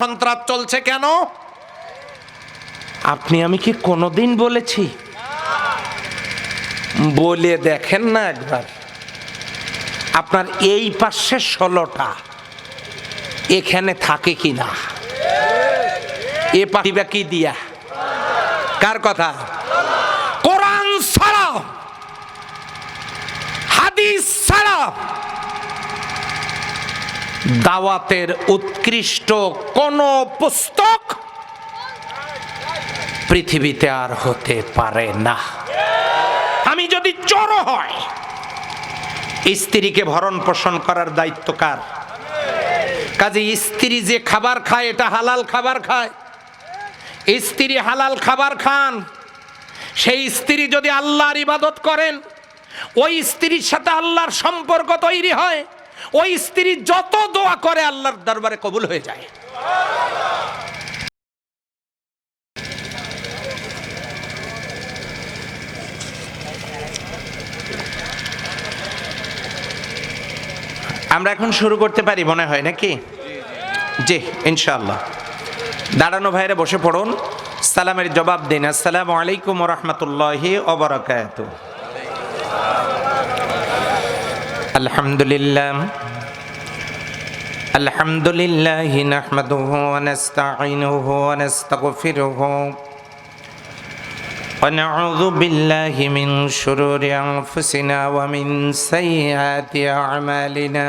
সন্ত্রাস চলছে কেন? আপনি আমি কি কোনোদিন বলেছি? বলে দেখেন না একবার। আপনার এই পাশে 16টা এখানে থাকে কি না? এ পাঠিবা কি দিয়া? কার কথা? কোরআন ছাড়া, হাদিস ছাড়া দাওয়াতের উৎকৃষ্ট কোন পুস্তক পৃথিবীতে আর হতে পারে না। আমি যদি চোর হয়, স্ত্রীকে ভরণ পোষণ করার দায়িত্ব কার? কাজে স্ত্রী যে খাবার খায় এটা হালাল খাবার খায়। স্ত্রী হালাল খাবার খান, সেই স্ত্রী যদি আল্লাহর ইবাদত করেন, ওই স্ত্রীর সাথে আল্লাহর সম্পর্ক তৈরি হয়, ওই স্ত্রী যত দোয়া করে আল্লাহর দরবারে কবুল হয়ে যায়। আমরা এখন শুরু করতে পারি মনে হয় নাকি? জি ইনশাআল্লাহ। দাঁড়ানো ভাইরা বসে পড়ুন, সালামের জবাব দিন। আসসালামু আলাইকুম ওয়া রাহমাতুল্লাহি ওয়া বারাকাতুহু। আলহামদুলিল্লাহ আলহামদুলিল্লাহি নাহমাদুহু ওয়া নাস্তাঈনুহু ওয়া নাস্তাগফিরুহু ওয়া নাউযু বিল্লাহি মিন শুরুরি আনফুসিনা ওয়া মিন সাইয়্যাতি আ'মালিনা।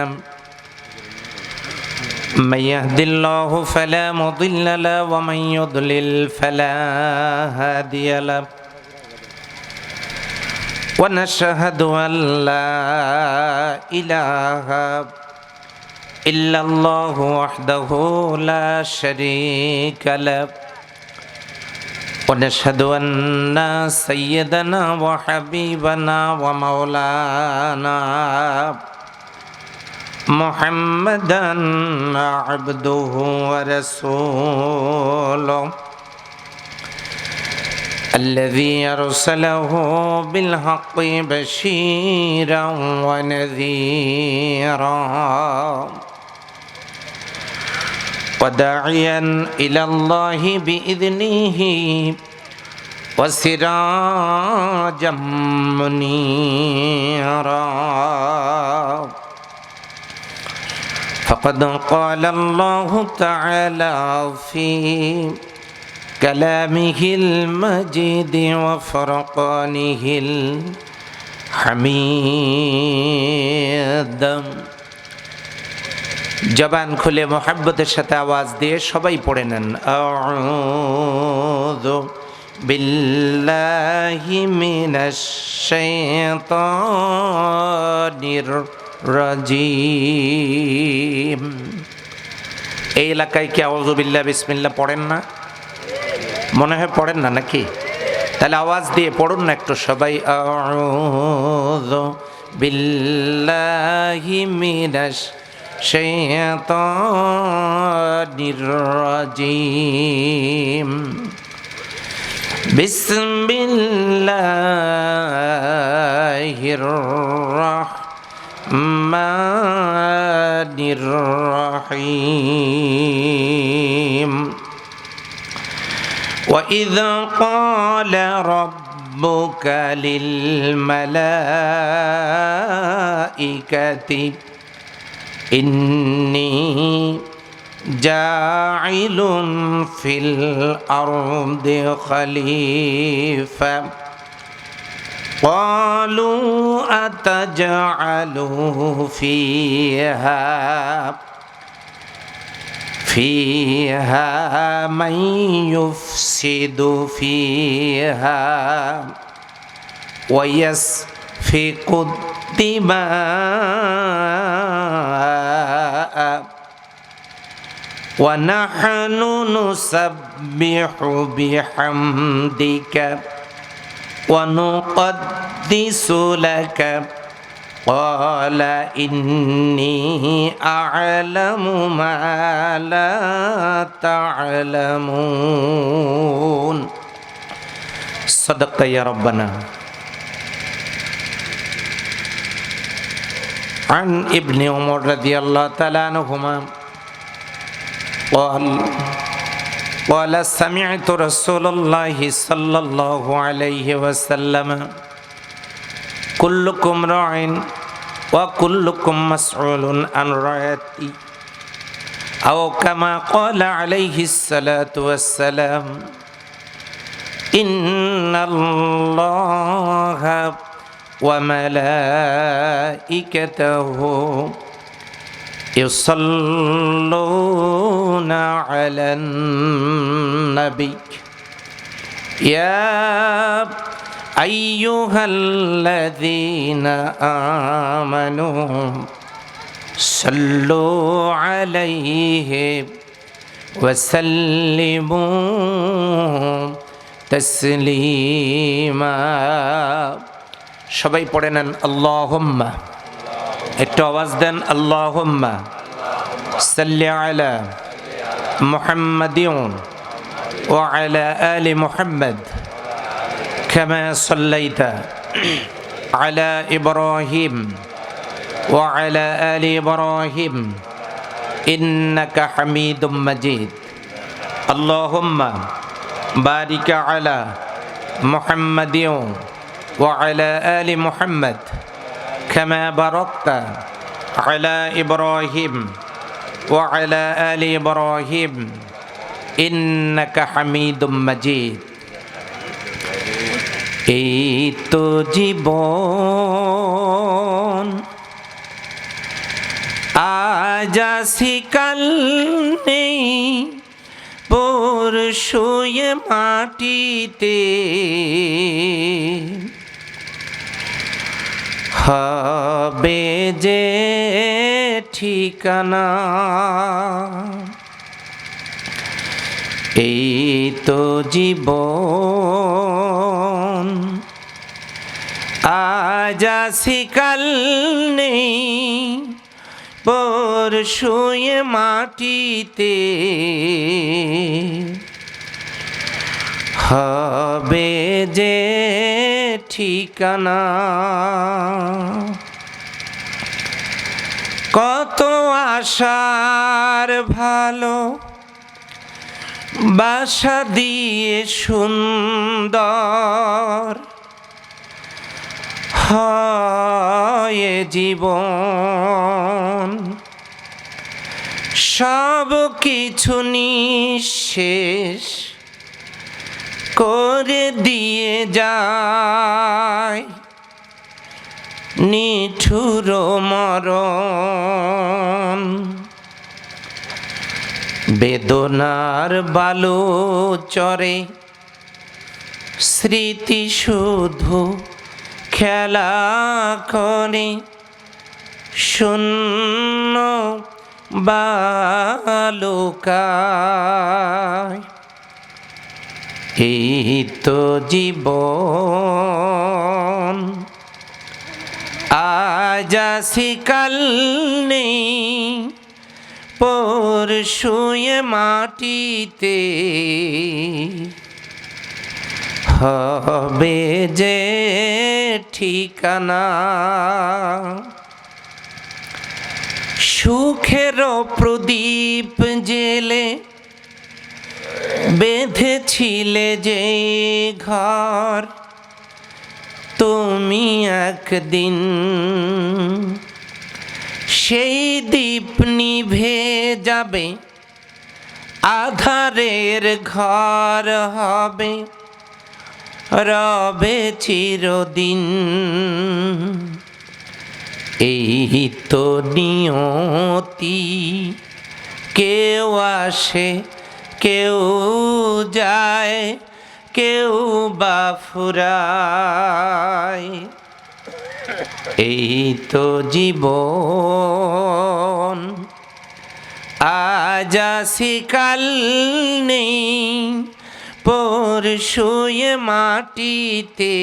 من يهد الله فلا مضل له ومن يضلل فلا هادي له ونشهد أن لا إله إلا الله وحده لا شريك له ونشهد أن سيدنا وحبيبنا ومولانا محمدًا عبده ورسوله الذي أرسله بالحق بشيرا ونذيرا وداعيا إلى الله بإذنه وسراجا منيرا. فقد قال الله تعالى في كلامه المجيد وفرقانه الحميد. জবান খুলে মোহাব্বতের সাথে আওয়াজ দিয়ে সবাই পড়ে নেন, আউযু বিল্লাহি মিনাশ শাইতানির রাজিম। এই এলাকায় কি আউযু বিল্লাহ বিসমিল্লাহ পড়েন না? মনে হয় পড়েন না নাকি? তাহলে আওয়াজ দিয়ে পড়ুন না একটু সবাই, আউযু বিল্লাহি মিনাশ শাইতানির রাজিম। বিসমিল্লাহির রাহমানির রাহিম। وإذ قال ربك للملائكة إني جاعل في الأرض خليفة قالوا أتجعل فيها من يفسد فيها ويسفك الدماء ونحن نسبح بحمدك ونقدس لك قال إني أعلم ما لا تعلمون. صدقت يا ربنا. عن ابن عمر رضي الله تعالى عنهما قال سمعت رسول الله صلى الله عليه وسلم كلكم راع وكلكم مسؤول عن رعيته أو كما قال عليه الصلاة والسلام إن الله وملائكته يصلون على النبي يا أيها الذين آمنوا صلوا عليه وسلموا تسليما সবাই পড়ে নেন আল্লাহুম্মা একটু আওয়াজ দেন আল্লাহুম্মা সাল্লি আলা মুহাম্মাদিন ওয়া আলা আলি মুহাম্মাদ কামা সাল্লাইতা আলা ইব্রাহিম ওয়া আলা আলি ইব্রাহিম ইন্নাকা হামিদুম মাজিদ আল্লাহুম্মা বারিক আলা মুহাম্মাদিন ওয়া আলা আলি মুহাম্মাদ كما باركت على إبراهيم وعلى آل إبراهيم إنك حميد مجيد এই তো জীবন আজ আসি কাল নেই পরশুয়ে মাটিতে হবে যে ঠিকানা এই তো জীবন আজ আসি কাল নেই পরশুয়ে মাটিতে হবে যে ঠিকানা কত আশার ভালো বাসা দিয়ে সুন্দর হয় জীবন সব কিছু নিঃশেষ করে দিয়ে যায় নিঠুর মরণ বেদনার বালু চরে স্মৃতি শুধু খেলা করে শূন্য বালুকায় এই তো জীবন আজ আসি কাল নেই পরশুয়ে মাটিতে হবে যে ঠিকানা সুখের প্রদীপ জেলে বেঁধেছিলে যে ঘর তুমি একদিন সেই দীপ নিভে যাবে আধারের ঘর হবে রবে চিরদিন এই তো নিয়তি কেউ আসে কেউ যায় কেউ বা ফুরায় এই তো জীবন আজ আসি কাল নেই পরশুয়ে মাটিতে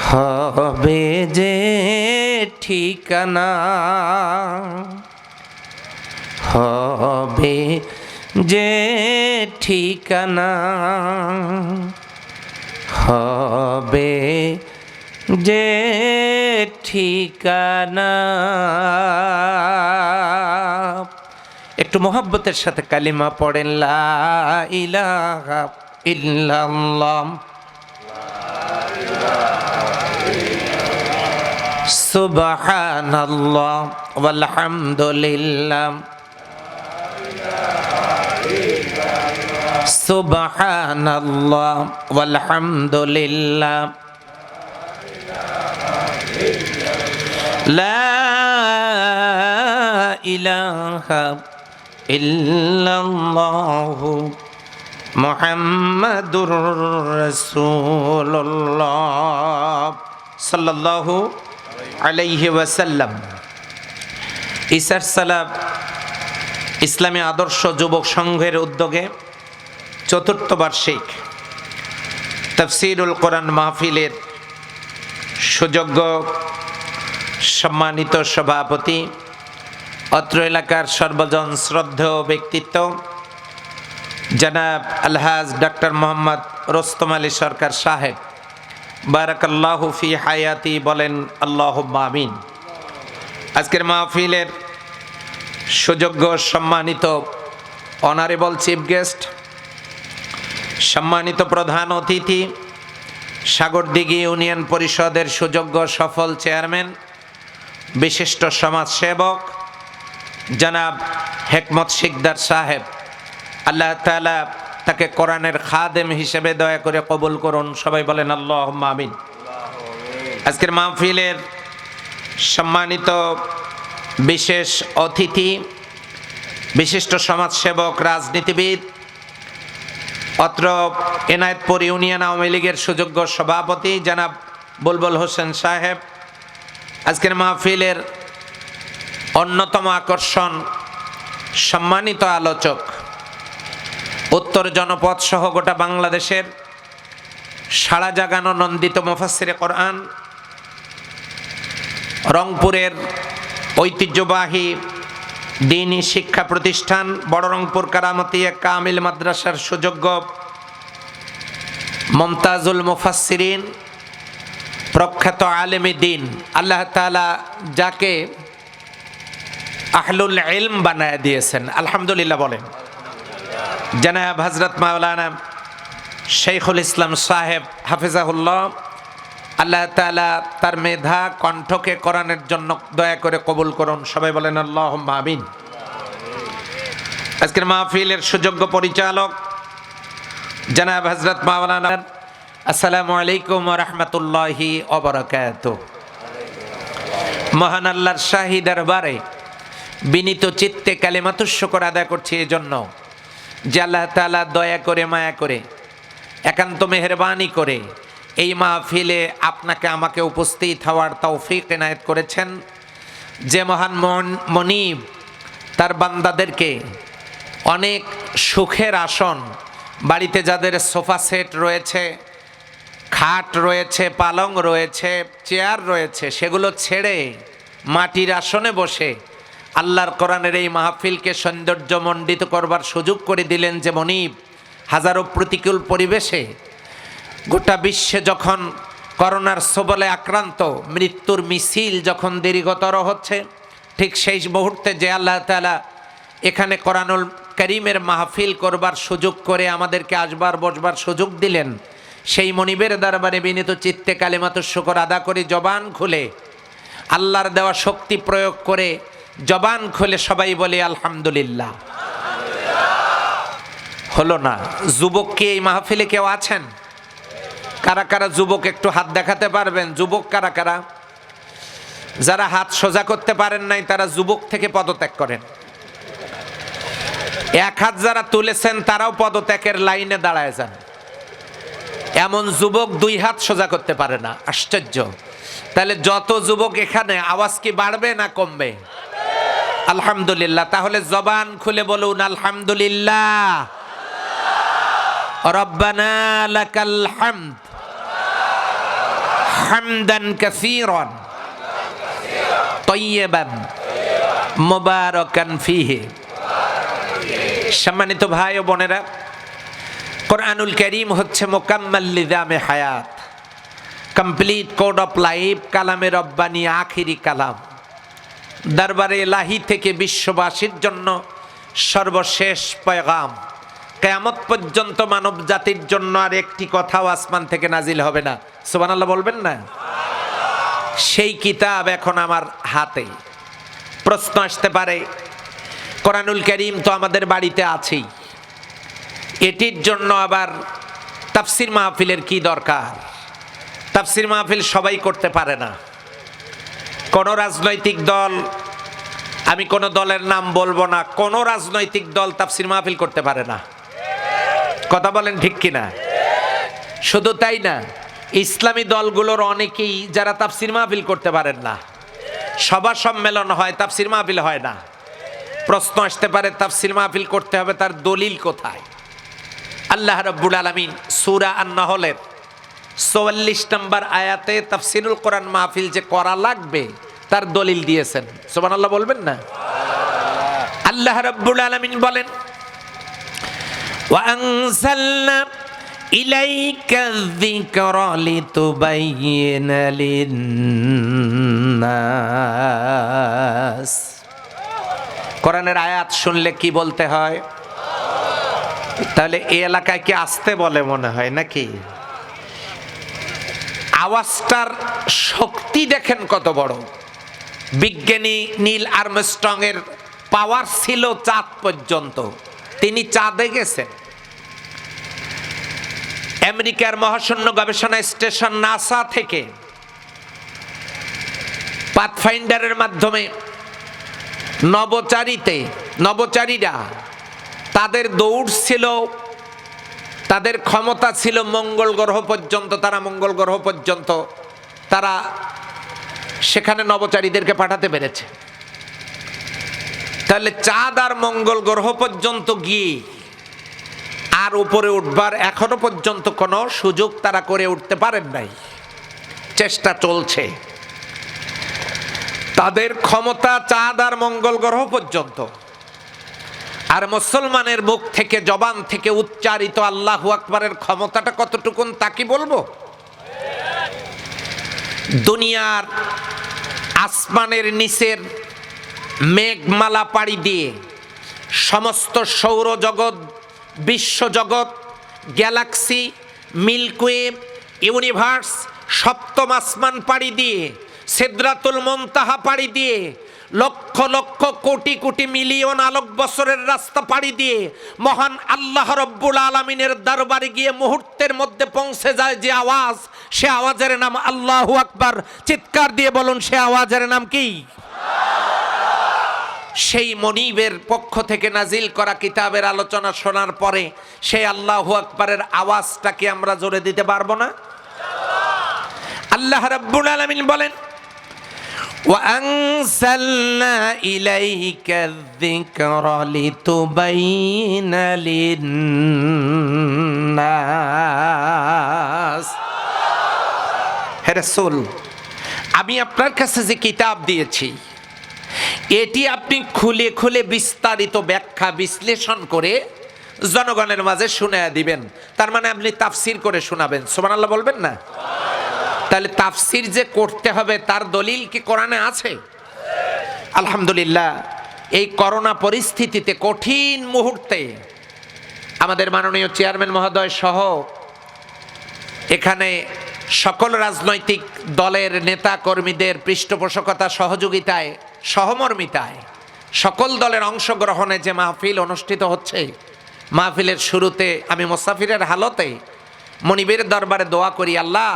হবে যে ঠিকানা হবে যে ঠিকানা হবে যে ঠিকানা একটু মোহাব্বতের সাথে কালিমা পড়েন, লা ইলাহা ইল্লাল্লাহ সুবহানাল্লাহ ওয়ালহামদুলিল্লাহ সুবহানাল্লাহ ওয়ালহামদুলিল্লাহ লা ইলাহা ইল্লাল্লাহ মুহাম্মাদুর রাসূলুল্লাহ সাল্লাল্লাহু আলাইহি ওয়াসাল্লাম। ইসার সালাম ইসলামী আদর্শ যুবক সংঘের উদ্যোগে চতুর্থ বার্ষিক তাফসীরুল কোরআন মাহফিলের সুযোগ্য সম্মানিত সভাপতি, অত্র এলাকার সর্বজন শ্রদ্ধেয় ব্যক্তিত্ব জনাব আলহাজ ডক্টর মোহাম্মদ রোস্তম আলী সরকার সাহেব, বারাকাল্লাহু ফি হায়াতি, বলেন আল্লাহুম্মা আমিন। আজকের মাহফিলের সুযোগ্য সম্মানিত অনারেবল চিফ গেস্ট, সম্মানিত প্রধান অতিথি, সাগরদিঘি ইউনিয়ন পরিষদের সুযোগ্য সফল চেয়ারম্যান, বিশিষ্ট সমাজসেবক জনাব হেকমত শিকদার সাহেব, আল্লাহ তাআলা তাকে কোরআনের খাদেম হিসেবে দয়া করে কবুল করুন, সবাই বলেন আল্লাহুম্মা আমিন। আজকের মাহফিলের সম্মানিত বিশেষ অতিথি, বিশিষ্ট সমাজসেবক, রাজনীতিবিদ, অত্র এনায়েতপুর ইউনিয়ন আওয়ামী লীগের সুযোগ্য সভাপতি জনাব বুলবুল হোসেন সাহেব, আজকের মাহফিলের অন্যতম আকর্ষণ, সম্মানিত আলোচক, উত্তর জনপদ সহ গোটা বাংলাদেশের সাড়া জাগানো নন্দিত মুফাসসিরে কোরআন, রংপুরের ঐতিহ্যবাহী দ্বীনি শিক্ষা প্রতিষ্ঠান বড় রংপুর কারামতিয়া কামিল মাদ্রাসার সুযোগ্য মুমতাজুল মুফাসসিরিন, প্রখ্যাত আলেমে দ্বীন, আল্লাহ তাআলা যাকে আহলুল ইলম বানায় দিয়েছেন, আলহামদুলিল্লাহ বলেন। জনাব হযরত মাওলানা শাইখুল ইসলাম সাহেব হাফিজাহুল্লাহ, আল্লাহ তাআলা তার মেধা কণ্ঠকে কোরআনের জন্য দয়া করে কবুল করুন, সবাই বলেন আল্লাহুম্মা আমিন। আজকের মাহফিলের সুযোগ্য পরিচালক জনাব হযরত মাওলানা, আসসালামু আলাইকুম ওয়া রাহমাতুল্লাহি ওয়া বারাকাতুহু। মহান আল্লাহর শাহী দরবারে বিনীত চিত্তে কালিমাতুশ শুকর আদায় করছি এজন্য যে আল্লাহ তাআলা দয়া করে, মায়া করে, একান্ত মেহেরবানি করে এই মাহফিলে আপনাকে আমাকে উপস্থিত হওয়ার তৌফিক এনায়েত করেছেন। যে মহান মনিব তার বান্দাদেরকে অনেক সুখের আসন, বাড়িতে যাদের সোফা সেট রয়েছে, খাট রয়েছে, পালং রয়েছে, চেয়ার রয়েছে, সেগুলো ছেড়ে মাটির আসনে বসে আল্লাহর কোরআনের এই মাহফিলকে সৌন্দর্যমণ্ডিত করবার সুযোগ করে দিলেন যে মনিব, হাজারো প্রতিকূল পরিবেশে গোটা বিশ্বে যখন করোনার সবলে আক্রান্ত, মৃত্যুর মিছিল যখন দীর্ঘতর হচ্ছে, ঠিক সেই মুহূর্তে যে আল্লাহ তাআলা এখানে কোরআনুল কারীমের মাহফিল করবার সুযোগ করে আমাদেরকে আসবার বসবার সুযোগ দিলেন, সেই মনিবের দরবারে বিনীত চিত্তে কালিমাতুশ শুকর আদা করে জবান খুলে আল্লাহর দেওয়া শক্তি প্রয়োগ করে জবান খুলে সবাই বলে আলহামদুলিল্লাহ। হলো না? যুবক কি এই মাহফিলে কেউ আছেন? কারা কারা যুবক একটু হাত দেখাতে পারবেন? যুবক কারা কারা? যারা হাত সোজা করতে পারেন নাই তারা যুবক থেকে পদত্যাগ করেন। এক হাত যারা তুলেছেন তারাও পদত্যাগের লাইনে দাঁড়ায় যান। এমন যুবক দুই হাত সোজা করতে পারে না, আশ্চর্য। তাহলে যত যুবক এখানে, আওয়াজ কি বাড়বে না কমবে? আলহামদুলিল্লাহ। তাহলে জবান খুলে বলুন আলহামদুলিল্লাহ। রব্বানা লাকাল হামদ হামদান কাসীরান তাইয়্যিবান মুবারাকান ফীহি। সম্মানিত ভাই ও বোনেরা, কোরআনুল কারীম হচ্ছে মুকাম্মাল লিজামে হায়াত, কমপ্লিট কোড অফ লাইফ, কালামে রব্বানি, আখিরি কালাম। দরবারে ইলাহি থেকে বিশ্ববাসীর জন্য সর্বশেষ পয়গাম, কিয়ামত পর্যন্ত মানব জাতির জন্য আর একটি কথাও আসমান থেকে নাজিল হবে না। সুবহানাল্লাহ বলবেন না? সেই কিতাব এখন আমার হাতে। প্রশ্ন আসতে পারে, কোরআনুল কারীম তো আমাদের বাড়িতে আছেই, এটির জন্য আবার তাফসির মাহফিলের কি দরকার? তাফসির মাহফিল সবাই করতে পারে না। কোন রাজনৈতিক দল, আমি কোন দলের নাম বলবো না, কোন রাজনৈতিক দল তাফসির মাহফিল করতে পারে না। কথা বলেন ঠিক কিনা? শুধু তাই না, ইসলামী দলগুলোর অনেকেই যারা তাফসির মাহফিল করতে পারেন না, সভা সম্মেলন হয়, তাফসির মাহফিল হয় না। প্রশ্ন আসতে পারে, তাফসির মাহফিল করতে হবে, তার দলিল কোথায়? আল্লাহ রাব্বুল আলামিন সূরা আন-নাহলের 44 নম্বর আয়াতে তাফসিরুল কোরআন মাহফিল যে করা লাগবে তার দলিল দিয়েছেন। সুবহানাল্লাহ বলবেন না? আল্লাহ রাব্বুল আলামিন বলেন, ওয়া আনজালনা ইলাইকা যিকরা লিতুবাইয়িনা লিন-নাস। কোরআনের আয়াত শুনলে কি বলতে হয়? তাহলে এই এলাকায় কি আসতে বলে মনে হয় নাকি? আওয়াজটার শক্তি দেখেন কত বড়। বিজ্ঞানী নীল আর্মস্ট্রং এর পাওয়ার ছিল চাঁদ পর্যন্ত, তিনি চাঁদে গেছেন। আমেরিকার মহাশূন্য গবেষণা স্টেশন নাসা থেকে পাথফাইন্ডারের মাধ্যমে নভোচারীরা তাদের দৌড় ছিল, তাদের ক্ষমতা ছিল মঙ্গল গ্রহ পর্যন্ত। তারা মঙ্গল গ্রহ পর্যন্ত তারা সেখানে নভোচারীদেরকে পাঠাতে পেরেছে। তাহলে চাঁদ আর মঙ্গল গ্রহ পর্যন্ত গিয়ে আর উপরে উঠবার এখনো পর্যন্ত কোনো সুযোগ তারা করে উঠতে পারেন নাই। চেষ্টা চলছে। তাদের ক্ষমতা চাঁদ আর মঙ্গল গ্রহ পর্যন্ত। আর মুসলমানের মুখ থেকে, জবান থেকে উচ্চারিত আল্লাহু আকবারের ক্ষমতাটা কতটুকুন তা কি বলবো? দুনিয়ার আসমানের নিচের মেঘমালা পাড়ি দিয়ে সমস্ত সৌরজগৎ, বিশ্বজগৎ, গ্যালাক্সি, মিল্কওয়ে, ইউনিভার্স, সপ্তম আসমান পাড়ি দিয়ে, সিদরাতুল মুনতাহা পাড়ি দিয়ে, লক্ষ লক্ষ কোটি কোটি মিলিয়ন আলোক বছরের রাস্তা পাড়ি দিয়ে মহান আল্লাহ রব্বুল আলামিনের দরবারে গিয়ে মুহূর্তের মধ্যে পৌঁছে যায় যে আওয়াজ, সে আওয়াজের নাম আল্লাহু আকবার। চিৎকার দিয়ে বলুন, সে আওয়াজের নাম কি? সেই মনিবের পক্ষ থেকে নাজিল করা কিতাবের আলোচনা শোনার পরে সেই আল্লাহু আকবারের আওয়াজটাকে আমরা জোরে দিতে পারবো না? আল্লাহ রাব্বুল আলামিন বলেন, وَأَنزَلْنَا إِلَيْكَ الذِّكْرَ لِتُبَيِّنَ لِلنَّاسِ। হে রাসূল, আমি আপনার কাছে যে কিতাব দিয়েছি এটি আপনি খুলে খুলে বিস্তারিত ব্যাখ্যা বিশ্লেষণ করে জনগণের মাঝে শুনায়া দিবেন। তার মানে আপনি তাফসির করে শোনাবেন। সুবহানাল্লাহ বলবেন না? তাহলে তাফসির যে করতে হবে তার দলিল কি কোরআনে আছে? আলহামদুলিল্লাহ, এই করোনা পরিস্থিতিতে কঠিন মুহূর্তে আমাদের মাননীয় চেয়ারম্যান মহোদয় সহ এখানে সকল রাজনৈতিক দলের নেতা কর্মীদের পৃষ্ঠপোষকতা, সহযোগিতায়, সহমর্মিতায়, সকল দলের অংশগ্রহণে যে মাহফিল অনুষ্ঠিত হচ্ছে, মাহফিলের শুরুতে আমি মুসাফিরের হালতে মনিবের দরবারে দোয়া করি, আল্লাহ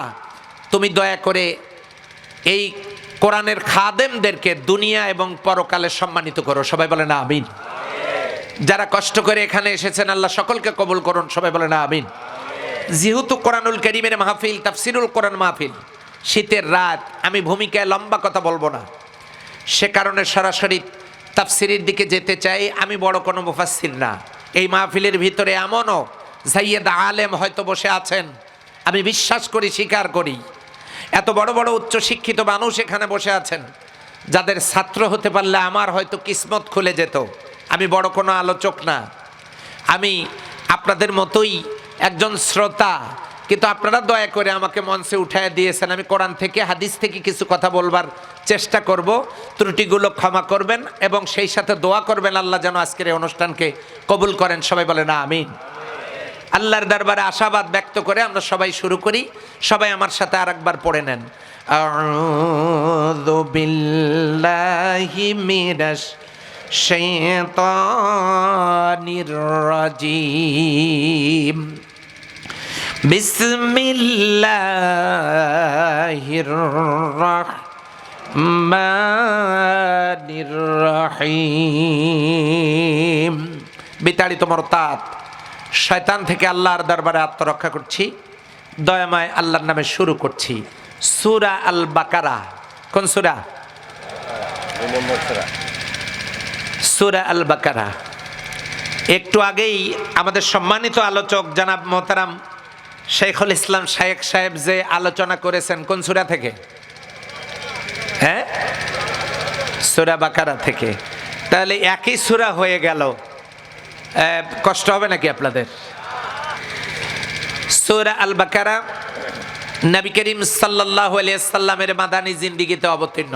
তুমি দয়া করে এই কোরআনের খাদেমদেরকে দুনিয়া এবং পরকালে সম্মানিত করো। সবাই বলে না আমিন। যারা কষ্ট করে এখানে এসেছেন আল্লাহ সকলকে কবুল করুন। সবাই বলে না আমিন। যেহেতু কোরআনুল কারীমের মাহফিল, তাফসিরুল কোরআন মাহফিল, শীতের রাত, আমি ভূমিকায় লম্বা কথা বলবো না, সে কারণে সরাসরি তাফসিরের দিকে যেতে চাই। আমি বড় কোনো মুফাসসির না। এই মাহফিলের ভিতরে এমনও সাইয়্যেদ আলেম হয়তো বসে আছেন, আমি বিশ্বাস করি, স্বীকার করি, এত বড় বড় উচ্চ শিক্ষিত মানুষ এখানে বসে আছেন, যাদের ছাত্র হতে পারলে আমার হয়তো কিসমত খুলে যেত। আমি বড় কোনো আলোচক না, আমি আপনাদের মতোই একজন শ্রোতা, কিন্তু আপনারা দয়া করে আমাকে মঞ্চে উঠায় দিয়েছেন, আমি কোরআন থেকে হাদিস থেকে কিছু কথা বলবার চেষ্টা করব। ত্রুটিগুলো ক্ষমা করবেন এবং সেই সাথে দোয়া করবেন আল্লাহ যেন আজকের এই অনুষ্ঠানকে কবুল করেন। সবাই বলেন আমিন। আল্লাহর দরবারে আশাবাদ ব্যক্ত করে আমরা সবাই শুরু করি। সবাই আমার সাথে আরেকবার পড়ে নেন, আউযু বিল্লাহি মিনাশ শাইতানির রাজিম, বিসমিল্লাহির রাহমানির রাহিম। বিতাড়িত মরতাদ শয়তান থেকে আল্লাহর দরবারে আত্মরক্ষা করছি। দয়াময় আল্লাহর নামে শুরু করছি। সূরা আল বাকারা। কোন সূরা? সূরা আল বাকারা। একটু আগেই আমাদের সম্মানিত আলোচক জনাব মোহতারাম শেখুল ইসলাম শায়েখ সাহেব যে আলোচনা করেছেন কোন সূরা থেকে? হ্যাঁ, সূরা বাকারা থেকে। তাহলে একই সূরা হয়ে গেল, কষ্ট হবে নাকি আপনাদের? সূরা আল বাকারা নবী করিম সাল্লাল্লাহু আলাইহি সাল্লামের মাদানী জিন্দেগিতে অবতীর্ণ।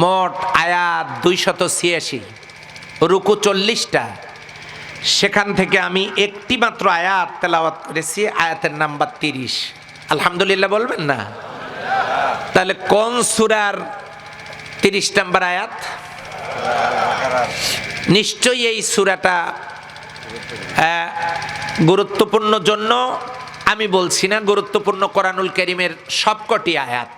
মোট আয়াত 286, রুকু 40টা। সেখান থেকে আমি একটি মাত্র আয়াত তেলাওয়াত করেছি, আয়াতের নাম্বার 30। আলহামদুলিল্লাহ বলবেন না? তাহলে কোন সূরার 30 নম্বর আয়াত? নিশ্চয়ই এই সূরাটা গুরুত্বপূর্ণ জন্য আমি বলছি না, গুরুত্বপূর্ণ কোরআনুল কারীমের সবকটি আয়াত,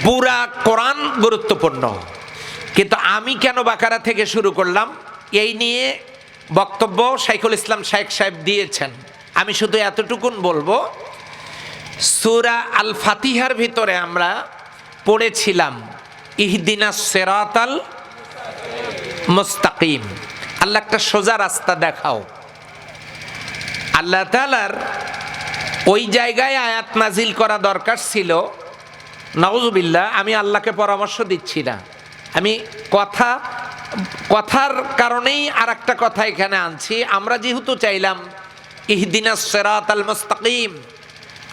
পুরা কোরআন গুরুত্বপূর্ণ। কিন্তু আমি কেন বাকারা থেকে শুরু করলাম এই নিয়ে বক্তব্য শাইখুল ইসলাম শায়েখ সাহেব দিয়েছেন। আমি শুধু এতটুকুন বলবো, সূরা আল ফাতিহার ভিতরে আমরা পড়েছিলাম ইহদিনাস সিরাতাল মুস্তাকিম, আল্লাহ একটা সোজা রাস্তা দেখাও। আল্লাহ তাআলার ওই জায়গায় আয়াত নাজিল করা দরকার ছিল। নাউজুবিল্লাহ, আমি আল্লাহকে পরামর্শ দিচ্ছি না, আমি কথার কারণেই আর একটা কথা এখানে আনছি। আমরা যেহেতু চাইলাম ইহদিনাস সিরাতাল মুস্তাকিম,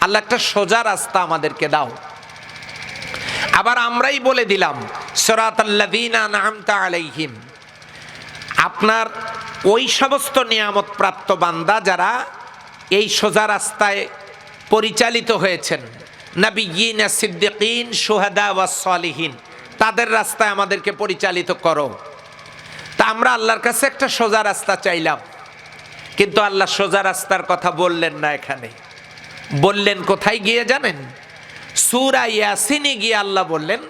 আল্লাহ একটা সোজা রাস্তা আমাদেরকে দাও। আবার আমরাই বলে দিলাম সিরাতাল্লাযীনা আন'আমতা আলাইহিম, আপনার ওই সমস্ত নিয়ামত প্রাপ্ত বান্দা যারা এই সোজা রাস্তায় পরিচালিত হয়েছেন, নবিয়্যিন, সিদ্দিকিন, শুহাদা ওয়াস সালিহিন, তাদের রাস্তায় আমাদেরকে পরিচালিত করো। তা আমরা আল্লাহর কাছে একটা সোজা রাস্তা চাইলাম, কিন্তু আল্লাহ সোজা রাস্তার কথা বললেন না। এখানে বললেন কোথায় গিয়ে জানেন? সূরা ইয়াসিনে গিয়ে আল্লাহ বললেন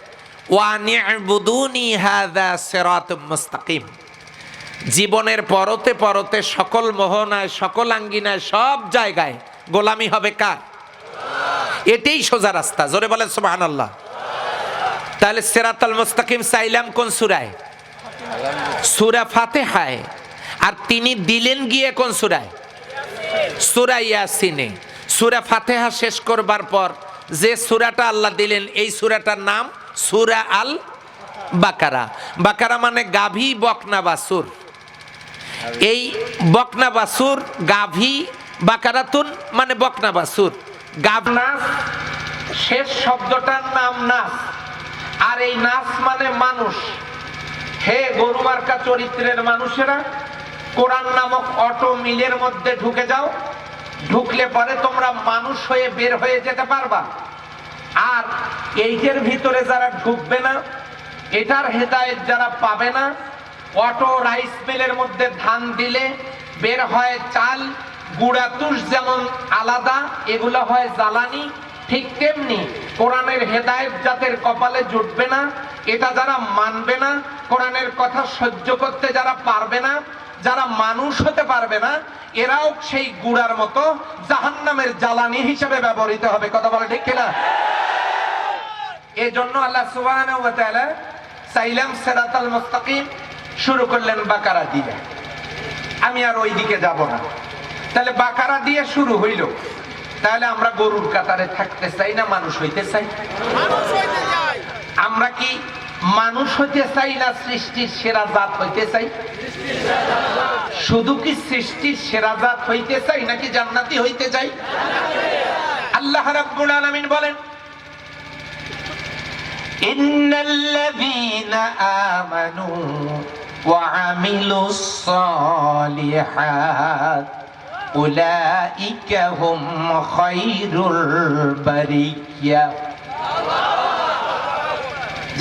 ওয়া নি'বুদুনি হাযা সিরাতুম মুস্তাকিম। জীবনের পরতে পরতে সকল মোহনায়, সকল আঙ্গিনায়, সব জায়গায় গোলামি হবে কার? এটাই সোজা রাস্তা। জোরে বলেন সুবহানাল্লাহ। তাহলে সিরাতাল মুস্তাকিম চাইলাম কোন সূরায়? সূরা ফাতিহায়। আর তিনি দিলেন গিয়ে কোন সূরায়? সূরা ইয়াসিনে। সূরা ফাতিহা শেষ করবার পর যে সূরাটা আল্লাহ দিলেন, এই সূরাটার নাম সূরা আল বাকারা। বাকারা মানে গাভী, বকনা বাছুর। এই বকনা বাছুর, গাভী, বাকারাতুন মানে বকনা বাছুর। গাবনাস শেষ শব্দটার নাম নাস, আর এই নাস মানে মানুষ। হে গরু মার্কা চরিত্রের মানুষেরা, কোরআন নামক অটো মিলের মধ্যে ঢুকে যাও। ঢুকলে পরে তোমরা মানুষ হয়ে বের হয়ে যেতে পারবা। আর এইটার ভিতরে যারা ঢুকবে না, এটার হেদায়েত যারা পাবে না, অটো রাইস মিলের মধ্যে ধান দিলে বের হয় চাল, গুড়া তুষ যেমন আলাদা, এগুলো হয় জ্বালানি। ঠিক তেমনি কোরআনের হেদায়েত যাদের কপালে জুটবে না, এটা যারা মানবে না, কোরআনের কথা সহ্য করতে যারা পারবে না, যারা মানুষ হতে পারবে না, এরাও সেই গুড়ার মতো জাহান্নামের জ্বালানি হিসেবে ব্যবহৃত হবে। কথা বলে ঠিক কিনা? এই জন্য আল্লাহ সুবহানাহু ওয়া তাআলা চাইলাম সিরাতাল মুস্তাকিম, শুরু করলেন বাকারা দিয়ে। আমি আর ওই দিকে যাব না। তাহলে বাকারা দিয়ে শুরু হইল। তাহলে আমরা গরুর কাতারে থাকতে চাই না মানুষ হইতে চাই? আমরা কি মানুষ হইতে চাই না সৃষ্টির সেরা জাত হইতে চাই? শুধু কি সৃষ্টির সেরা জাত হইতে চাই নাকি জান্নাতি হইতে চাই? আল্লাহ রাব্বুল আলামিন বলেন, ইন্নাল্লাযীনা আমানু ওয়া আমিলুস সালিহাত উলাইকা হুম খায়রুল বারিয়া।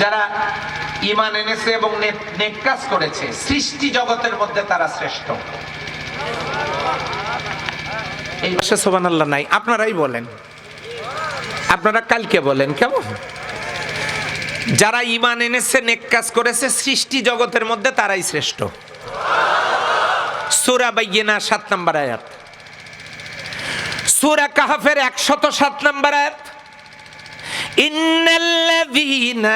যারা ঈমান এনেছে এবং নেক কাজ করেছে, সৃষ্টি জগতের মধ্যে তারা শ্রেষ্ঠ। এই ভাষা সুবহানাল্লাহ নাই, আপনারাই বলেন, আপনারা কালকে বলেন কেমন? যারা ঈমান এনেছে, নেক কাজ করেছে, সৃষ্টি জগতের মধ্যে তারাই শ্রেষ্ঠ। সূরা বাইয়িনা 7 নম্বর আয়াত, সূরা কাহফের 107 নম্বর আয়াত, ইন্নাল্লাযীনা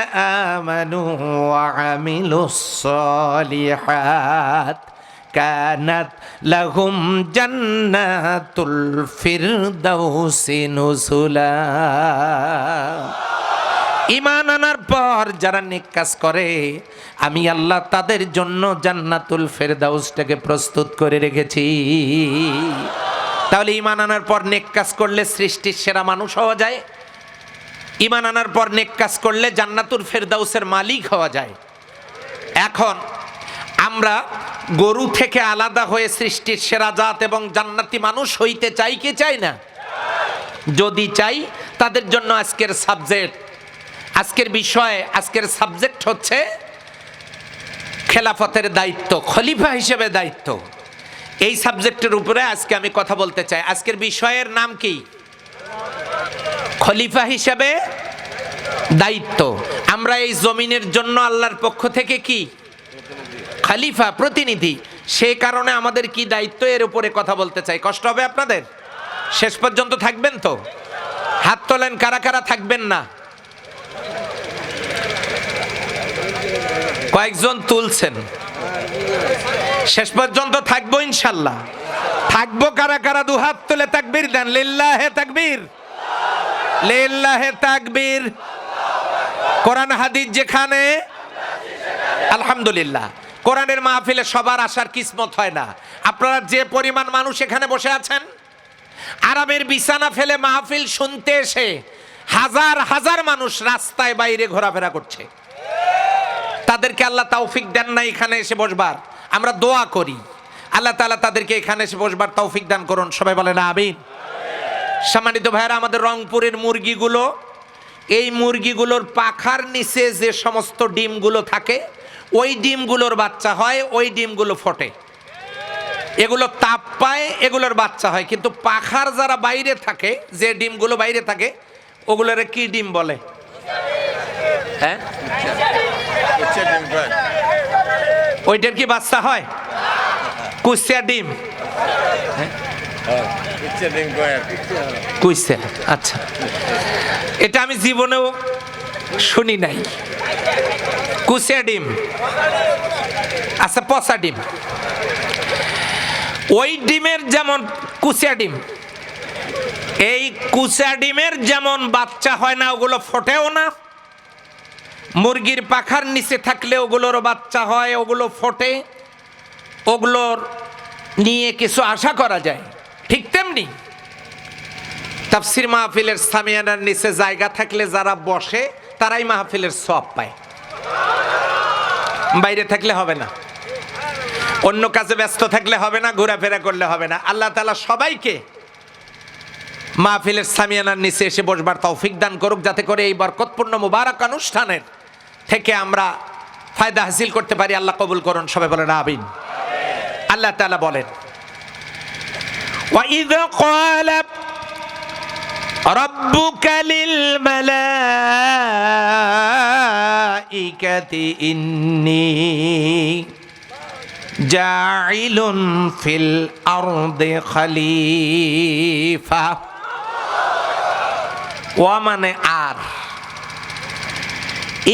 আমানু ওয়া আমিলুস সালিহাত কানাত লাহুম জান্নাতুল ফিরদাউসি নুজুলা। ঈমান আনার পর যারা নেক কাজ করে, আমি আল্লাহ তাদের জন্য জান্নাতুল ফেরদাউসটাকে প্রস্তুত করে রেখেছি। তাহলে ঈমান আনার পর নেক কাজ করলে সৃষ্টির সেরা মানুষ হওয়া যায়। ঈমান আনার পর নেক কাজ করলে জান্নাতুল ফেরদাউসের মালিক হওয়া যায়। এখন আমরা গরু থেকে আলাদা হয়ে সৃষ্টির সেরা জাত এবং জান্নাতি মানুষ হইতে চাই কি চাই না? যদি চাই, তাদের জন্য আজকের সাবজেক্ট, আজকের বিষয়, আজকের সাবজেক্ট হচ্ছে খেলাফতের দায়িত্ব, খলিফা হিসেবে দায়িত্ব। এই সাবজেক্টের উপরে আজকে আমি কথা বলতে চাই। আজকের বিষয়ের নাম কি? খলিফা হিসেবে দায়িত্ব। আমরা এই জমিনের জন্য আল্লাহর পক্ষ থেকে কি খলিফা, প্রতিনিধি। সেই কারণে আমাদের কি দায়িত্ব, এর উপরে কথা বলতে চাই। কষ্ট হবে আপনাদের? শেষ পর্যন্ত থাকবেন তো? হাত তোলেন কারা কারা থাকবেন না। কয়েকজন তুলছেন। শেষ পর্যন্ত থাকবো ইনশাল্লাহ। থাকবো কারা কারা? দুহাত তুলে তাকবীর দেন। লিল্লাহে তাকবীর, লিল্লাহে তাকবীর। কোরআন হাদিস যেখানে, আলহামদুলিল্লাহ। কোরআনের মাহফিলে সবার আসার কিসমত হয় না। আপনারা যে পরিমাণ মানুষ এখানে বসে আছেন, আরামের বিছানা ফেলে মাহফিল শুনতে এসে হাজার হাজার মানুষ রাস্তায় বাইরে ঘোরাফেরা করছে। তাদেরকে আল্লাহ তৌফিক দেন না এখানে এসে বসবার। আমরা দোয়া করি আল্লাহ তাআলা তাদেরকে এখানে এসে বসবার তৌফিক দান করুন। সবাই বলেন আমিন। সম্মানিত ভাইরা, আমাদের রংপুরের মুরগিগুলো, এই মুরগিগুলোর পাখার নিচে যে সমস্ত ডিমগুলো থাকে, ওই ডিমগুলোর বাচ্চা হয়, ওই ডিমগুলো ফোটে। এগুলো তাপ পায়, এগুলোর বাচ্চা হয়। কিন্তু পাখার যারা বাইরে থাকে, যে ডিমগুলো বাইরে থাকে, ওগুলোর কি ডিম বলে? হ্যাঁ, ওইটার কি বাচ্চা হয়? কুচিয়া ডিম। কুচিয়া, আচ্ছা। এটা আমি জীবনেও শুনি নাই। কুচিয়া ডিম, আচ্ছা, পচা ডিম। ওই ডিমের যেমন কুচিয়া ডিম, এই কুচিয়া ডিমের যেমন বাচ্চা হয় না, ওগুলো ফোটেও না। মুরগির পাখার নিচে থাকলে ওগুলোর বাচ্চা হয়, ওগুলো ফোটে, ওগুলোর নিয়ে কিছু আশা করা যায়। ঠিক তেমনি তাফসীর মাহফিলের সামিয়ানার নিচে জায়গা থাকলে যারা বসে, তারাই মাহফিলের সওয়াব পায়। বাইরে থাকলে হবে না, অন্য কাজে ব্যস্ত থাকলে হবে না, ঘোরাফেরা করলে হবে না। আল্লাহ তাআলা সবাইকে মাহফিলের সামিয়ানার নিচে এসে বসবার তৌফিক দান করুক, যাতে করে এই বরকতপূর্ণ মুবারক অনুষ্ঠানের থেকে আমরা ফায়দা হাসিল করতে পারি। আল্লাহ কবুল করুন। সবাই বলেন আমিন। আল্লাহ তাআলা বলেন, وَإِذْ قَالَ رَبُّكَ لِلْمَلَائِكَةِ إِنِّي جَاعِلٌ فِي الْأَرْضِ خَلِيفَةً। ওয়া মানে আর,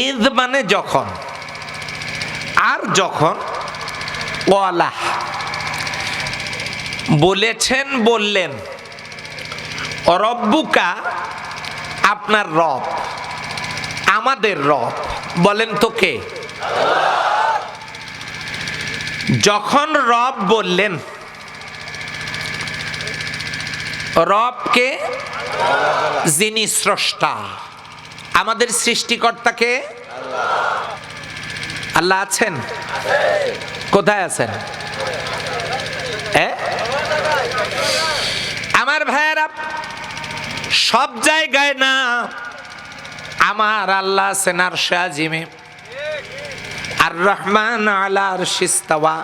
ইদ মানে যখন, আর যখন, ওয়ালা বলেছেন, বললেন। রব্বুকা আপনার রব, আমাদের রব। বলেন তো কে? যখন রব বললেন, রবকে যিনি স্রষ্টা, আমাদের সৃষ্টিকর্তাকে আল্লাহ আছেন? কোথায় আছেন? আমার ভাইয়েরা, সব জায়গায় না, আমার আল্লাহ আছেন আরশে আজিমে। আর রহমান আলা আরশিস ইস্তাওয়া,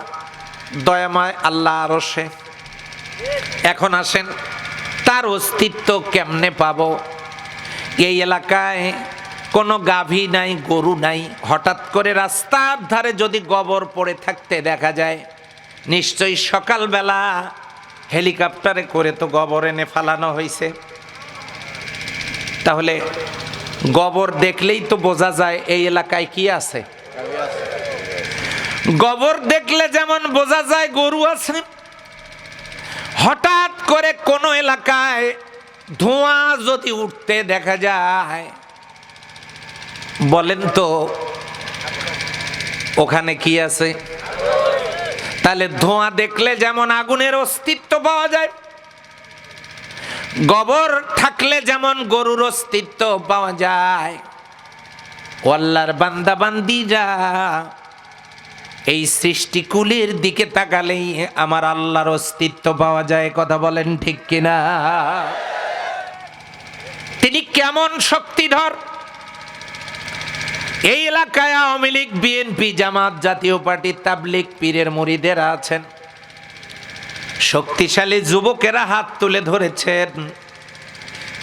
দয়াময় আল্লাহ আরশে। এখন আসেন, তার অস্তিত্ব কেমনে পাবো? এই এলাকায় কোনো গাভী নাই, গরু নাই। হঠাৎ করে রাস্তার ধারে যদি গোবর পড়ে থাকতে দেখা যায়, নিশ্চয়ই সকালবেলা হেলিকপ্টারে করে তো গোবর এনে ফালানো হয়েছে। তাহলে গোবর দেখলেই তো বোঝা যায় এই এলাকায় কি আছে। গোবর দেখলে যেমন বোঝা যায় গরু আছে, হঠাৎ করে কোনো এলাকায় ধোঁয়া যদি উঠতে দেখা যায়, বলেন তো ওখানে কি আছে? তাহলে ধোঁয়া দেখলে যেমন আগুনের অস্তিত্ব পাওয়া যায়, গোবর থাকলে যেমন গরুর অস্তিত্ব পাওয়া যায়, আল্লাহর বান্দা বান্দিরা এই সৃষ্টিকুলের দিকে তাকালেই আমার আল্লাহর অস্তিত্ব পাওয়া যায়। কথা বলেন ঠিক কিনা? তিনি কেমন শক্তিধর? এই এলাকায় আওয়ামী লীগ, বিএনপি, জামাত, জাতীয় পার্টি, তাবলীগ, পীরের মুরিদেরা আছেন। শক্তিশালী যুবকেরা হাত তুলে ধরেছেন,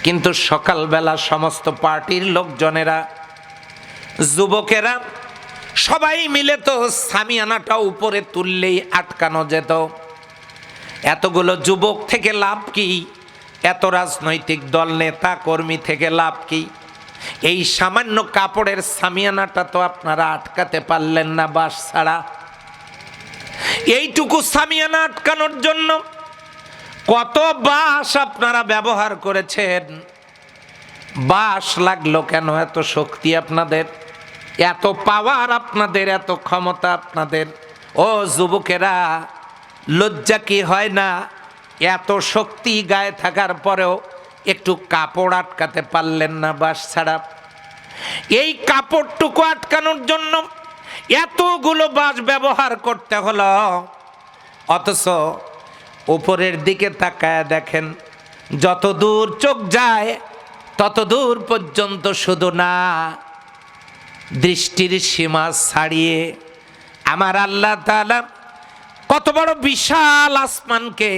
কিন্তু সকালবেলা সমস্ত পার্টির লোকজনেরা, যুবকেরা সবাই মিলে তো সামিয়ানাটা উপরে তুললেই আটকানো যেত। এতগুলো যুবক থেকে লাভ কি? এত রাজনৈতিক দল, নেতা কর্মী থেকে লাভ কি? এই সামান্য কাপড়ের সামিয়ানাটা তো আপনারা আটকাতে পারলেন না বাঁশ ছাড়া। এইটুকু সামিয়ানা আটকানোর জন্য কত বাঁশ আপনারা ব্যবহার করেছেন। বাঁশ লাগলো কেন? এত শক্তি আপনাদের, এত পাওয়ার আপনাদের, এত ক্ষমতা আপনাদের। ও যুবকেরা, লজ্জা কি হয় না? এত শক্তি গায়ে থাকার পরেও একটু কাপড় আটকাতে পারলেন না বাঁশ ছাড়া। এই কাপড়টুকু আটকানোর জন্য এতগুলো বাঁশ ব্যবহার করতে হলো। অথচ উপরের দিকে তাকায় দেখেন, যত দূর চোখ যায় তত দূর পর্যন্ত শুধু না, দৃষ্টির সীমা ছাড়িয়ে আমার আল্লাহ তাআলা কত বড় বিশাল আসমানকে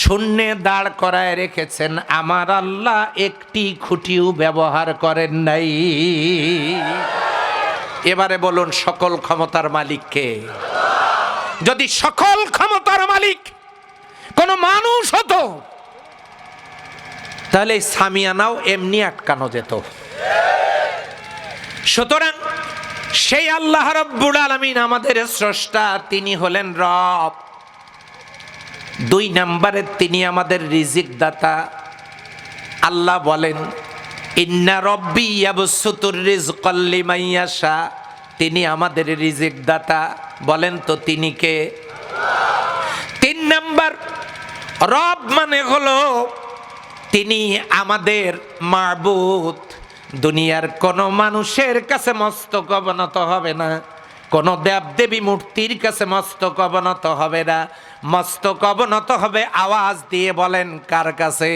শূন্যে দাঁড় করায় রেখেছেন। আমার আল্লাহ একটি খুঁটিও ব্যবহার করেন নাই। এবারে বলুন, সকল ক্ষমতার মালিক কে? যদি সকল ক্ষমতার মালিক কোন মানুষ হতো, তাহলে সামিয়ানাও এমনি আটকানো যেত। সুতরাং সেই আল্লাহ রাব্বুল আলামিন আমাদের স্রষ্টা, তিনি হলেন রব। 2 নম্বরে তিনি আমাদের রিজিক দাতা। আল্লাহ বলেন, ইন্না রব্বি ইয়াবসুতুর রিজকাল লিমান ইয়াশা, তিনি আমাদের রিজিক দাতা। বলেন তো তিনি কে? 3 নম্বর, রব মানে হলো তিনি আমাদের মাবুদ। দুনিয়ার কোন মানুষের কাছে মস্তক অবনত হবে না, কোন দেবদেবী মূর্তির কাছে মস্তক অবনত হবে না। মস্তক অবনত হবে আওয়াজ দিয়ে, বলেন কার কাছে?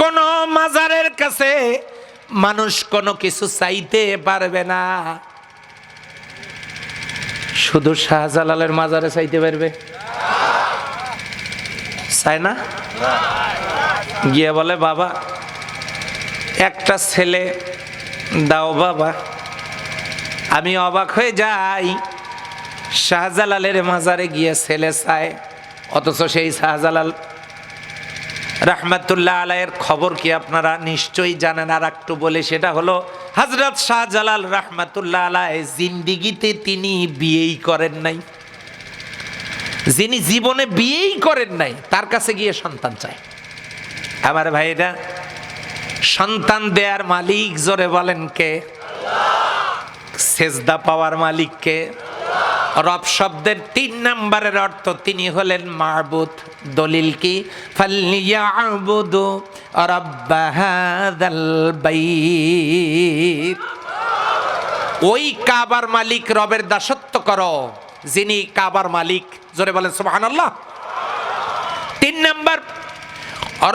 কোন মাজারের কাছে মানুষ কোনো কিছু চাইতে পারবে না। শুধু শাহজালালের মাজারে চাইতে পারবে? চায় না? গিয়ে বলে, বাবা একটা ছেলে দাও বাবা। আমি অবাক হয়ে যাই, শাহজালালের মাজারে গিয়ে ছেলে চায়, অথচ সেই শাহজালাল রাহমাতুল্লাহ আলাইহির খবর কি আপনারা নিশ্চয়ই জানেন। আর একটু বলে, সেটা হলো হযরত শাহজালাল রাহমাতুল্লাহ আলাইহি জিন্দেগিতে তিনি বিয়েই করেন নাই। যিনি জীবনে বিয়েই করেন নাই, তার কাছে গিয়ে সন্তান চায়। আমার ভাইরা, সন্তান দেয়ার মালিক জোরে বলেন কে? সেজদা পাওয়ার মালিক কে? রব শব্দের ৩ নম্বরের অর্থ তিনি হলেন মাবুদ। দলিল কি? ফালইয়াবুদু রাব্ব হাযাল বাইত। ওই কাবার মালিক রবের দাসত্ব করো যিনি কাবার মালিক। জোরে বলেন সুবহানাল্লাহ। ৩ নম্বর,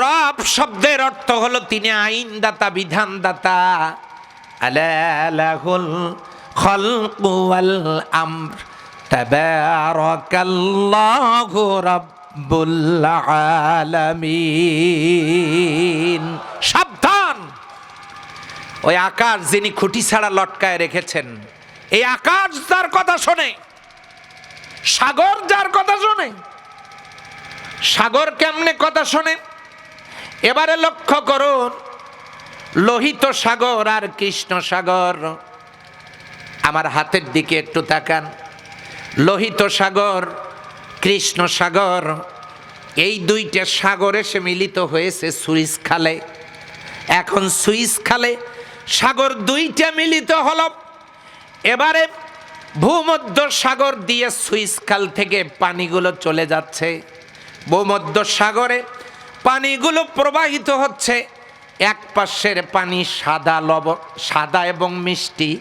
রব শব্দের অর্থ হলো তিনি আইনদাতা, বিধানদাতা। আলা লাহুল খালকু ওয়াল আমর তাবারাকাল্লাহু রাব্বুল আলামিন। সাবধান, ওই আকাশ যিনি খুঁটি ছাড়া লটকায় রেখেছেন, এই আকাশ যার কথা শোনে, সাগর যার কথা শোনে। সাগর কেমনে কথা শোনে? এবারে লক্ষ্য করুন, লোহিত সাগর আর কৃষ্ণ সাগর। আমার হাতের দিকে একটু তাকান। লোহিত সাগর, কৃষ্ণ সাগর, এই দুইটা সাগর এসে মিলিত হয়েছে সুইস খালে। এখন সুইস খালে সাগর দুইটা মিলিত হলো। এবারে ভূমধ্য সাগর দিয়ে সুইস খাল থেকে পানিগুলো চলে যাচ্ছে। ভূমধ্য সাগরে পানিগুলো প্রবাহিত হচ্ছে। এক পাশের পানি সাদা এবং মিষ্টি,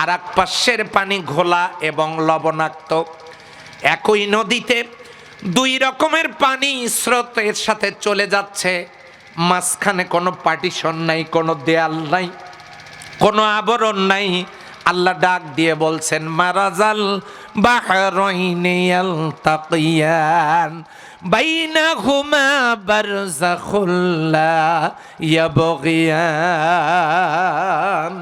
আর এক পাশের পানি ঘোলা এবং লবণাক্ত। একই নদীতে 2 রকমের পানি স্রোতের সাথে চলে যাচ্ছে। মাঝখানে কোনো পার্টিশন নাই, কোনো দেয়াল নাই, কোনো আবরণ নাই। আল্লাহ ডাক দিয়ে বলছেন মারাজাল বাহরাইনি ইয়ালতাকিয়ান বাইনাহুমা বারযাখুল লা ইয়াবগিয়ান।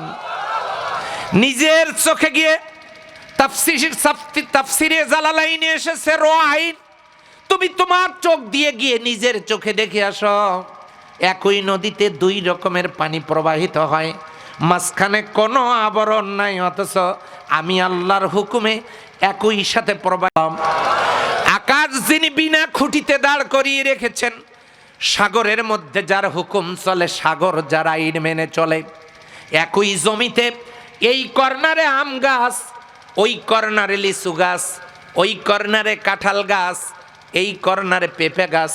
নিজের চোখে গিয়ে তাফসিরে জালালাইনে এসেছে রোয়াইন, তুমি তোমার চোখ দিয়ে গিয়ে নিজের চোখে দেখে আসো। একই নদীতে 2 রকমের পানি প্রবাহিত হয়, মাঝখানে কোনো আবরণ নাই, অথচ আমি আল্লাহর হুকুমে একই সাথে প্রবাহ। আকাশ যিনি বিনা খুঁটিতে দাঁড় করিয়ে রেখেছেন, সাগরের মধ্যে যার হুকুম চলে, সাগর যার আইন মেনে চলে। একই জমিতে এই কর্নারে আম গাছ, ওই কর্নারে লিচু গাছ, ওই কর্নারে কাঁঠাল গাছ, এই কর্নারে পেঁপে গাছ,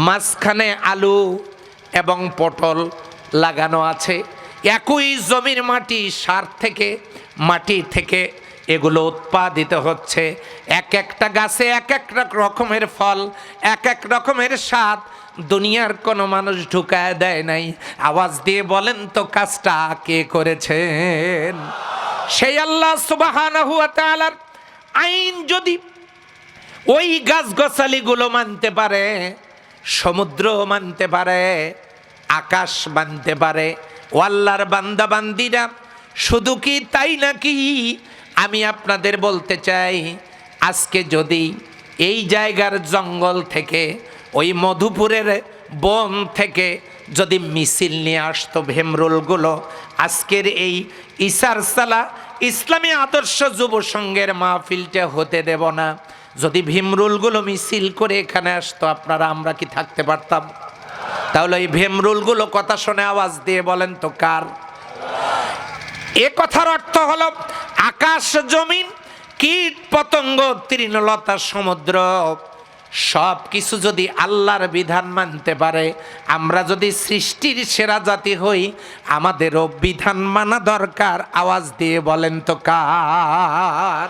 মাঝখানে আলু এবং পটল লাগানো আছে। একই জমির মাটি, সার থেকে, মাটি থেকে এগুলো উৎপাদিত হচ্ছে। এক একটা গাছে এক এক রকমের ফল, এক এক রকমের স্বাদ। দুনিয়ার কোনো মানুষ ঢুকায় দেয় নাই। আওয়াজ দিয়ে বলেন তো কাজটা কে করেছেন? সেই আল্লাহ সুবহানাহু ওয়া তাআলার আইন যদি ওই গাছগাছালিগুলো মানতে পারে, সমুদ্র মানতে পারে, আকাশ মানতে পারে, ও আল্লাহর বান্দা বান্দিরা, শুধু কি তাই নাকি? আমি আপনাদের বলতে চাই, আজকে যদি এই জায়গার জঙ্গল থেকে, ওই মধুপুরের বন থেকে যদি মিছিল নিয়ে আসতো ভীমরুলগুলো, আজকের এই ইসারসালা ইসলামী আদর্শ যুব সংঘের মাহফিলটা হতে দেব না। যদি ভীমরুলগুলো মিছিল করে এখানে আসতো, আপনারা আমরা কি থাকতে পারতাম? তাহলে এই ভীমরুলগুলো কথা শুনে আওয়াজ দিয়ে বলেন তো কার? এ কথার অর্থ হলো আকাশ জমিন, কীট পতঙ্গ, তৃণলতা, সমুদ্র সব কিছু যদি আল্লাহর বিধান মানতে পারে, আমরা যদি সৃষ্টির সেরা জাতি হই, আমাদেরও বিধান মানা দরকার। আওয়াজ দিয়ে বলেন তো কার?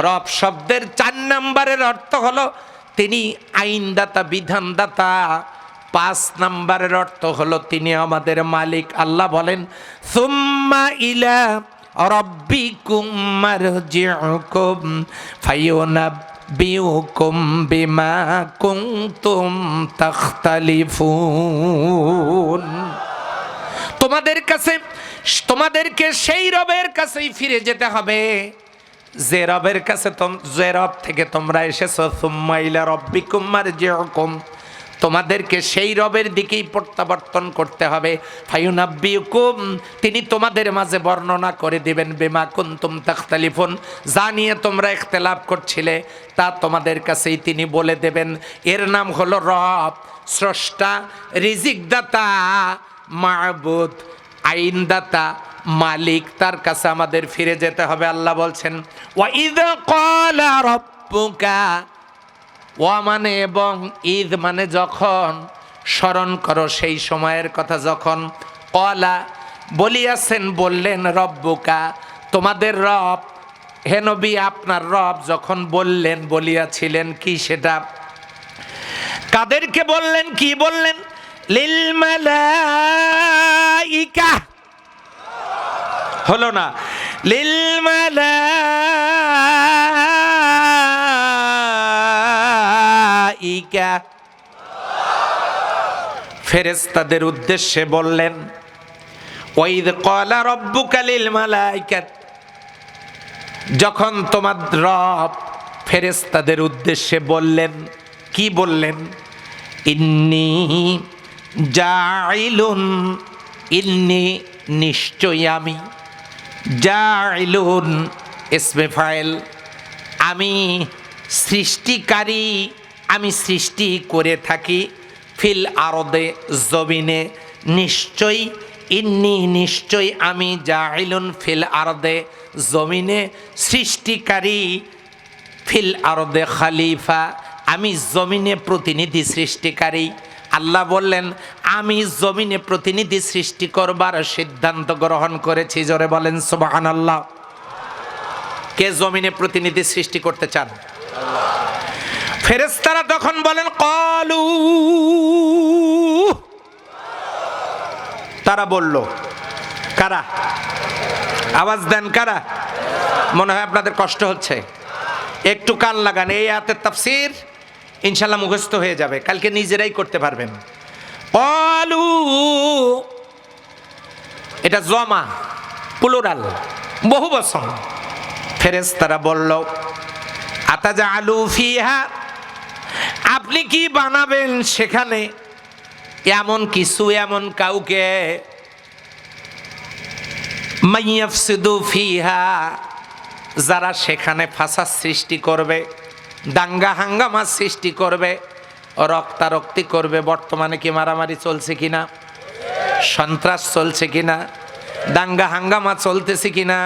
রব শব্দের 4 নম্বরের অর্থ হলো তিনি আইনদাতা, বিধানদাতা। 5 নম্বরের অর্থ হলো তিনি আমাদের মালিক। আল্লাহ বলেন সুম্মা ইলা রাব্বিকুম মারজিউকুম ফায়ুনাব্বিউকুম বিমা কুনতুম তাখতালিফুন। তোমাদেরকে সেই রবের কাছেই ফিরে যেতে হবে যে রবের কাছে যে রব থেকে তোমরা এসেছো। সুম্মা ইলা রাব্বিকুম মারজিউকুম, তোমাদেরকে সেই রবের দিকেই প্রত্যাবর্তন করতে হবে। ফায়ুনাব্বিউকুম, তিনি তোমাদের মাঝে বর্ণনা করে দিবেন। বিমা কুনতুম তাখতালিফুন, যা নিয়ে তোমরা ইখতিলাফ করছিলে তা তোমাদের কাছেই তিনি বলে দেবেন। এর নাম হলো রব, স্রষ্টা, রিজিকদাতা, মাবুদ, আইনদাতা, মালিক, তার কাছে আমাদের ফিরে যেতে হবে। আল্লাহ বলছেন ওয়াইদ ক্বালা রাব্বুকা, ওয়া মানে এবং, ঈদ মানে যখন, স্মরণ করো সেই সময়ের কথা যখন, ক্বালা বলিয়াছেন বললেন, রব্বুকা তোমাদের রব, হে নবী আপনার রব যখন বললেন বলিয়াছিলেন কি সেটা, কাদেরকে বললেন, কি বললেন, লিল মালাইকা, হলো না, লিল মালাইকা, ফেরেশতাদের উদ্দেশ্যে বললেন। ওয়াইদ ক্বালা রাব্বুকা লিল মালাইকা, যখন তোমার রব ফেরেশতাদের উদ্দেশ্যে বললেন, কি বললেন, ইন্নী জাইলুন, ইন্নী নিশ্চয় আমি, জাইলুন ইসমে ফাইল, আমি সৃষ্টিকারী, আমি সৃষ্টি করে থাকি, ফিল আরদে জমিনে, নিশ্চয়, ইন্নী নিশ্চয় আমি, জাইলুন ফিল আরদে জমিনে সৃষ্টিকারী, ফিল আরদে খলিফা আমি জমিনে প্রতিনিধি সৃষ্টিকারী। আল্লাহ বললেন আমি জমিনে প্রতিনিধি সৃষ্টি করবার সিদ্ধান্ত গ্রহণ করেছি। জোরে বলেন সুবহানাল্লাহ। কে জমিনে প্রতিনিধি সৃষ্টি করতে চান? ফেরেশতারা তখন বলেন ক্বালু, তারা বলল, কারা? আওয়াজ দেন কারা? মনে হয় আপনাদের কষ্ট হচ্ছে, একটু কান লাগান। এই আয়াতের তাফসীর ইনশাআল্লাহ মুখস্থ হয়ে যাবে, কালকে নিজেরাই করতে পারবেন। ক্বালু এটা জমা, প্লুরাল, বহু বচন। ফেরেশতারা বলল আতাজালু ফিহা, আপনি কি বানাবেন সেখানে এমন কিছু, এমন কাউকে, মাইয়াফসিদু ফিহা, যারা সেখানে ফাসাদ সৃষ্টি করবে, দাঙ্গা হাঙ্গামা সৃষ্টি করবে, রক্তারক্তি করবে। বর্তমানে কি মারামারি চলছে কিনা, সন্ত্রাস চলছে কিনা, দাঙ্গা হাঙ্গামা চলতেছে কিনা,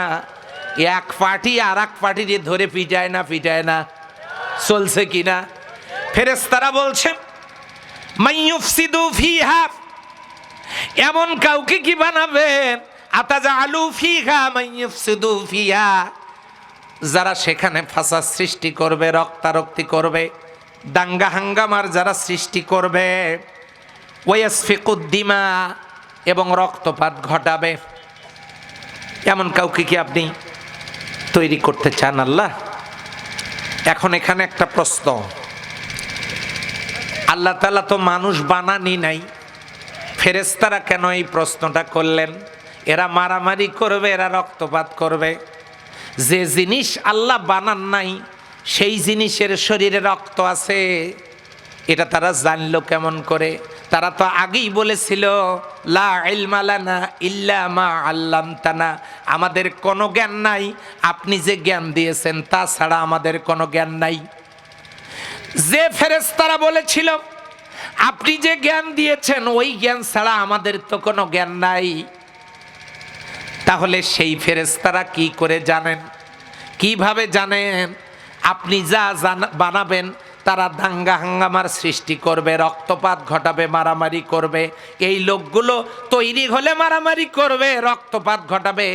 এক পার্টি আর এক পার্টি ধরে পিটায় না, পিটায় না, চলছে কিনা? ফেরেশতারা বলছে মাইয়ুফসিদু ফিহা, এমন কাউকে কি বানাবেন, আতাজালু ফিহা মাইয়ুফসিদু ফিহা, যারা সেখানে ফাসাদ সৃষ্টি করবে, রক্তারক্তি করবে, দাঙ্গা হাঙ্গামার যারা সৃষ্টি করবে, ওয়াসফিকুদ দিমা, এবং রক্তপাত ঘটাবে, এমন কাউকে কি আপনি তৈরি করতে চান আল্লাহ? এখন এখানে একটা প্রশ্ন, আল্লাহ তাআলা তো মানুষ বানানি নাই, ফেরেশতারা কেন এই প্রশ্নটা করলেন? এরা মারামারি করবে, এরা রক্তপাত করবে, যে জিনিস আল্লাহ বানান নাই সেই জিনিসের শরীরে রক্ত আছে, এটা তারা জানলো কেমন করে? তারা তো আগেই বলেছিল লা ইলমা লানা ইল্লা মা আল্লামতানা, আমাদের কোনো জ্ঞান নাই, আপনি যে জ্ঞান দিয়েছেন তা ছাড়া আমাদের কোনো জ্ঞান নাই। যে ফেরেশতারা বলেছিল আপনি যে জ্ঞান দিয়েছেন ওই জ্ঞান ছাড়া আমাদের তো কোনো জ্ঞান নাই, তাহলে সেই ফেরেশতারা কি করে জানেন, কিভাবে জানেন আপনি যা বানাবেন তারা দাঙ্গা হাঙ্গামার সৃষ্টি করবে, রক্তপাত ঘটাবে, মারামারি করবে? এই লোকগুলো তৈরি হলে মারামারি করবে, রক্তপাত ঘটাবে,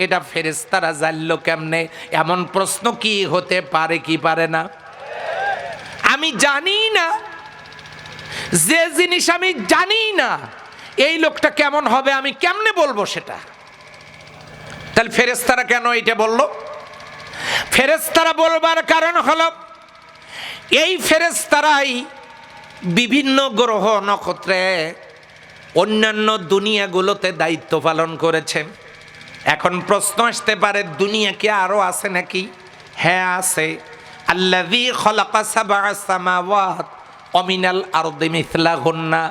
এটা ফেরেশতারা জানলো কেমনে? এমন প্রশ্ন কি হতে পারে কি পারে না? আমি জানি না, যে জিনিস আমি জানি না এই লোকটা কেমন হবে আমি কেমনে বলবো সেটা? তাহলে ফেরেশতারা কেন এটা বলল? ফেরেশতারা বলবার কারণ হলো এই ফেরেশতারাই বিভিন্ন গ্রহ নক্ষত্রে অন্যান্য দুনিয়াগুলোতে দায়িত্ব পালন করেছে। এখন প্রশ্ন আসতে পারে দুনিয়া কি আরো আছে নাকি? হ্যাঁ আছে। আল্লাযী খালাকা সাবআ সামাওয়াত ওয়া মিনাল আরদি মিছলাহুন্না,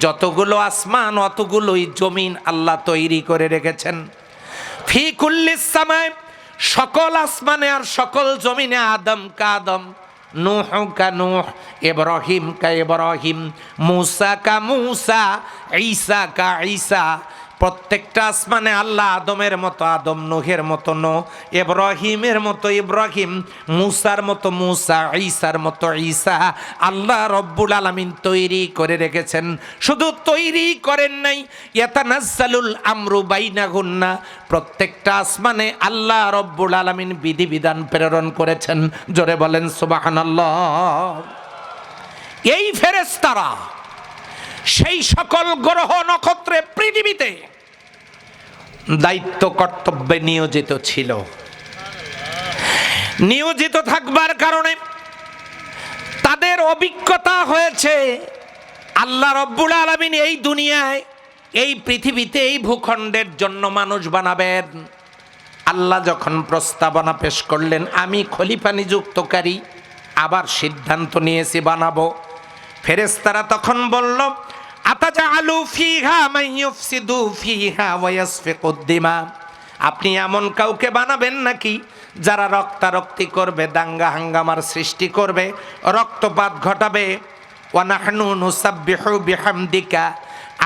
যতগুলো আসমান অতগুলোই জমিন আল্লাহ তৈরি করে রেখেছেন। ফি কুল্লিস সামাই, সকল আসমানে আর সকল জমিনে, আদম কা আদম, নূহ কা নূহ, ইব্রাহিম কা ইব্রাহিম, মূসা কা মূসা, ঈসা কা ঈসা, প্রত্যেকটা আসমানে আল্লাহ আদমের মতো আদম, নূহের মতো নূহ, ইব্রাহিমের মতো ইব্রাহিম, মূসার মতো মূসা, ঈসার মতো ঈসা আল্লাহ রব্বুল আলামিন তৈরি করে রেখেছেন। শুধু তৈরি করেন নাই, ইয়াতানাজ্জালুল আমরু বাইনাহুন্না, প্রত্যেকটা আসমানে আল্লাহ রব্বুল আলামিন বিধিবিধান প্রেরণ করেছেন। জোরে বলেন সুবহানাল্লাহ। এই ফেরেশতারা সেই সকল গ্রহ নক্ষত্রে পৃথিবীতে দায়িত্ব কর্তব্যে নিয়োজিত ছিল। নিয়োজিত থাকবার কারণে তাদের অভিজ্ঞতা হয়েছে আল্লাহ রব্বুল আলামিন এই দুনিয়ায়, এই পৃথিবীতে, এই ভূখণ্ডের জন্য মানুষ বানাবেন। আল্লাহ যখন প্রস্তাবনা পেশ করলেন, আমি খলিফা নিযুক্তকারী, আবার সিদ্ধান্ত নিয়েছি বানাবো। ফেরেশতারা তখন বলল, আতাজালু ফিহা মান ইউফসিদু ফিহা ওয়া ইয়াসফিকুদ দিমা, আপনি এমন কাউকে বানাবেন নাকি যারা রক্তারক্তি করবে, দাঙ্গা হাঙ্গামার সৃষ্টি করবে, রক্তপাত ঘটাবে। ওয়া নাহনু নুসাব্বিহু বিহামদিকা,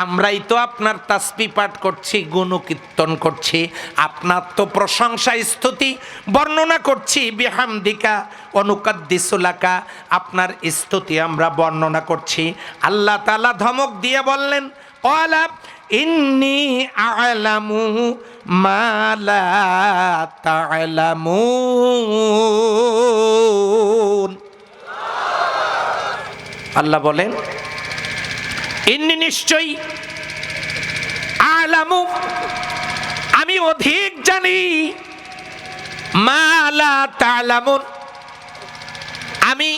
আমরাই তো আপনার তাসবিহ পাঠ করছি, গুণকীর্তন করছি, আপনার তো প্রশংসা স্তুতি বর্ণনা করছি। বিহামদিকা অনুকাদ্দিসু লাকা, আপনার স্তুতি আমরা বর্ণনা করছি। আল্লাহ তাআলা ধমক দিয়ে বললেন, ক্বালা ইন্নী আ'লামু মা লা তা'লামুন। আল্লাহ বলেন, ইন্নী নিশ্চয়ই, আ'লামু আমি অধিক জানি, মা লা তা'লামুন আমি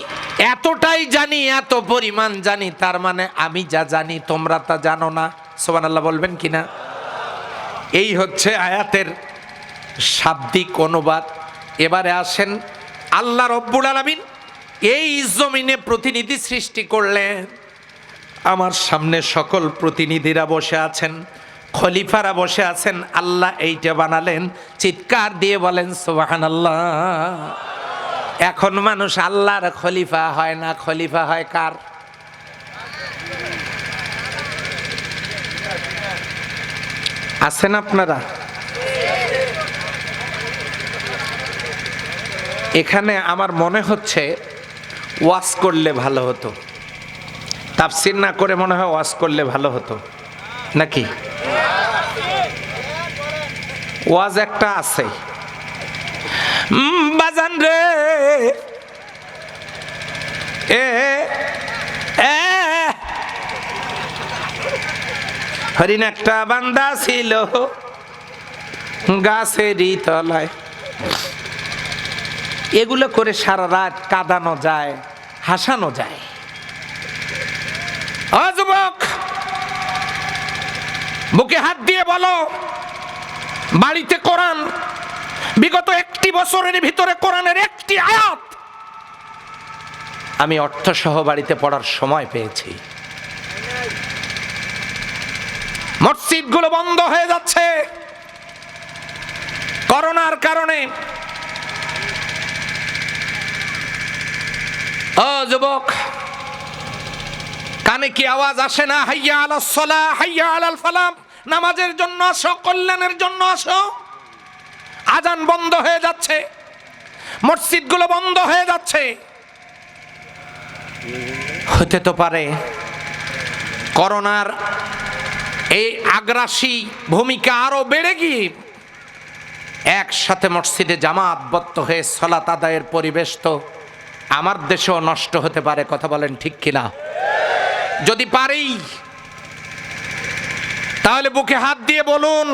এতটাই জানি, এত পরিমাণ জানি, তার মানে আমি যা জানি তোমরা তা জানো না। সুবহানাল্লাহ বলবেন কিনা? এই হচ্ছে আয়াতের শাব্দিক অনুবাদ। এবারে আসেন, আল্লাহ রব্বুল আলামিন এই জমিনে প্রতিনিধি সৃষ্টি করলেন। আমার সামনে সকল প্রতিনিধিরা বসে আছেন, খলিফারা বসে আছেন, আল্লাহ এইটা বানালেন। চিৎকার দিয়ে বলেন সুবহানাল্লাহ। এখন মানুষ আল্লাহর খলিফা হয় না, খলিফা হয় কার? আছেন আপনারা? এখানে আমার মনে হচ্ছে ওয়াজ করলে ভালো হতো, তাফসীর না করে মনে হয় ওয়াজ করলে ভালো হতো নাকি? ওয়াজ একটা আছে বাজান রে, হরিণ একটা বান্দা ছিল গাছেরই তলায়। এগুলো করে সারা রাত কাঁদানো যায়, হাসানো যায়। ও যুবক, বুকে হাত দিয়ে বলো, বাড়িতে কোরআন বিগত একটি বছরের ভিতরে কোরআনের একটি আয়াত আমি অর্থসহ বাড়িতে পড়ার সময় পেয়েছি। মসজিদগুলো বন্ধ হয়ে যাচ্ছে করোনার কারণে। ও যুবক, কানে কি আওয়াজ আসে না? হাইয়া আলাস সালাহ, হাইয়া আলাল ফালাহ, নামাজের জন্য আসো, কল্যাণের জন্য আসো। আজান বন্ধ হয়ে যাচ্ছে, মসজিদগুলো বন্ধ হয়ে যাচ্ছে। হতে তো পারে করোনার এই আগ্রাসী ভূমিকা আরো বেড়ে গিয়ে একসাথে মসজিদে জামাতবদ্ধ হয়ে সালাত আদায়ের পরিবেশ তো আমার দেশেও নষ্ট হতে পারে। কথা বলেন ঠিক কিনা? যদি পারি তাহলে বুকে হাত দিয়ে বলুন,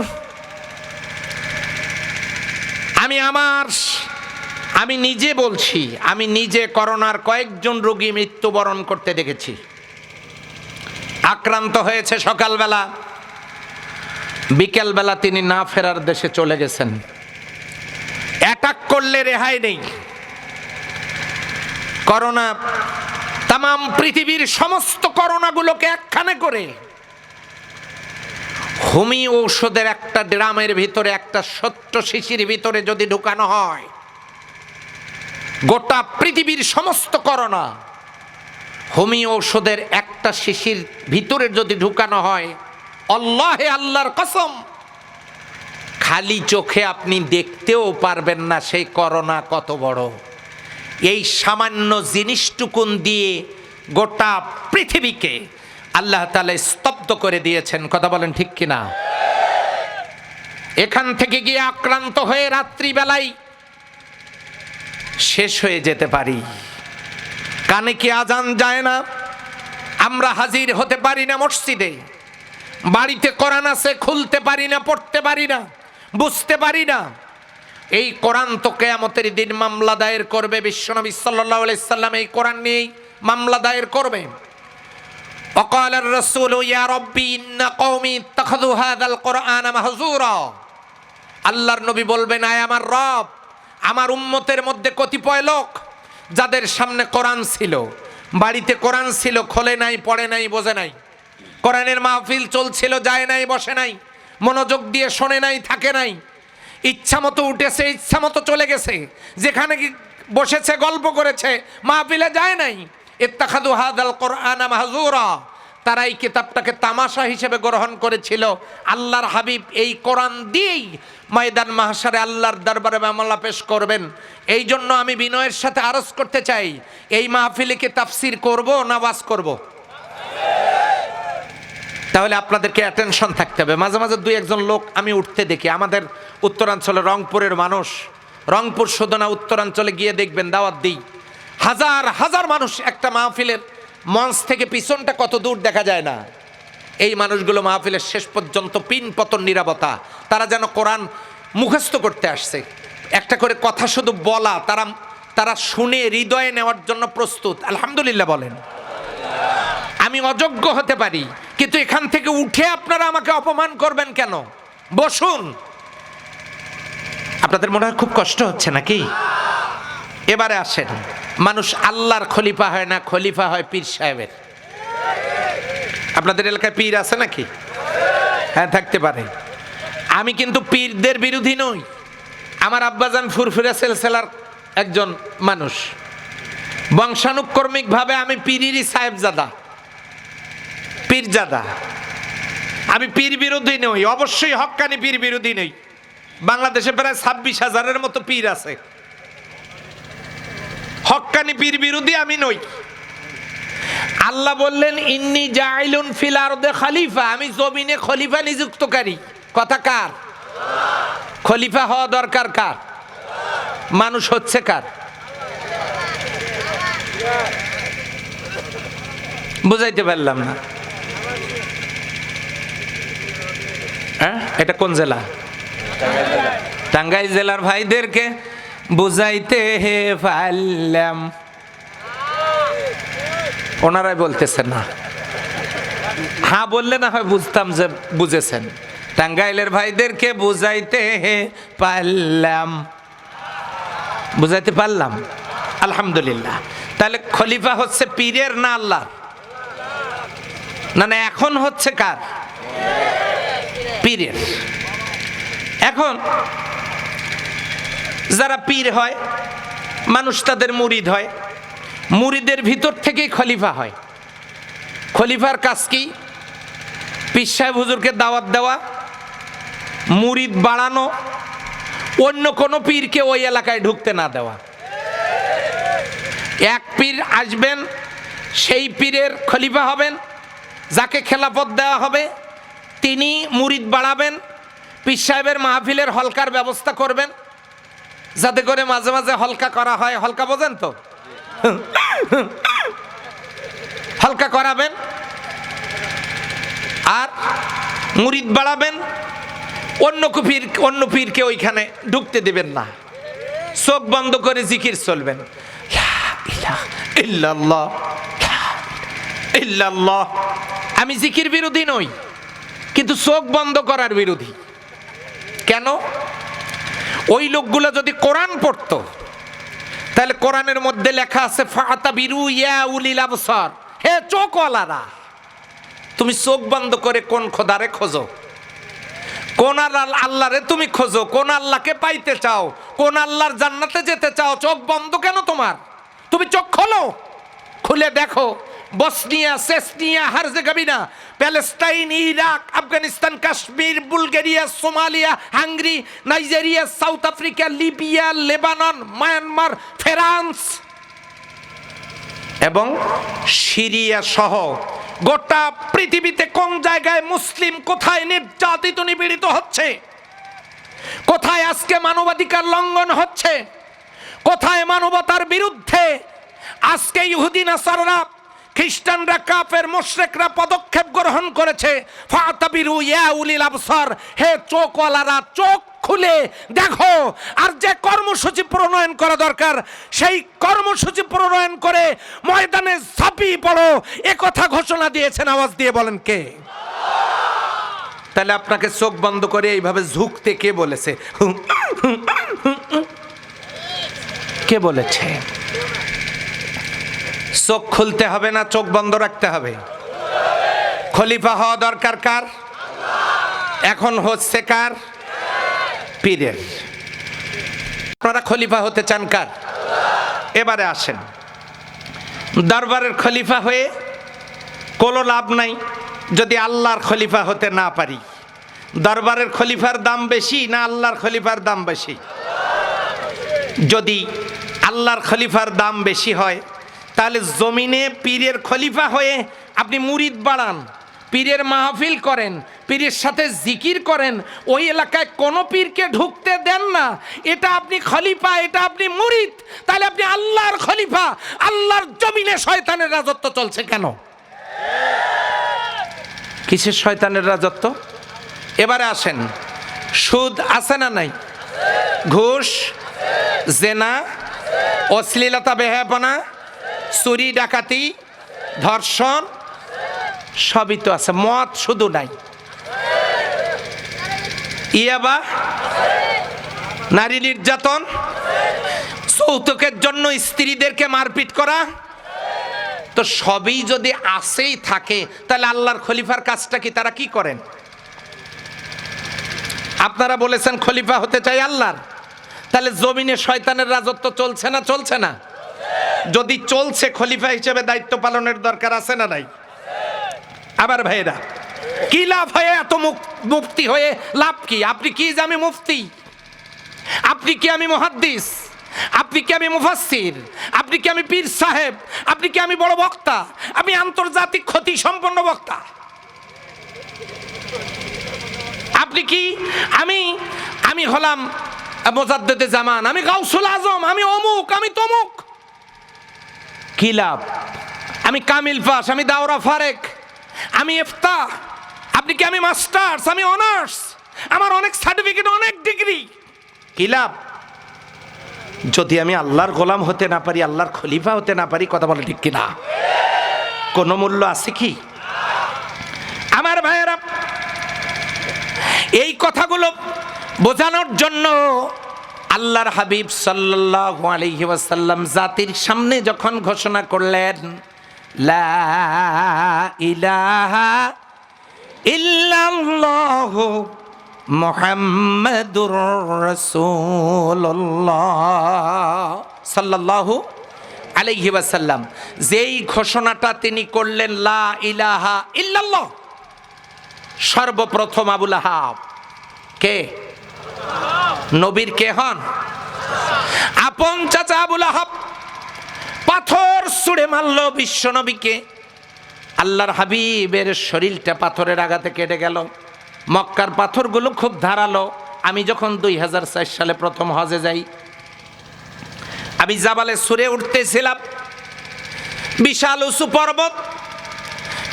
আমি নিজে বলছি, আমি নিজে করোনার কয়েকজন রোগী মৃত্যুবরণ করতে দেখেছি। আক্রান্ত হয়েছে সকালবেলা, বিকেলবেলা তিনি না ফেরার দেশে চলে গেছেন। অ্যাটাক করলে রেহাই নেই। করোনা তাম পৃথিবীর সমস্ত করোনাগুলোকে একখানে করে হোমিও ঔষধের একটা ড্রামের ভিতরে, একটা ছোট্ট শিশির ভিতরে যদি ঢুকানো হয়, গোটা পৃথিবীর সমস্ত করোনা হোমিও ঔষধের একটা শিশির ভিতরে যদি ঢুকানো হয়, আল্লাহে, আল্লাহর কসম, খালি চোখে আপনি দেখতেও পারবেন না সেই করোনা কত বড়। এই সামান্য জিনিসটুকুন দিয়ে গোটা পৃথিবীকে আল্লাহ তাআলা স্তব্ধ করে দিয়েছেন। কথা বলেন ঠিক কিনা? এখান থেকে গিয়ে আক্রান্ত হয়ে রাত্রিবেলায় শেষ হয়ে যেতে পারি। কানে কি আজান যায় না? আমরা হাজির হতে পারি না মসজিদে, বাড়িতে কোরআন আছে খুলতে পারি না, পড়তে পারি না, বুঝতে পারি না। এই কোরআন তো কিয়ামতের দিন মামলা দায়ের করবে। বিশ্বনবী সাল্লাল্লাহু আলাইহি সাল্লাম এই কোরআন নিয়ে মামলা দায়ের করবে। وقال الرسول يا ربي إن قومي اتخذوا هذا القرآن مهجورا। আল্লাহর নবী বলবেন, আয় আমার রব, আমার উম্মতের মধ্যে কতিপয় লোক যাদের সামনে কোরআন ছিল, বাড়িতে কোরআন ছিল, খোলে নাই, পড়ে নাই, বোঝে নাই। কোরআনের মাহফিল চলছিল, যায় নাই, বসে নাই, মনোযোগ দিয়ে শোনে নাই, থাকে নাই। ইচ্ছা মতো উঠেছে, ইচ্ছা মতো চলে গেছে, যেখানে বসেছে গল্প করেছে, মাহফিলে যায় নাই। ইত্তাখাযু হাযাল কুরআনা মাহজুরা। তারা এই কিতাবটাকে তামাশা হিসেবে গ্রহণ করেছিল। আল্লাহর হাবিব এই কোরআন দিয়েই ময়দান মাহশারে আল্লাহর দরবারে মামলা পেশ করবেন। এই জন্য আমি বিনয়ের সাথে আরজ করতে চাই, এই মাহফিলে কি তাফসীর করব না ওয়াজ করব? তাহলে আপনাদেরকে অ্যাটেনশন থাকতে হবে। মাঝে মাঝে দুই একজন লোক আমি উঠতে দেখি। আমাদের উত্তরাঞ্চলে রংপুরের মানুষ, রংপুর শুধু না, উত্তরাঞ্চলে গিয়ে দেখবেন, দাওয়াত দিই, হাজার হাজার মানুষ একটা মাহফিলের মঞ্চ থেকে পিছনটা কত দূর দেখা যায় না। এই মানুষগুলো মাহফিলের শেষ পর্যন্ত পিন পতন নীরবতা। তারা যেন কোরআন মুখস্থ করতে আসছে। একটা করে কথা শুধু বলা, তারা শুনে হৃদয়ে নেওয়ার জন্য প্রস্তুত। আলহামদুলিল্লাহ বলেন। আমি অযোগ্য হতে পারি, কিন্তু এখান থেকে উঠে আপনারা আমাকে অপমান করবেন কেন? বসুন। আপনাদের মনে হয় খুব কষ্ট হচ্ছে নাকি? এবারে আসেন, মানুষ আল্লাহর খলিফা হয় না, খলিফা হয় পীর সাহেবের। আপনাদের এলাকায় পীর আছে নাকি? হ্যাঁ, থাকতে পারে। আমি কিন্তু পীরদের বিরোধী নই। আমার আব্বাজান ফুরফুরা সিলসিলার একজন মানুষ। বংশানুক্রমিকভাবে আমি পীরেরই সাহেবজাদা, পীরজাদা। আমি পীর বিরোধী নই, অবশ্যই হক্কানি পীর বিরোধী নই। বাংলাদেশে প্রায় 26,000-এর মতো পীর আছে। হক্কানি পীর বিরোধী আমি নই। আল্লাহ বললেন, ইন্নী জাইলুন ফিল আরদে খলিফা, আমি জমিনে খলিফা নিযুক্তকারী। কথা কার? খলিফা হওয়া দরকার কার? মানুষ হচ্ছে কার? বুঝাইতে পারলাম না। হ্যাঁ, এটা কোন জেলা? টাঙ্গাইল জেলার ভাইদেরকে বুঝাইতে হে পারলাম, ওনারাই বলতেছেন না। হ্যাঁ বললে না হয় বুঝতাম যে বুঝেছেন। টাঙ্গাইলের ভাইদেরকে বুঝাইতে হে পারলাম, বুঝাইতে পারলাম। আলহামদুলিল্লাহ। তাহলে খলিফা হচ্ছে পীরের না আল্লাহর? না না, এখন হচ্ছে কার? পীরের। এখন যারা পীর হয়, মানুষ তাদের মুরিদ হয়, মুরিদের ভিতর থেকেই খলিফা হয়। খলিফার কাজ কি? পীর সাহেব হুজুরকে দাওয়াত দেওয়া, মুরিদ বাড়ানো, অন্য কোনো পীরকে ওই এলাকায় ঢুকতে না দেওয়া। এক পীর আসবেন, সেই পীরের খলিফা হবেন, যাকে খেলাফত দেওয়া হবে তিনি মুরিদ বাড়াবেন। পীর সাহেবের মাহফিলের হলকার ব্যবস্থা করবেন, যাতে করে মাঝে মাঝে হলকা করা হয়। হলকা বোঝেন তো? হলকা করাবেন আর মুরিদ বাড়াবেন। অন্য পীরকে ওইখানে ঢুকতে দেবেন না। চোখ বন্ধ করে জিকির চলবেন, লা ইলাহা ইল্লাল্লাহ, লা ইলাহা ইল্লাল্লাহ। আমি জিকির বিরোধী নই, কিন্তু চোখ বন্ধ করার বিরোধী। কেন? ওই লোকগুলো যদি কোরআন পড়তো, তাহলে কোরআনের মধ্যে লেখা আছে ফাতাবিরু ইয়া উলিল আবসার, হে চোখওয়ালারা, তুমি চোখ বন্ধ করে কোন খোদারে খোঁজো, কোন আল্লাহরে তুমি খোঁজো, কোন আল্লাহকে পাইতে চাও, কোন আল্লাহর জান্নাতে যেতে চাও, চোখ বন্ধ কেন তোমার? তুমি চোখ খোলো, খুলে দেখো Bosnia, Chechnya, Herzegovina, Palestine, Iraq, Afghanistan, Kashmir, Bulgaria, Somalia, Hungary, Nigeria, south Africa, Libya, Lebanon, Myanmar, France এবং সিরিয়া সহ গোটা পৃথিবীতে কোন জায়গায় মুসলিম কোথায় নির্যাতিত নিপীড়িত হচ্ছে, কোথায় আজকে মানবাধিকার লঙ্ঘন হচ্ছে, কোথায় মানবতার বিরুদ্ধে আজকে ইহুদি নাসারারা, খ্রিস্টানরা, কাফের মুশরিকরা পদক্ষেপ গ্রহণ করেছে। ফাতাবিরু ইয়া উলিল আবসার, হে চোখওয়ালারা চোখ খুলে দেখো। আর যে কর্মসূচি প্রণয়ন করা দরকার সেই কর্মসূচি প্রণয়ন করে ময়দানে ঝাঁপিয়ে পড়ো, এ কথা ঘোষণা দিয়েছেন। আওয়াজ দিয়ে বলেন কে? তাহলে আপনাকে চোখ বন্ধ করে এইভাবে ঝুঁকতে কে বলেছে? কে বলেছে? চোখ খুলতে হবে না চোখ বন্ধ রাখতে হবে? খলিফা হওয়া দরকার কার? এখন হচ্ছে কার? পীরের। আপনারা খলিফা হতে চান কার? এবারে আসেন, দরবারের খলিফা হয়ে কোনো লাভ নাই যদি আল্লাহর খলিফা হতে না পারি। দরবারের খলিফার দাম বেশি না আল্লাহর খলিফার দাম বেশি? যদি আল্লাহর খলিফার দাম বেশি হয় তাহলে জমিনে পীরের খলিফা হয়ে আপনি মুরিদ বাড়ান, পীরের মাহফিল করেন, পীরের সাথে জিকির করেন, ওই এলাকায় কোনো পীরকে ঢুকতে দেন না, এটা আপনি খলিফা, এটা আপনি মুরিদ। তাহলে আপনি আল্লাহর খলিফা, আল্লাহর জমিনে শয়তানের রাজত্ব চলছে কেন? কিসের শয়তানের রাজত্ব? এবারে আসেন, সুদ আছে না নাই? ঘুষ, জেনা, অশ্লীলতা, বেহায়াপনা, চুরি, ডাকাতি, ধর্ষণ সবই তো আছে। মদ শুধু নাই, ইয়াবা, নারী নির্যাতন, যৌতুকের জন্য স্ত্রীদেরকে মারপিট করা, তো সবই যদি আসেই থাকে তাহলে আল্লাহর খলিফার কাজটা কি? তারা কি করেন? আপনারা বলেছেন খলিফা হতে চাই আল্লাহর, তাহলে জমিনে শয়তানের রাজত্ব চলছে না চলছে না? যদি চলছে, খলিফা হিসেবে দায়িত্ব পালনের দরকার আছে না নাই? আবার ভাইরা, কি লাভ হয়ে এত মুফতি হয়ে লাভ কি? আপনি কি যে আমি মুফতি? আপনি কি আমি মুহাদ্দিস? আপনি কি আমি মুফাসসির? আপনি কি আমি পীর সাহেব? আপনি কি আমি বড় বক্তা? আমি আন্তর্জাতিক খ্যাতি সম্পন্ন বক্তা? আপনি কি আমি হলাম মুজাদ্দিদে জামান, আমি গাউসুল আজম, আমি অমুক, আমি তমুক? কি লাভ? আমি কামিল পাস, আমি দাওরা ফারেক, আমি ইফতা। আপনি কি আমি মাস্টার্স, আমি অনার্স, আমার অনেক সার্টিফিকেট, অনেক ডিগ্রি। কি লাভ যদি আমি আল্লাহর গোলাম হতে না পারি, আল্লাহর খলিফা হতে না পারি? কথা বলে ঠিক কিনা? কোনো মূল্য আছে কি? আমার ভাইয়েরা, এই কথাগুলো বোঝানোর জন্য আল্লাহর হাবিব সাল্লাল্লাহু আলাইহি ওয়াসাল্লাম জাতির সামনে যখন ঘোষণা করলেন, লা ইলাহা ইল্লাল্লাহু মুহাম্মাদুর রাসূলুল্লাহ সাল্লাল্লাহু আলাইহি ওয়াসাল্লাম, যেই ঘোষণাটা তিনি করলেন, লা ইলাহা ইল্লাল্লাহ, সর্বপ্রথম আবুল আহাব কে? নবীর কে হন? আপন চাচা আবুল আহাব পাথর ছুঁড়ে মারল বিশ্ব নবীকে। আল্লাহর হাবিবের শরীরটা পাথরের আঘাতে কেটে গেল। মক্কার পাথরগুলো খুব ধারালো। আমি যখন 2004 সালে প্রথম হজে যাই, আমি জাবালে সুরে উঠতেছিলাম, বিশাল উঁচু পর্বত।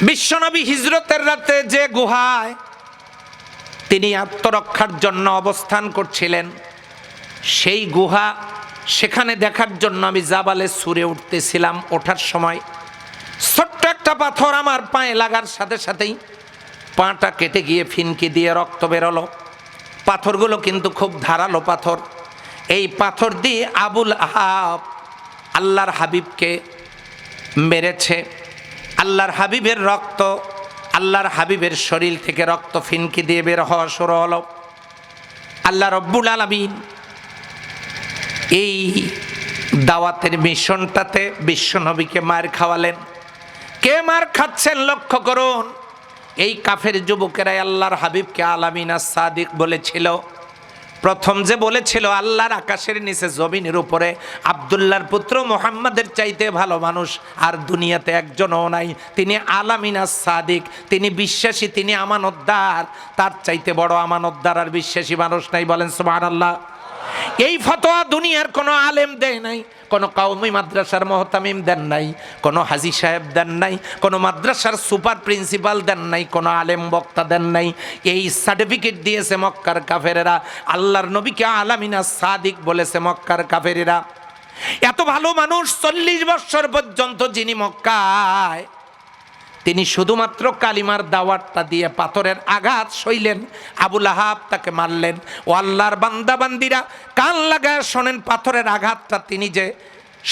বিশ্বনবী হিজরতের রাতে যে গুহায় তিনি আত্মরক্ষার জন্য অবস্থান করছিলেন, সেই গুহা, সেখানে দেখার জন্য আমি জাবালে সুরে উঠতেছিলাম। ওঠার সময় ছোট্ট একটা পাথর আমার পায়ে লাগার সাথে সাথেই পাটা কেটে গিয়ে ফিনকি দিয়ে রক্ত বেরোলো। পাথরগুলো কিন্তু খুব ধারালো পাথর। এই পাথর দিয়ে আবুল আহাব আল্লাহর হাবিবকে মেরেছে। আল্লাহর হাবিবের রক্ত, আল্লাহর হাবিবের শরীর থেকে রক্ত ফিনকি দিয়ে বের হওয়া শুরু হলো। আল্লাহ রব্বুল আলামিন এই দাওয়াতের মিশনটাতে বিশ্বনবীকে মার খাওয়ালেন। কে মার খাচ্ছেন লক্ষ্য করুন। এই কাফের যুবকেরাই আল্লাহর হাবিবকে আলামিন আস-সাদিক বলেছিল। প্রথম যে বলেছিল আল্লাহর আকাশের নিচে জমিনের উপরে আব্দুল্লাহর পুত্র মুহাম্মাদের চাইতে ভালো মানুষ আর দুনিয়াতে একজনও নাই, তিনি আলামিন আস-সাদিক, তিনি বিশ্বাসী, তিনি আমানতদার, তার চাইতে বড় আমানতদার আর বিশ্বাসী মানুষ নাই। বলেন সুবহানাল্লাহ। এই ফতোয়া দুনিয়ার কোনো আলেম দেয় নাই, কোনো কওমি মাদ্রাসার মুহতামিম দেন নাই, কোনো হাজী সাহেব দেন নাই, কোনো মাদ্রাসার সুপার প্রিন্সিপাল দেন নাই, কোনো আলেম বক্তা দেন নাই। এই সার্টিফিকেট দিয়েছে মক্কার কাফেরেরা। আল্লাহর নবীকে আলামিন আস-সাদিক বলেছে মক্কার কাফেরেরা। এত ভালো মানুষ 40 বছর পর্যন্ত যিনি মক্কায়, তিনি শুধুমাত্র কালিমার দাওয়াতটা দিয়ে পাথরের আঘাত সইলেন। আবু লাহাব তাকে মারলেন। ও আল্লাহর বান্দা বান্দিরা কান লাগায় শোনেন, পাথরের আঘাতটা তিনি যে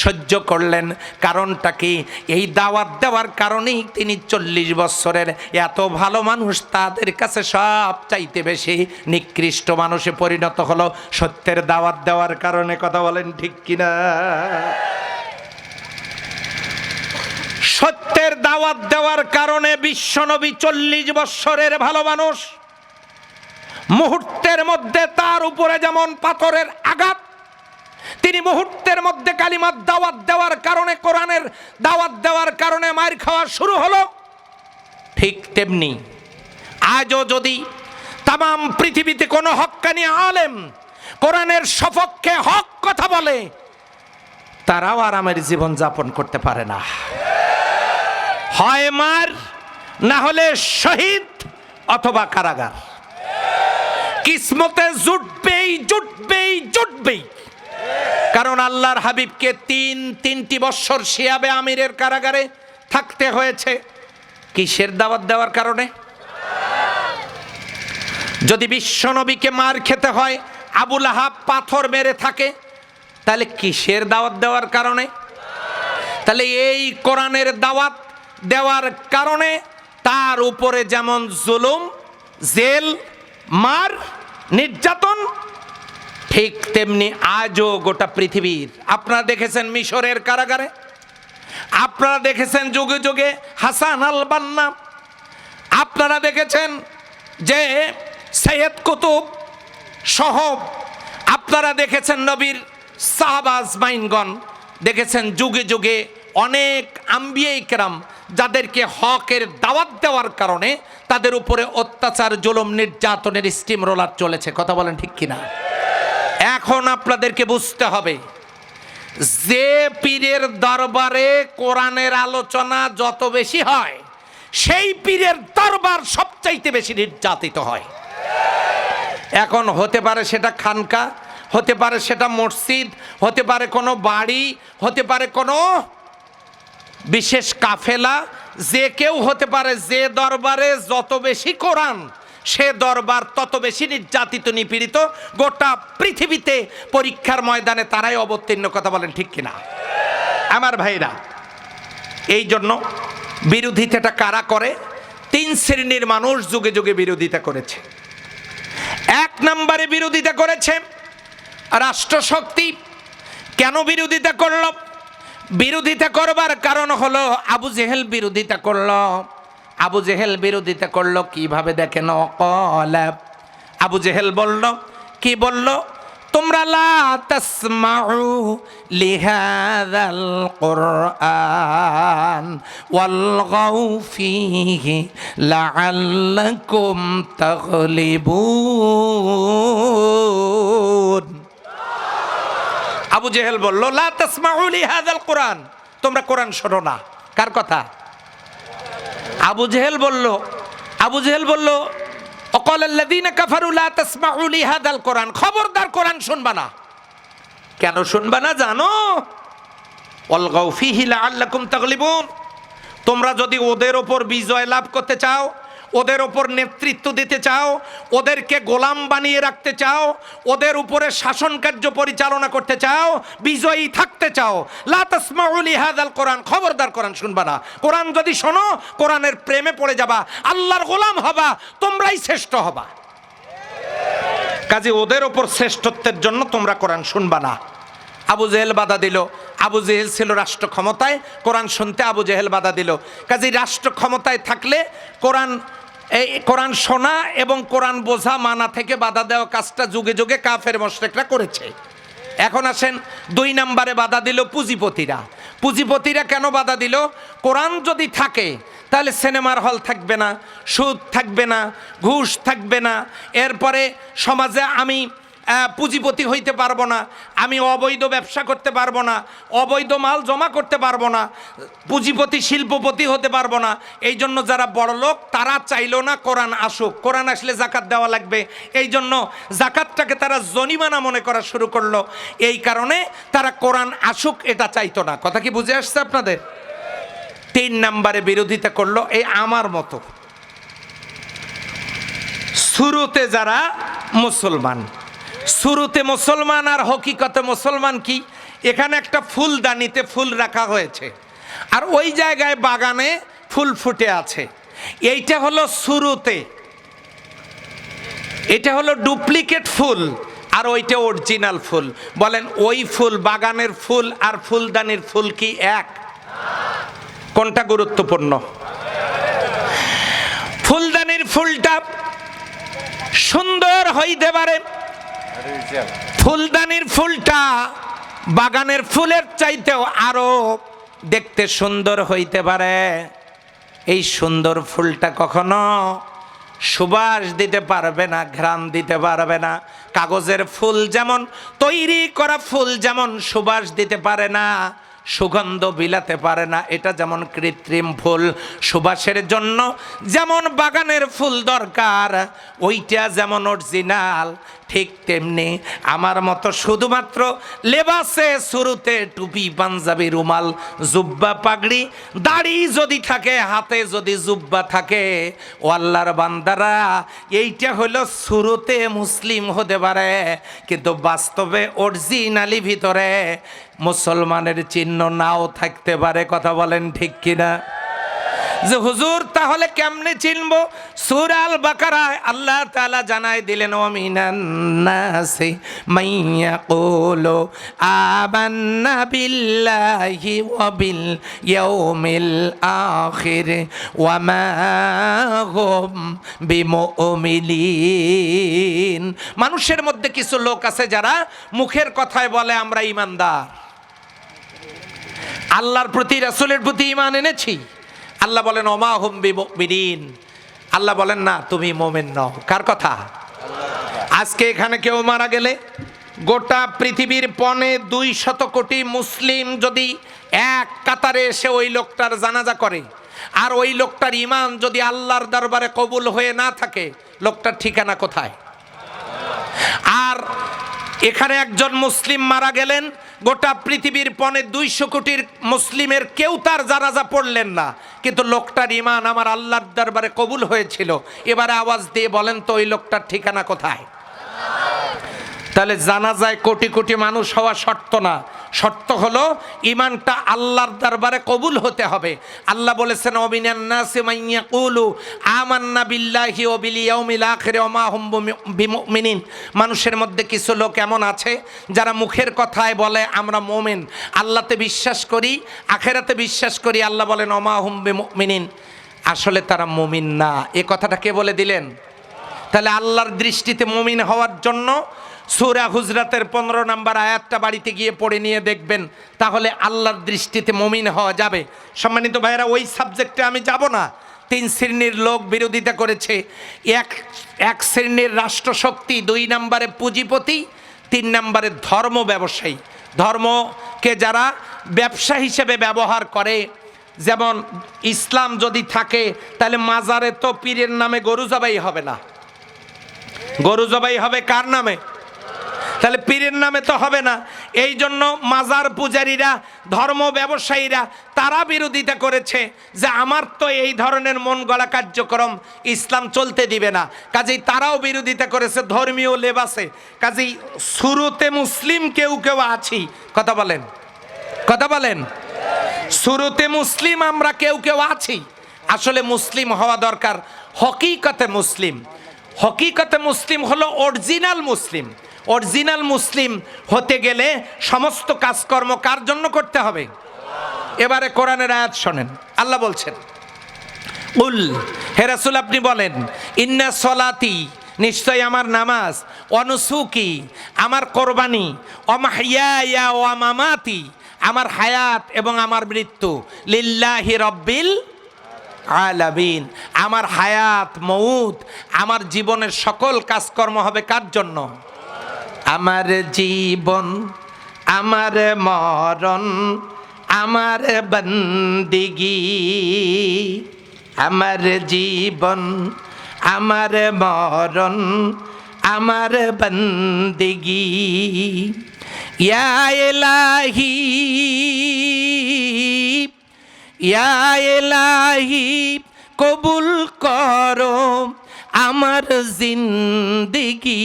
সহ্য করলেন, কারণটা কি? এই দাওয়াত দেওয়ার কারণেই তিনি 40 বছরের এত ভালো মানুষ তাদের কাছে সব চাইতে বেশি নিকৃষ্ট মানুষে পরিণত হলো সত্যের দাওয়াত দেওয়ার কারণে। কথা বলেন ঠিক কিনা? সত্যের দাওয়াত দেওয়ার কারণে বিশ্বনবী 40 বছরের ভালো মানুষ, মুহূর্তের মধ্যে তার উপরে যেমন পাথরের আঘাত, তিনি মুহূর্তের মধ্যে কালিমার দাওয়াত দেওয়ার কারণে, কোরআনের দাওয়াত দেওয়ার কারণে মার খাওয়া শুরু হলো, ঠিক তেমনি আজও যদি তাম পৃথিবীতে কোনো হক্কানি আলেম কোরআনের সপক্ষে হক কথা বলে, তারাও আরামের জীবন যাপন করতে পারে না। হয় মার, না হলে শহীদ অথবা কারাগার। কিসমতে জুটবেই জুটবেই জুটবেই। কারণ আল্লাহর হাবিবকে তিনটি বছর শিয়াবে আমিরের কারাগারে থাকতে হয়েছে। কিসের দাওয়াত দেওয়ার কারণে? যদি বিশ্বনবীকে মার খেতে হয়, আবু লাহাব পাথর মেরে থাকে, তাহলে কিসের দাওয়াত দেওয়ার কারণে? তাহলে এই কোরআনের দাওয়াত দেওয়ার কারণে তার উপরে যেমন জুলুম, জেল, মার, নির্যাতন, ঠিক তেমনি আজও গোটা পৃথিবীর, আপনারা দেখেছেন মিশরের কারাগারে, আপনারা দেখেছেন যুগে যুগে হাসান আল বান্না, আপনারা দেখেছেন যে সৈয়দ কুতুব সহ, আপনারা দেখেছেন নবীর সাহাবা আজমাইনগণ, দেখেছেন যুগে যুগে অনেক আম্বিয়া ইকরাম যাদেরকে হকের দাওয়াত দেওয়ার কারণে তাদের উপরে অত্যাচার, জুলুম, নির্যাতনের স্টিম রোলার চলেছে। কথা বলেন ঠিক কিনা? এখন আপনাদেরকে বুঝতে হবে, যে পীরের দরবারে কোরআনের আলোচনা যত বেশি হয়, সেই পীরের দরবার সবচাইতে বেশি নির্যাতিত হয়। এখন হতে পারে সেটা খানকা, হতে পারে সেটা মসজিদ, হতে পারে কোনো বাড়ি, হতে পারে কোনো বিশেষ কাফেলা, যে কেউ হতে পারে। যে দরবারে যত বেশি কোরআন, সে দরবার তত বেশি নির্যাতিত, নিপীড়িত। গোটা পৃথিবীতে পরীক্ষার ময়দানে তারাই অবতীর্ণ। কথা বলেন ঠিক কিনা আমার ভাইরা? এই জন্য বিরোধিতাটা কারা করে? 3 শ্রেণীর মানুষ যুগে যুগে বিরোধিতা করেছে। 1 নম্বরে বিরোধিতা করেছে রাষ্ট্রশক্তি। কেন বিরোধিতা করল? বিরোধিতা করবার কারণ হলো আবু জেহেল বিরোধিতা করল। আবু জেহেল বিরোধিতা করলো কিভাবে দেখেন? আবু জেহেল বলল, কি বলল? তোমরা লা তাসমাউ লিহাযাল কুরআন ওয়ালগাউ ফীহি লাআল্লাকুম তাগলিবুন। আবু জেহেল বলল, লা তাসমাউ লিহাযাল কুরআন, তোমরা কোরআন শোনো না। কার কথা? আবু জেহেল বলল। আবু জেহেল বলল, অকালাল্লাযীনা কাফারু লা তাসমাউ লিহাযাল কুরআন, খবরদার কোরআন শুনবা না। কেন শুনবা না জানো? ওয়ালগাউ ফীহি লাআল্লাকুম তাগলিবুন, তোমরা যদি ওদের ওপর বিজয় লাভ করতে চাও, ওদের ওপর নেতৃত্ব দিতে চাও, ওদেরকে গোলাম বানিয়ে রাখতে চাও, ওদের উপরে শাসন কার্য পরিচালনা করতে চাও, বিজয়ী থাকতে চাও, লা তাসমাউ লিহাযাল কোরআন, খবরদার কোরআন শুনবা না। কোরআন যদি শোনো, কোরআনের প্রেমে পড়ে যাবা, আল্লাহর গোলাম হবা, তোমরাই শ্রেষ্ঠ হবা। কাজে ওদের ওপর শ্রেষ্ঠত্বের জন্য তোমরা কোরআন শুনবা না। আবু জেহেল বাধা দিল। আবু জেহেল ছিল রাষ্ট্র ক্ষমতায়, কোরআন শুনতে আবু জেহেল বাধা দিল। কাজেই রাষ্ট্র ক্ষমতায় থাকলে কোরআন শোনা এবং কোরআন বোঝা মানা থেকে বাধা দেওয়া কাজটা যুগে যুগে কাফের মুশরিকরা করেছে। এখন আসেন 2 নম্বরে বাধা দিল পুঁজিপতিরা। পুঁজিপতিরা কেন বাধা দিল? কোরআন যদি থাকে তাহলে সিনেমার হল থাকবে না, সুদ থাকবে না, ঘুষ থাকবে না, এরপরে সমাজে আমি পুঁজিপতি হইতে পারবো না, আমি অবৈধ ব্যবসা করতে পারবো না, অবৈধ মাল জমা করতে পারবো না, পুঁজিপতি শিল্পপতি হতে পারবো না। এই জন্য যারা বড় লোক তারা চাইলো না কোরআন আসুক, কোরআন আসলে জাকাত দেওয়া লাগবে, এই জন্য জাকাতটাকে তারা জরিমানা মনে করা শুরু করলো। এই কারণে তারা কোরআন আসুক এটা চাইতো না। কথা কি বুঝে আসছে আপনাদের? 3 নম্বরে বিরোধিতা করলো এই আমার মতো শুরুতে যারা মুসলমান, শুরুতে মুসলমান আর হকিকতে মুসলমান কি? এখানে একটা ফুলদানিতে ফুল রাখা হয়েছে আর ওই জায়গায় বাগানে ফুল ফুটে আছে। এইটা হলো শুরুতে, এটা হলো ডুপ্লিকেট ফুল আর ওইটা অরিজিনাল ফুল। বলেন ওই ফুল, বাগানের ফুল আর ফুলদানির ফুল কি এক? কোনটা গুরুত্বপূর্ণ? ফুলদানির ফুলটা সুন্দর হইতে পারে, ফুলদানির ফুলটা বাগানের ফুলের চাইতেও আরো দেখতে সুন্দর হইতে পারে। এই সুন্দর ফুলটা কখনো সুবাস দিতে পারবে না, ঘ্রাণ দিতে পারবে না। কাগজের ফুল যেমন, তৈরি করা ফুল যেমন সুবাস দিতে পারে না, সুগন্ধ বিলাতে পারে না, এটা যেমন কৃত্রিম ফুল সুবাসের জন্য যেমন বাগানের ফুল দরকার, ওইটা যেমন অরিজিনাল, ঠিক তেমনি আমার মতো শুধুমাত্র লেবাসে শুরুতে টুপি পাঞ্জাবি রুমাল জুব্বা পাগড়ি দাড়ি যদি থাকে, হাতে যদি জুব্বা থাকে, ও আল্লাহর বান্দারা এইটা হলো শুরুতে মুসলিম হতে পারে, কিন্তু বাস্তবে অরিজিনালি ভিতরে মুসলমানের চিহ্ন নাও থাকতে পারে। কথা বলেন ঠিক কিনা? যে হুজুর তাহলে কেমনে চিনবো? সূরা আল বাকারায় আল্লাহ তাআলা জানাই দিলেন, ওয়া মিনান নাসি মাইয়াকুলু আমান্না বিল্লাহি ওয়া বিল ইয়াউমিল আখির ওয়া মা হুম বিমুমিনিন। মানুষের মধ্যে কিছু লোক আছে যারা মুখের কথায় বলে আমরা ঈমানদার, আল্লাহর প্রতি রাসূলের প্রতি ঈমান এনেছি। আল্লাহ বলেন ওমা হুম বিমুমিনিন, আল্লাহ বলেন না তুমি মুমিন নও। কার কথা? আজকে এখানে কেউ মারা গেলে গোটা পৃথিবীর 200 কোটি মুসলিম যদি এক কাতারে এসে ওই লোকটার জানাজা করে, আর ওই লোকটার ঈমান যদি আল্লাহর দরবারে কবুল হয়ে না থাকে, লোকটার ঠিকানা কোথায়? আর এখানে একজন মুসলিম মারা গেলেন, গোটা পৃথিবীর 200 কোটির মুসলিমের কেউ তার জানাজা পড়লেন না, কিন্তু লোকটার ঈমান আমার আল্লাহর দরবারে কবুল হয়েছিল। এবারে আওয়াজ দিয়ে বলেন তো ওই লোকটার ঠিকানা কোথায়? তাহলে জানাজায় কোটি কোটি মানুষ হওয়া শর্ত না, শর্ত হলো ঈমানটা আল্লাহর দরবারে কবুল হতে হবে। আল্লাহ বলেছেন ওয়া মিনান নাসি মাইয়াকুলু আমান্না বিল্লাহি ওয়া বিল ইয়াউমিল আখির ওয়া মা হুম বিমুমিনিন। মানুষের মধ্যে কিছু লোক এমন আছে যারা মুখের কথায় বলে আমরা মুমিন, আল্লাহতে বিশ্বাস করি, আখিরাতে বিশ্বাস করি, আল্লাহ বলেন ওয়া মা হুম বিমুমিনিন, আসলে তারা মুমিন না। এই কথাটা কে বলে দিলেন? তাহলে আল্লাহর দৃষ্টিতে মুমিন হওয়ার জন্য সূরা হুজরাতের 15 নম্বর আয়াতটা বাড়িতে গিয়ে পড়ে নিয়ে দেখবেন, তাহলে আল্লাহর দৃষ্টিতে মুমিন হওয়া যাবে। সম্মানিত ভাইয়েরা, ওই সাবজেক্টে আমি যাব না। 3 শ্রেণীর লোক বিরোধিতা করেছে। এক শ্রেণীর রাষ্ট্রশক্তি, 2 নম্বরে পুঁজিপতি, 3 নম্বরে ধর্ম ব্যবসায়ী। ধর্মকে যারা ব্যবসা হিসেবে ব্যবহার করে, যেমন ইসলাম যদি থাকে তাহলে মাজারে তো পীরের নামে গরু জবাই হবে না, গরু জবাই হবে কার নামে? তাহলে পীরের নামে তো হবে না। এই জন্য মাজার পূজারীরা, ধর্ম ব্যবসায়ীরা তারা বিরোধিতা করেছে যে আমার তো এই ধরনের মন গড়া কার্যক্রম ইসলাম চলতে দিবে না, কাজেই তারাও বিরোধিতা করেছে ধর্মীয় লেবাসে। কাজেই শুরুতে মুসলিম কেউ কেউ আছি। কথা বলেন, কথা বলেন। শুরুতে মুসলিম আমরা কেউ কেউ আছি। আসলে মুসলিম হওয়া দরকার হকিকতে মুসলিম। হকিকতে মুসলিম হলো অরিজিনাল মুসলিম। অরিজিনাল মুসলিম হতে গেলে সমস্ত কাজকর্ম কার জন্য করতে হবে? এবারে কোরআনের আয়াত শোনেন, আল্লাহ বলছেন, উল, হে রাসূল আপনি বলেন, ইন্না সলাতি, নিশ্চয় আমার নামাজ, অনুসুকি, আমার কোরবানি, অমাহিয়া ওয়া মামাতি, আমার হায়াত এবং আমার মৃত্যু, লিল্লাহি রাব্বিল আলামিন, আমার হায়াত মউত, আমার জীবনের সকল কাজকর্ম হবে কার জন্য? আমার জীবন, আমার মরণ, আমার বন্দিগি, আমার জীবন, আমার মরণ, আমার বন্দিগি, ইয়া ইলাহি, ইয়া ইলাহি কবুল করো আমার জিন্দেগি,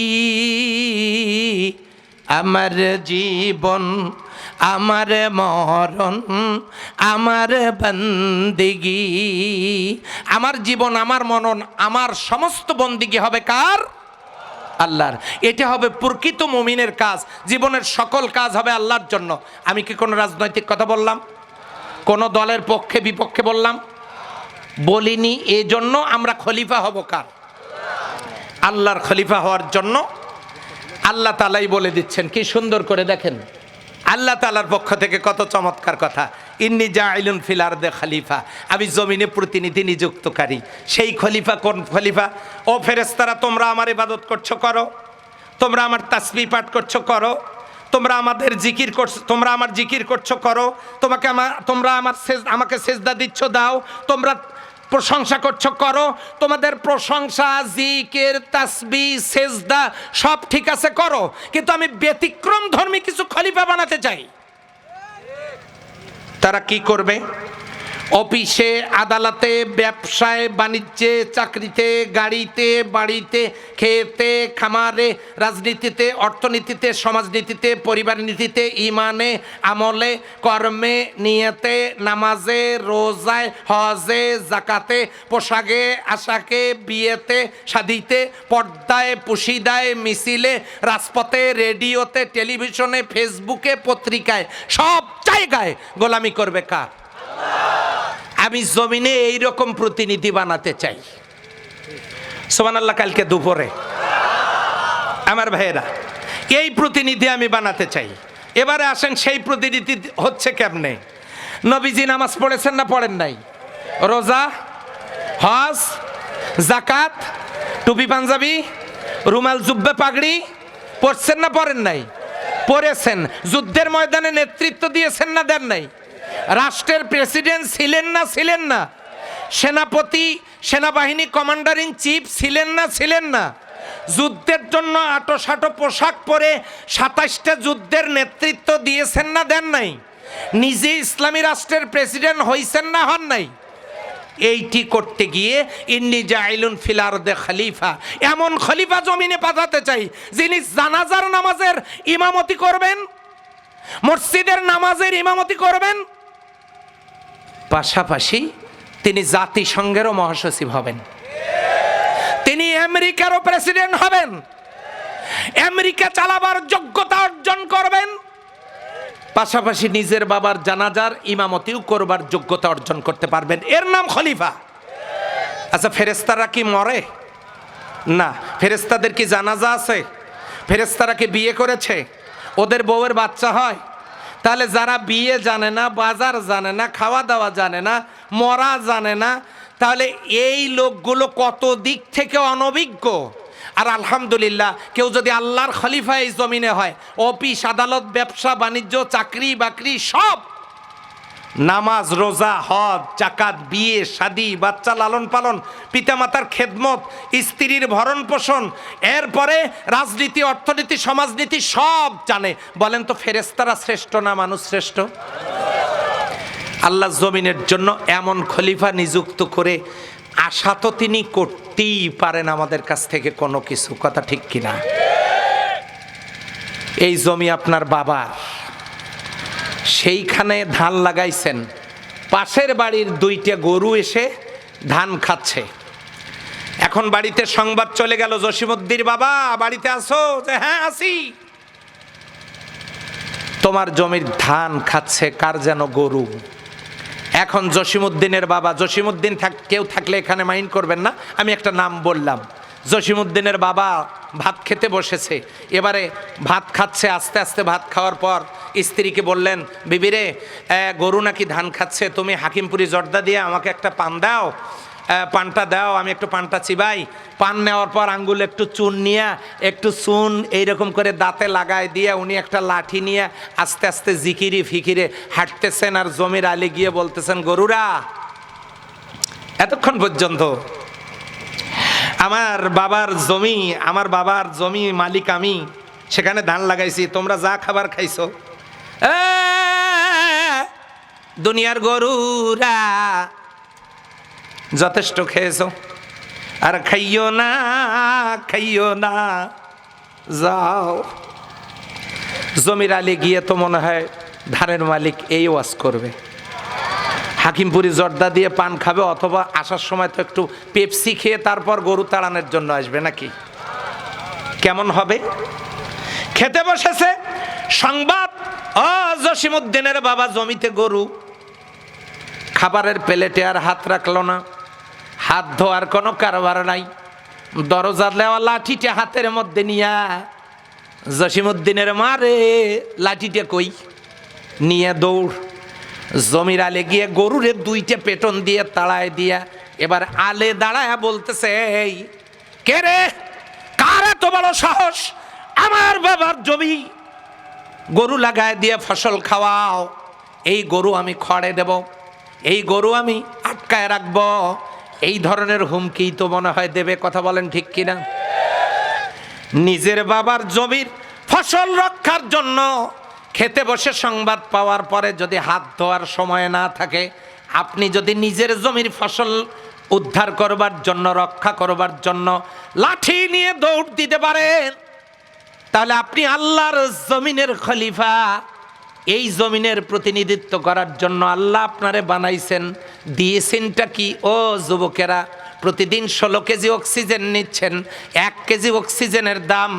আমার জীবন, আমার মরণ, আমার বন্দেগি, আমার জীবন, আমার মরণ, আমার সমস্ত বন্দেগি হবে কার? আল্লাহর। এটা হবে প্রকৃত মুমিনের কাজ, জীবনের সকল কাজ হবে আল্লাহর জন্য। আমি কি কোনো রাজনৈতিক কথা বললাম? কোনো দলের পক্ষে বিপক্ষে বললাম? বলিনি। এই জন্য আমরা খলিফা হব কার? আল্লাহর খলিফা হওয়ার জন্য আল্লাহ তাআলাই বলে দিচ্ছেন। কি সুন্দর করে দেখেন, আল্লাহ তাআলার পক্ষ থেকে কত চমৎকার কথা, ইন্নী জাইলুন ফিল আরদে খলিফা, আমি জমিনে প্রতিনিধি নিযুক্তকারী। সেই খলিফা কোন খলিফা? ও ফেরেশতারা, তোমরা আমার ইবাদত করছো, করো। তোমরা আমার তাসবিহ পাঠ করছো, করো। তোমরা আমাদের জিকির করছো, তোমরা আমার জিকির করছো, করো। তোমরা আমাকে সেজদা দিচ্ছ, দাও। তোমরা প্রশংসা করছো, করো। তোমাদের প্রশংসা, জিকির, তাসবিহ, সেজদা সব ঠিক আছে, করো। কিন্তু আমি ব্যতিক্রম ধর্মী কিছু খলিফা বানাতে চাই। তারা কি করবে? অফিসে, আদালতে, ব্যবসায়, বাণিজ্যে, চাকরিতে, গাড়িতে, বাড়িতে, খেতে, খামারে, রাজনীতিতে, অর্থনীতিতে, সমাজনীতিতে, পরিবার নীতিতে, ইমানে, আমলে, কর্মে, নিয়তে, নামাজে, রোজায়, হজে, জাকাতে, পোশাকে, আশাকে, বিয়েতে, শাদিতে, পর্দায়, পুশিদায়, মিছিলে, রাজপথে, রেডিওতে, টেলিভিশনে, ফেসবুকে, পত্রিকায়, সব জায়গায় গোলামি করবে কার? আমি জমিনে এইরকম প্রতিনিধি বানাতে চাই। সুবহানাল্লাহ। কালকে দুপুরে আমার ভাইয়েরা, এই প্রতিনিধি আমি বানাতে চাই। এবারে আসেন, সেই প্রতিনিধি হচ্ছে কেমনে? নবীজি নামাজ পড়েছেন না পড়েন নাই? রোজা, হজ, জাকাত, টুপি পাঞ্জাবি, রুমাল, জুব্বা, পাগড়ি পড়ছেন না পড়েন নাই? পড়েছেন। যুদ্ধের ময়দানে নেতৃত্ব দিয়েছেন না দেন নাই? রাষ্ট্রের প্রেসিডেন্ট ছিলেন না ছিলেন না? সেনাপতি, সেনাবাহিনী কমান্ডার ইন চিফ ছিলেন না ছিলেন না? যুদ্ধের জন্য আটোসাটো পোশাক পরে 27টা যুদ্ধের নেতৃত্ব দিয়েছেন না দেন নাই? নিজে ইসলামী রাষ্ট্রের প্রেসিডেন্ট হইছেন না হন নাই? এইটি করতে গিয়ে ইন্নী জাইলুন ফিল আরদে খলিফা, এমন খলিফা জমিনে পাঠাতে চাই যিনি জানাজার নামাজের ইমামতি করবেন, মসজিদের নামাজের ইমামতি করবেন, পাশাপাশি তিনি জাতিসংঘেরও মহাসচিব হবেন, তিনি আমেরিকারও প্রেসিডেন্ট হবেন, আমেরিকা চালাবার যোগ্যতা অর্জন করবেন, পাশাপাশি নিজের বাবার জানাজার ইমামতিও করবার যোগ্যতা অর্জন করতে পারবেন। এর নাম খলিফা। আচ্ছা, ফেরেশতারা কি মরে? না। ফেরেশতাদের কি জানাজা আছে? ফেরেশতারা কি বিয়ে করেছে? ওদের বউয়ের বাচ্চা হয়? তাহলে যারা বিয়ে জানে না, বাজার জানে না, খাওয়া দাওয়া জানে না, মরা জানে না, তাহলে এই লোকগুলো কত দিক থেকে অনভিজ্ঞ। আর আলহামদুলিল্লাহ, কেউ যদি আল্লাহর খলিফা এই জমিনে হয়, অফিস, আদালত, ব্যবসা, বাণিজ্য, চাকরি বাকরি সব, নামাজ, রোজা, হজ, জাকাত, বিয়ে, শাদী, বাচ্চা লালন পালন, পিতামাতার খেদমত, স্ত্রীর ভরণ পোষণ, এরপরে রাজনীতি, অর্থনীতি, সমাজনীতি সব জানে। বলেন তো, ফেরেশতারা শ্রেষ্ঠ না মানুষ শ্রেষ্ঠ? আল্লাহ জমিনের জন্য এমন খলিফা নিযুক্ত করে আশা তো তিনি করতেই পারেন আমাদের কাছ থেকে কোনো কিছু। কথা ঠিক কিনা? এই জমি আপনার বাবার, সেইখানে ধান লাগাইছেন, পাশের বাড়ির 2টা গরু এসে ধান খাচ্ছে, এখন বাড়িতে সংবাদ চলে গেল, জসিমউদ্দিন বাবা বাড়িতে আসো? যে হ্যাঁ আসি। তোমার জমির ধান খাচ্ছে কার যেন গরু। এখন জসিমউদ্দিনের বাবা, জসিমউদ্দিন কেউ থাকলে এখানে মাইন্ড করবেন না, আমি একটা নাম বললাম। জসিমউদ্দিনের বাবা ভাত খেতে বসেছে, এবারে ভাত খাচ্ছে, আস্তে আস্তে ভাত খাওয়ার পর স্ত্রীকে বললেন, বিবিরে গরু নাকি ধান খাচ্ছে, তুমি হাকিমপুরি জর্দা দিয়ে আমাকে একটা পান দাও, পানটা দাও, আমি একটু পানটা চিবাই। পান নেওয়ার পর আঙ্গুল একটু চুন নিয়ে, একটু চুন এইরকম করে দাঁতে লাগায় দিয়ে উনি একটা লাঠি নিয়ে আস্তে আস্তে জিকিরি ফিকিরে হাঁটতেছেন, আর জমির আলে গিয়ে বলতেছেন, গরুরা এতক্ষণ পর্যন্ত আমার বাবার জমি মালিক আমি, সেখানে ধান লাগাইছি, তোমরা যা খাবার খাইছো দুনিয়ার গরুরা যথেষ্ট খেয়েছো, আর খাইও না, যাও। জমির আলী গিয়ে তো মনে হয় ধানের মালিক এই ওয়াজ করবে, হাকিমপুরি জর্দা দিয়ে পান খাবে, অথবা আসার সময় তো একটু পেপসি খেয়ে তারপর গরু তাড়ানোর জন্য আসবে নাকি? কেমন হবে? খেতে বসেছে, সংবাদ জসিমউদ্দিনের বাবা জমিতে গরু, খাবারের প্লেটে আর হাত রাখলো না, হাত ধোয়ার কোনো কারবার নাই, দরজা দেওয়া লাঠিটা হাতের মধ্যে নিয়া জসিমউদ্দিনের মারে, লাঠিটা কই নিয়ে দৌড় জমির আলে গিয়ে গরুরে দুইটা পেটন দিয়ে তাড়ায় দিয়া এবার আলে দাঁড়ায় বলতেছে, এই কে রে, কার এত বড় সাহস আমার বাবার জমি গরু লাগায় দিয়ে ফসল খাওয়াও, এই গরু আমি খড়ে দেব, এই গরু আমি আটকায় রাখব, এই ধরনের হুমকি তো মনে হয় দেবে। কথা বলেন ঠিক কিনা? নিজের বাবার জমির ফসল রক্ষার জন্য খেতে বসে সংবাদ পাওয়ার পরে যদি হাত ধোয়ার সময় না থাকে, আপনি যদি নিজের জমির ফসল উদ্ধার করবার জন্য, রক্ষা করবার জন্য লাঠি নিয়ে দৌড় দিতে পারেন, তাহলে আপনি আল্লাহর জমিনের খলিফা। এই জমিনের প্রতিনিধিত্ব করার জন্য আল্লাহ আপনারে বানাইছেন, দিয়েছেনটা কি? ও যুবকেরা, প্রতিদিন 16 কেজি অক্সিজেন নিচ্ছেন, 1 কেজি অক্সিজেনের দাম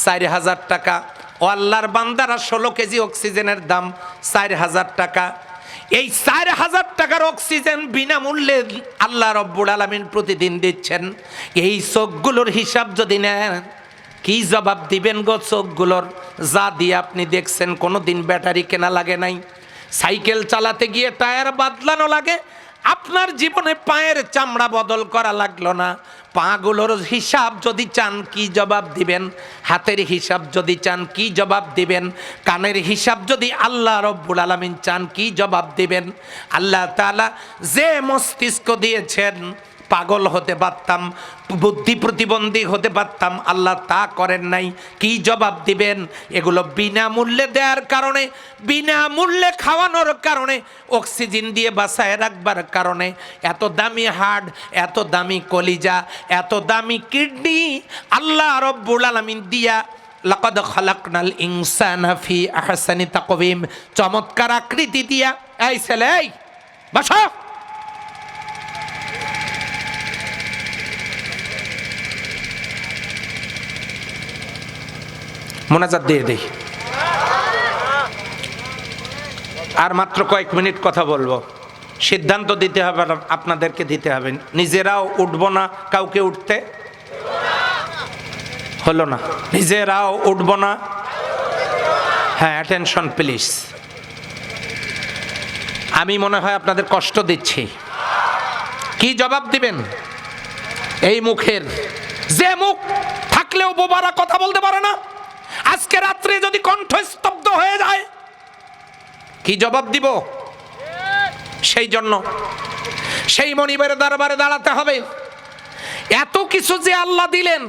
4000 টাকা। ও আল্লাহর বান্দারা, 16 কেজি অক্সিজেনের দাম 4000 টাকা। এই 4000 টাকার অক্সিজেন বিনামূল্যে আল্লাহ রব্বুল আলামিন প্রতিদিন দিচ্ছেন। এই চোখগুলোর হিসাব যদি নেন, কি জবাব দিবেন গো? চোখগুলোর যা দিয়ে আপনি দেখছেন, কোনোদিন ব্যাটারি কেনা লাগে নাই, সাইকেল চালাতে গিয়ে টায়ার বদলানো লাগে, আপনার জীবনে পায়ের চামড়া বদল করা লাগলো না। পাগুলোর হিসাব যদি চান, কি জবাব দিবেন? হাতের হিসাব যদি চান, কি জবাব দিবেন? কানের হিসাব যদি আল্লাহ রব্বুল আলামিন চান, কি জবাব দিবেন? আল্লাহ তাআলা যে মস্তিষ্ক দিয়েছেন, পাগল হতে পারতাম, বুদ্ধি প্রতিবন্ধী হতে পারতাম, আল্লাহ তা করেন নাই, কি জবাব দিবেন? এগুলো বিনামূল্যে দেওয়ার কারণে, বিনামূল্যে খাওয়ানোর কারণে, অক্সিজেন দিয়ে বাঁচায় রাখবার কারণে এত দামি হার্ট, এত দামি কলিজা, এত দামি কিডনি আল্লাহ রব্বুল আলামিন দিয়া, লাকাদ খালাকনাল ইনসানা ফি আহসানি তাকওয়িম, চমৎকার আকৃতি দিয়া। এই ছেলে, এই বসো। মোনাজাত দিয়ে দেই, আর মাত্র কয়েক মিনিট কথা বলবো। সিদ্ধান্ত দিতে হবে, আপনাদেরকে দিতে হবে। নিজেরাও উঠবো না, কাউকে উঠতে হলো না, নিজেরাও উঠবো না। হ্যাঁ, অ্যাটেনশন প্লিজ। আমি মনে হয় আপনাদের কষ্ট দিচ্ছি। কি জবাব দিবেন এই মুখের, যে মুখ থাকলেও বোবারা কথা বলতে পারে না? আজকে রাত্রে যদি কণ্ঠ স্তব্ধ হয়ে যায়, কি জবাব দিব? সেই জন্য সেই মনিবের দরবারে দাঁড়াতে হবে। এত কিছু যে আল্লাহ দিলেন,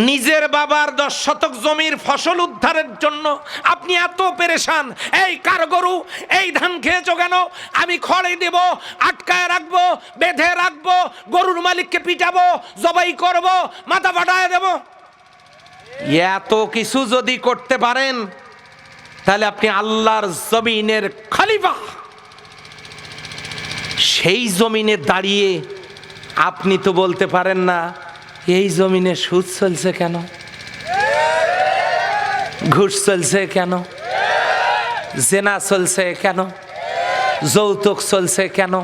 নিজের বাবার 10 শতক জমির ফসল উদ্ধারের জন্য আপনি এত পেরেশান। এই কার গরু, এই ধান খেয়েছো কেন? আমি খড়ে দেব, আটকায় রাখবো, বেঁধে রাখবো, গরুর মালিককে পিটাবো, জবাই করব, মাথা ফাটায় দেব। এত কিছু যদি করতে পারেন, তাহলে আপনি আল্লাহর জমিনের খলিফা। সেই জমিনে দাঁড়িয়ে আপনি তো বলতে পারেন না এই জমিনে সুদ চলছে কেন, ঘুষ চলছে কেন, জেনা চলছে কেন, যৌতুক চলছে কেন,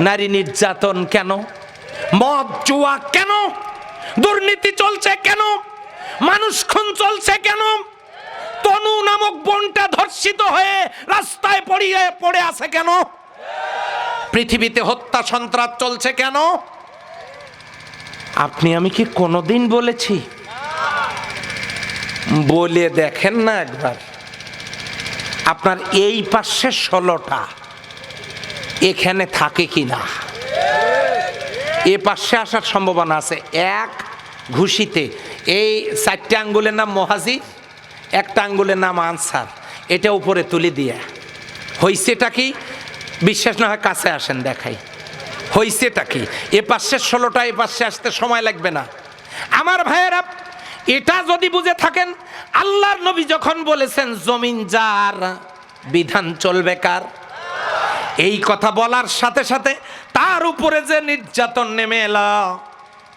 নারী নির্যাতন কেন, মদ জুয়া কেন, দুর্নীতি চলছে কেন, মানুষ খুন চলছে কেন, তনু নামক বোনটা ধর্ষিত হয়ে রাস্তায় পড়ে আছে কেন, পৃথিবীতে হত্যা সন্ত্রাস চলছে কেন? আপনি আমি কি কোনোদিন বলেছি? বলে দেখেন না একবার। আপনার এই পাশে 16টা এখানে থাকে কি না, এ পাশে আসার সম্ভাবনা আছে। এক ঘুষিতে এই 4টে আঙ্গুলের নাম মহাজির, একটা আঙ্গুলের নাম আনসার, এটা উপরে তুলে দিয়ে হইছেটা কি? বিশ্বাস না হয় কাছে আসেন দেখাই হইছেটা কি। এ পাশে 16টা এ পাশে আসতে সময় লাগবে না আমার ভাইয়েরা। এটা যদি বুঝে থাকেন, আল্লাহর নবী যখন বলেছেন জমিন যার বিধান চলবে কার, এই কথা বলার সাথে সাথে তার উপরে যে নির্যাতন নেমে এলো,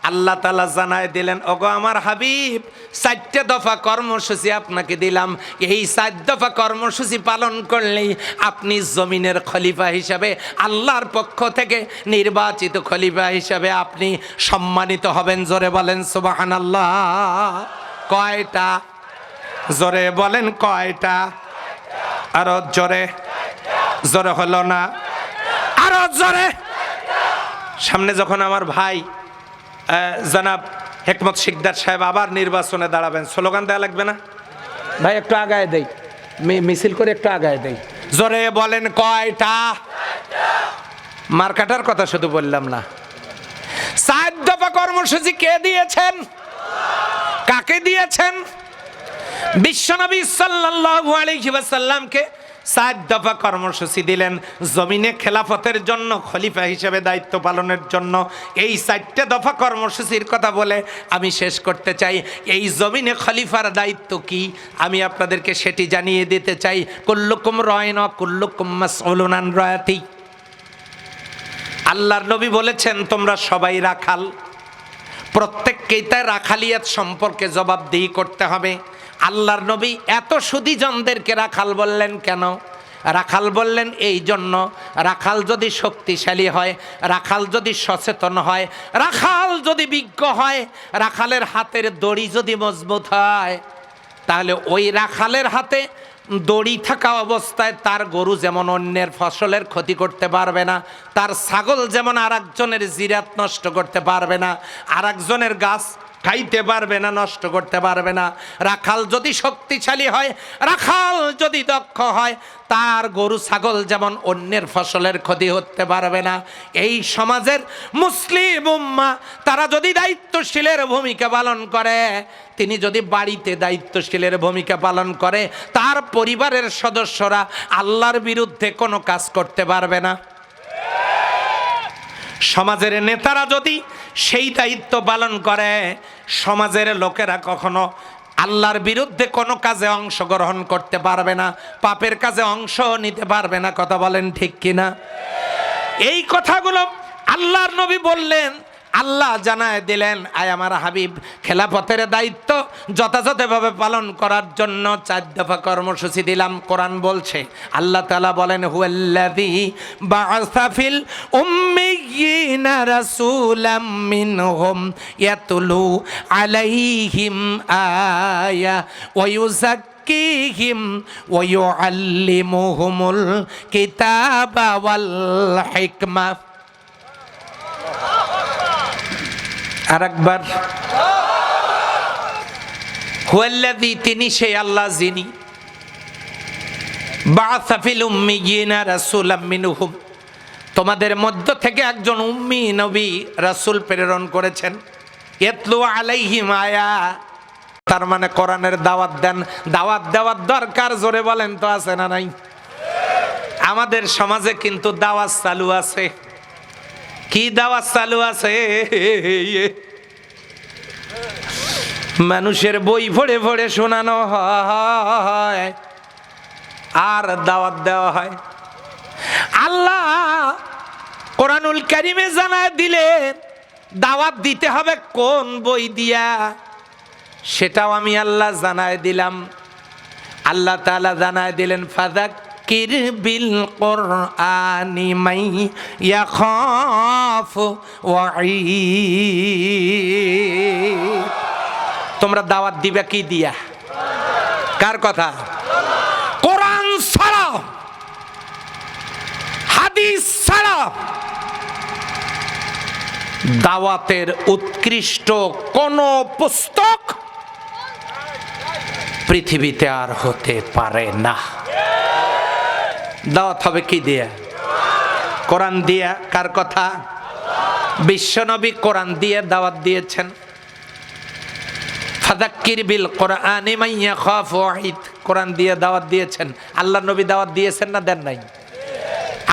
আল্লাহ তাআলা জানায় দিলেন, ওগো আমার হাবিব, 4টে দফা কর্মসূচি আপনাকে দিলাম, এই 4 দফা কর্মসূচি পালন করলেই আপনি জমিনের খলিফা হিসাবে, আল্লাহর পক্ষ থেকে নির্বাচিত খলিফা হিসাবে আপনি সম্মানিত হবেন। জোরে বলেন সুবহানাল্লাহ। কয়টা? জোরে বলেন কয়টা? আরো জোরে, জোরে হলো না, আরো জোরে। সামনে যখন আমার ভাই জনাব হেকমত শিকদার সাহেব আবার নির্বাচনে দাঁড়াবেন, স্লোগান দেওয়া লাগবে না ভাই? একটু আগায় দেই, মিছিল করে একটু আগায় দেই। জোরে বলেন কয়টা? মার্কাটার কথা শুধু বললাম না। 4 দফা কর্মসূচি কে দিয়েছেন? কাকে দিয়েছেন? বিশ্বনবী সাল্লাল্লাহু আলাইহি ওয়াসাল্লামকে 4 দফা কর্মসূচি দিলেন জমিনে খেলাফতের জন্য, খলিফা হিসেবে দায়িত্ব পালনের জন্য। এই 4টে দফা কর্মসূচির কথা বলে আমি শেষ করতে চাই। এই জমিনে খলিফার দায়িত্ব কি আমি আপনাদেরকে সেটি জানিয়ে দিতে চাই। কুল্লুকুম রায়িন ওয়া কুল্লুকুম মাসউলুন আন রায়াতি। আল্লাহর নবী বলেছেন তোমরা সবাই রাখাল, প্রত্যেককেই তার রাখালিয়াত সম্পর্কে জবাবদিহি করতে হবে। আল্লাহর নবী এত সুদীজনদেরকে রাখাল বললেন কেন? রাখাল বললেন এই জন্য, রাখাল যদি শক্তিশালী হয়, রাখাল যদি সচেতন হয়, রাখাল যদি বিজ্ঞ হয়, রাখালের হাতের দড়ি যদি মজবুত হয়, তাহলে ওই রাখালের হাতে দড়ি থাকা অবস্থায় তার গরু যেমন অন্যের ফসলের ক্ষতি করতে পারবে না, তার ছাগল যেমন আরেকজনের জিরাত নষ্ট করতে পারবে না, আরেকজনের গাছ খাইতে পারবে না, নষ্ট করতে পারবে না। রাখাল যদি শক্তিশালী হয়, রাখাল যদি দক্ষ হয়, তার গরু ছাগল যেমন অন্যের ফসলের ক্ষতি হতে পারবে না। এই সমাজের মুসলিম উম্মাহ তারা যদি দায়িত্বশীলের ভূমিকা পালন করে, তিনি যদি বাড়িতে দায়িত্বশীলের ভূমিকা পালন করে, তার পরিবারের সদস্যরা আল্লাহর বিরুদ্ধে কোনো কাজ করতে পারবে না। সমাজের নেতারা যদি সেই দায়িত্ব পালন করে, সমাজের লোকেরা কখনো আল্লাহর বিরুদ্ধে কোনো কাজে অংশগ্রহণ করতে পারবে না, পাপের কাজে অংশ নিতে পারবে না। কথা বলেন ঠিক কিনা? এই কথাগুলো আল্লাহর নবী বললেন, আল্লাহ জানায় দিলেন, আয় আমার হাবিব, খেলাফতের দায়িত্ব যথাযথভাবে পালন করার জন্য 4 দফা কর্মসূচি দিলাম। কোরআন বলছে, আল্লাহ তাআলা বলেন, হুয়াল্লাযী বাআসা ফিল উম্মিয়িনা রাসূলাম মিনহুম ইয়াতলু আলাইহিম আয়া ওয়া ইউযাক্কিহিম ওয়া ইউআল্লিমুহুমুল কিতাবা ওয়াল হিকমা। আরেকবার, হুয়াল্লাযী, তিনি সেই আল্লাহ যিনি, বাআসা ফিল উম্মিয়িনা রাসূলাম মিনহুম, তোমাদের মধ্য থেকে একজন উম্মি নবী রাসূল প্রেরণ করেছেন। ইয়াতলু আলাইহিম আয়া, তার মানে কোরআনের দাওয়াত দেন। দাওয়াত দেওয়ার দরকার, জোরে বলেন তো আছে না নাই? আমাদের সমাজে কিন্তু দাওয়াত চালু আছে। কি দাওয়াত চালু আছে? মানুষের বই পড়ে পড়ে শোনানো হয় আর দাওয়াত দেওয়া হয়। আল্লাহ কোরআনুল কারীমে জানায় দিলেন, দাওয়াত দিতে হবে কোন বই দিয়া, সেটাও আমি আল্লাহ জানায় দিলাম। আল্লাহ তাআলা জানায় দিলেন, ফাযাক্কির বিল কুরআনি মান ইয়াখাফু ওয়াঈদ। তোমরা দাওয়াত দিবে কি দিয়া? কার কথা? কোরআন ছাড়া, হাদিস ছাড়া দাওয়াতের উৎকৃষ্ট কোন পুস্তক পৃথিবীতে আর হতে পারে না। দাওয়াত হবে কি দিয়া? কোরআন দিয়া। কার কথা? বিশ্বনবী কোরআন দিয়ে দাওয়াত দিয়েছেন। ফাযাক্কির বিল কুরআনি মান ইয়াখাফু ওয়াঈদ, কোরআন দিয়ে দাওয়াত দিয়েছেন। আল্লাহর নবী দাওয়াত দিয়েছেন না দেন নাই?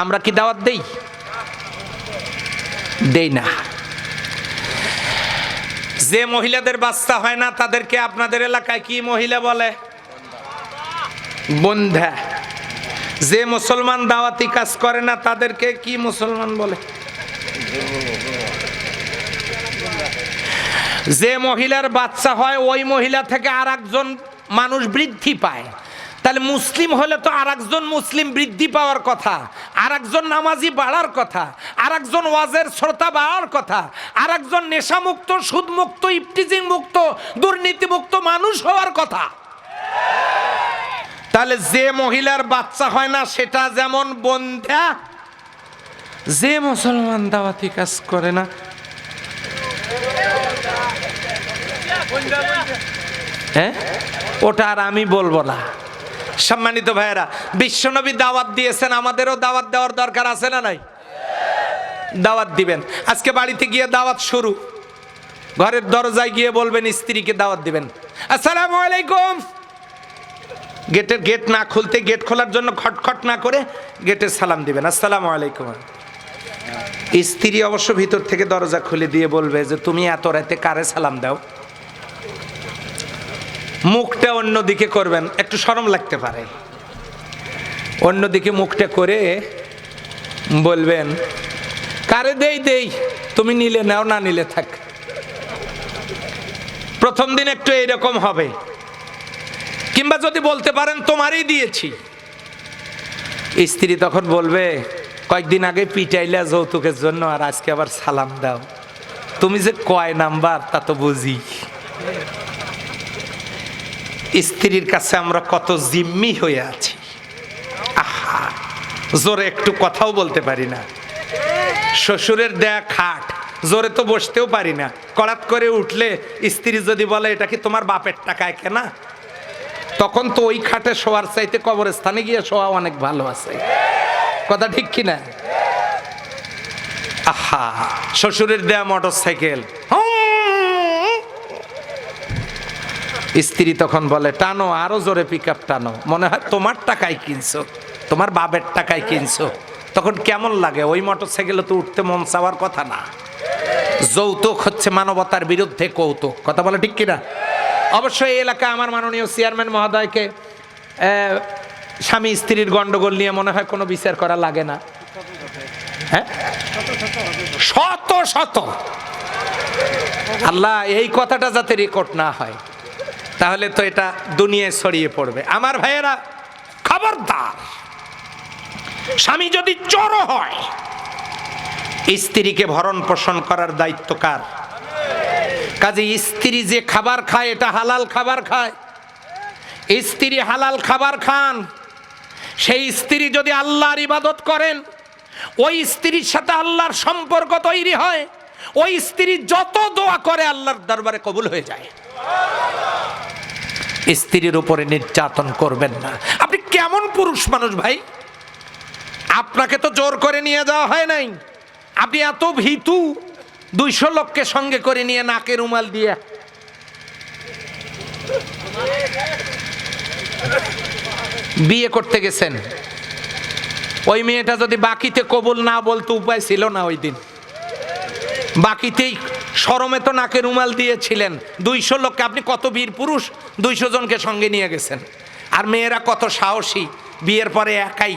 আমরা কি দাওয়াত দেই? দেই না। যে মহিলাদের বাচ্চা হয় না তাদেরকে আপনাদের এলাকায় কি মহিলা বলে? বন্ধা। যে মুসলমান দাওয়াতি কাজ করে না তাদেরকে কি মুসলমান বলে? যে মহিলার বাচ্চা হয় ওই মহিলা থেকে আরেকজন মানুষ বৃদ্ধি পায়, তাহলে মুসলিম হলে তো আরেকজন মুসলিম বৃদ্ধি পাওয়ার কথা, আরেকজন নামাজি বাড়ার কথা, আরেকজন ওয়াজের শ্রোতা বাড়ার কথা, আরেকজন নেশামুক্ত, সুদমুক্ত, ইফটিজিং মুক্ত, দুর্নীতি মুক্ত মানুষ হওয়ার কথা। তাহলে যে মহিলার বাচ্চা হয় না সেটা যেমন বন্ধা, যে মুসলমান দাওয়াতি কাজ করে না হ্যাঁ ওটা আর আমি বলবো না। সম্মানিত ভাইয়েরা, বিশ্বনবী দাওয়াত দিয়েছেন, আমাদেরও দাওয়াত দেওয়ার দরকার আছে না নাই? দাওয়াত দিবেন। আজকে বাড়িতে গিয়ে দাওয়াত শুরু, ঘরের দরজায় গিয়ে বলবেন, স্ত্রীকে দাওয়াত দিবেন, আসসালামু আলাইকুম। গেটের গেট না খুলতে, গেট খোলার জন্য খটখট না করে গেটে সালাম দিবেন, আসসালামু আলাইকুম। স্ত্রী অবশ্য ভিতর থেকে দরজা খুলে দিয়ে বলবে যে তুমি এত রাতে কারে সালাম দাও। মুখটা অন্যদিকে করবেন, একটু শরম লাগতে পারে। অন্যদিকে মুখটা করে বলবেন, কারে দেই দেই, তুমি নিলে নাও, না নিলে থাক। প্রথম দিন একটু এইরকম হবে। কিংবা যদি বলতে পারেন তোমারই দিয়েছি, স্ত্রী তখন বলবে, কয়েকদিন আগে পিটাইলা যৌতুকের জন্য, আর আজকে আবার সালাম দাও। তুমি যে কয় নাম্বার তা তো বুঝি। স্ত্রীর কাছে আমরা কত জিম্মি হয়ে আছি। আহা, জোরে একটু কথাও বলতে পারি না। শ্বশুরের দেয়া খাট, জোরে তো বসতেও পারি না। কড়াত করে উঠলে স্ত্রী যদি বলে এটা কি তোমার বাপের টাকায় কেনা, তখন তো ওই খাটে শোয়ার চাইতে কবরস্থানে গিয়ে শোয়া অনেক ভালো আছে। কথা ঠিক কিনা? আহা, শ্বশুরের দেয়া মোটর সাইকেল, স্ত্রী তখন বলে টানো, আরো জোরে পিক আপ টানো, মনে হয় তোমার টাকায় কিনছো, তোমার বাপের টাকায় কিনছো। তখন কেমন লাগে? ওই মোটর সাইকেলে তো উঠতে মন চাওয়ার কথা না। যৌতুক হচ্ছে মানবতার বিরুদ্ধে কৌতুক। কথা বলে ঠিক কিনা? অবশ্যই এই এলাকায় আমার মাননীয় চেয়ারম্যান মহোদয়কে স্বামী স্ত্রীর গন্ডগোল নিয়ে মনে হয় কোনো বিচার করা লাগে না। হ্যাঁ, শত শত। আল্লাহ এই কথাটা যাতে রেকর্ড না হয়, তাহলে তো এটা দুনিয়ায় ছড়িয়ে পড়বে। আমার ভাইয়েরা, খবরদার, স্বামী যদি চোর হয়, স্ত্রীকে ভরণ পোষণ করার দায়িত্ব কার? কাজে স্ত্রী যে খাবার খায় এটা হালাল খাবার খায়। স্ত্রী হালাল খাবার খান, সেই স্ত্রী যদি আল্লাহর ইবাদত করেন, ওই স্ত্রীর সাথে আল্লাহর সম্পর্ক তৈরি হয়। ওই স্ত্রী যত দোয়া করে আল্লাহর দরবারে কবুল হয়ে যায়। স্ত্রীর উপরে নির্যাতন করবেন না। আপনি কেমন পুরুষ মানুষ ভাই? আপনাকে তো জোর করে নিয়ে যাওয়া হয় নাই। আপনি এত ভীতু, 200 লোককে সঙ্গে করে নিয়ে নাকে রুমাল দিয়ে বিয়ে করতে গেছেন। ওই মেয়েটা যদি বাকিতে কবুল না বলতো, উপায় ছিল না। ওই দিন বাকিতেই শরমে তো নাকে রুমাল দিয়েছিলেন। 200 লোককে, আপনি কত বীর পুরুষ, 200 জনকে সঙ্গে নিয়ে গেছেন। আর মেয়েরা কত সাহসী, বিয়ের পরে একাই।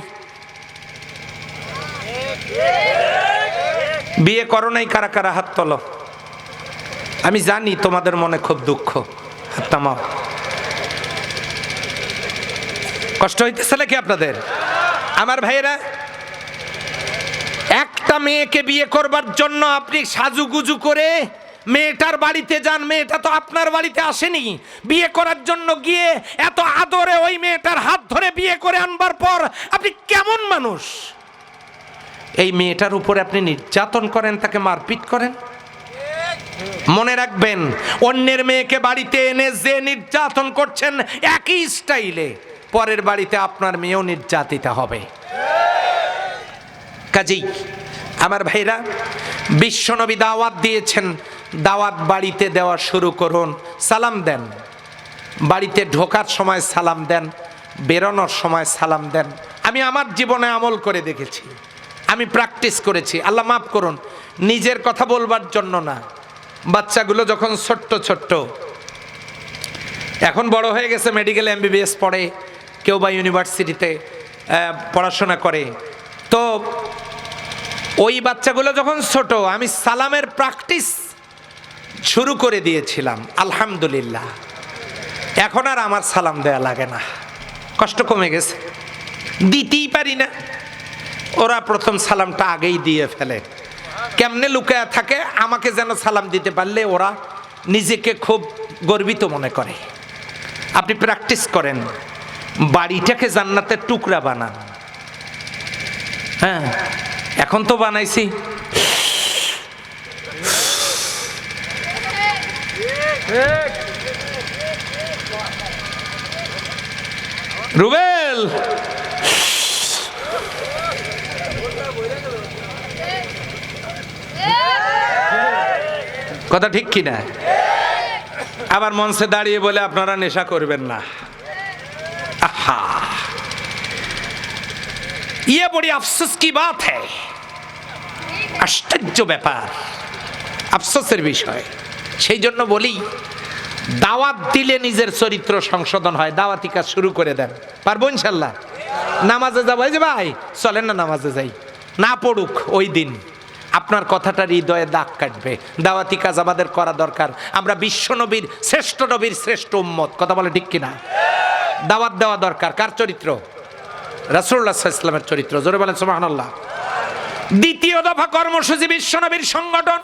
বিয়ে করো নাই কারা কারা হাত তোলো। আমি জানি তোমাদের মনে খুব দুঃখ, তামাও কষ্ট হইতেছে নাকি আপনাদের? আমার ভাইয়েরা, একটা মেয়েকে বিয়ে করবার জন্য আপনি সাজুগুজু করে মেয়েটার বাড়িতে যান। মেয়েটা তো আপনার বাড়িতে আসেনি, বিয়ে করার জন্য গিয়ে এত আদরে ওই মেয়েটার হাত ধরে বিয়ে করে আনবার পর আপনি কেমন মানুষ? এই মেয়েটার উপরে আপনি নির্যাতন করেন, তাকে মারপিট করেন। মনে রাখবেন, অন্যের মেয়েকে বাড়িতে এনে যে নির্যাতন করছেন একই স্টাইলে পরের বাড়িতে আপনার মেয়েও নির্যাতিত হবে। কাজেই আমার ভাইরা, বিশ্বনবী দাওয়াত দিয়েছেন, দাওয়াত বাড়িতে দেওয়া শুরু করুন। সালাম দেন, বাড়িতে ঢোকার সময় সালাম দেন, বেরোনোর সময় সালাম দেন। আমি আমার জীবনে আমল করে দেখেছি, আমি প্র্যাকটিস করেছি। আল্লাহ মাফ করুন, নিজের কথা বলবার জন্য না। বাচ্চাগুলো যখন ছোট্ট ছোট্ট, এখন বড় হয়ে গেছে, মেডিকেল MBBS পড়ে, কেউ বা ইউনিভার্সিটিতে পড়াশোনা করে, তো ওই বাচ্চাগুলো যখন ছোট আমি সালামের প্র্যাকটিস শুরু করে দিয়েছিলাম। আলহামদুলিল্লাহ, এখন আর আমার সালাম দেয়া লাগে না, কষ্ট কমে গেছে, দিতেই পারি না। ওরা প্রথম সালামটা আগেই দিয়ে ফেলে, কেমনে লুকায়া থাকে, আমাকে যেন সালাম দিতে পারলে ওরা নিজেকে খুব গর্বিত মনে করে। আপনি প্র্যাকটিস করেন, বাড়িটাকে জান্নাতের টুকরা বানান। হ্যাঁ, এখন তো বানাইছি, রুবেল কথা ঠিক কিনা? আবার মঞ্চে দাঁড়িয়ে বলে আপনারা নেশা করবেন না। আহা, ये बड़ी अफसोस की बात है, আশ্চর্য ব্যাপার, আফসোসের বিষয়। সেই জন্য বলি, দাওয়াত দিলে নিজের চরিত্র সংশোধন হয়। দাওয়াতি কাজ শুরু করে দেন, পারবো ইনশাল্লাহ। নামাজে যাবো, এই যে ভাই চলেন না নামাজে যাই, না পড়ুক ওই দিন আপনার কথাটা হৃদয়ে দাগ কাটবে। দাওয়াতি কাজ আমাদের করা দরকার। আমরা বিশ্ব নবীর শ্রেষ্ঠ নবীর শ্রেষ্ঠ উম্মত, কথা বলে ঠিক কিনা? দাওয়াত দেওয়া দরকার। কার চরিত্র? রাসূলুল্লাহ সাল্লাল্লাহু আলাইহি ওয়াসাল্লামের চরিত্র। জোরে বলেন সুবহানাল্লাহ। দ্বিতীয় দফা কর্মসূচি বিশ্ব নবীর সংগঠন।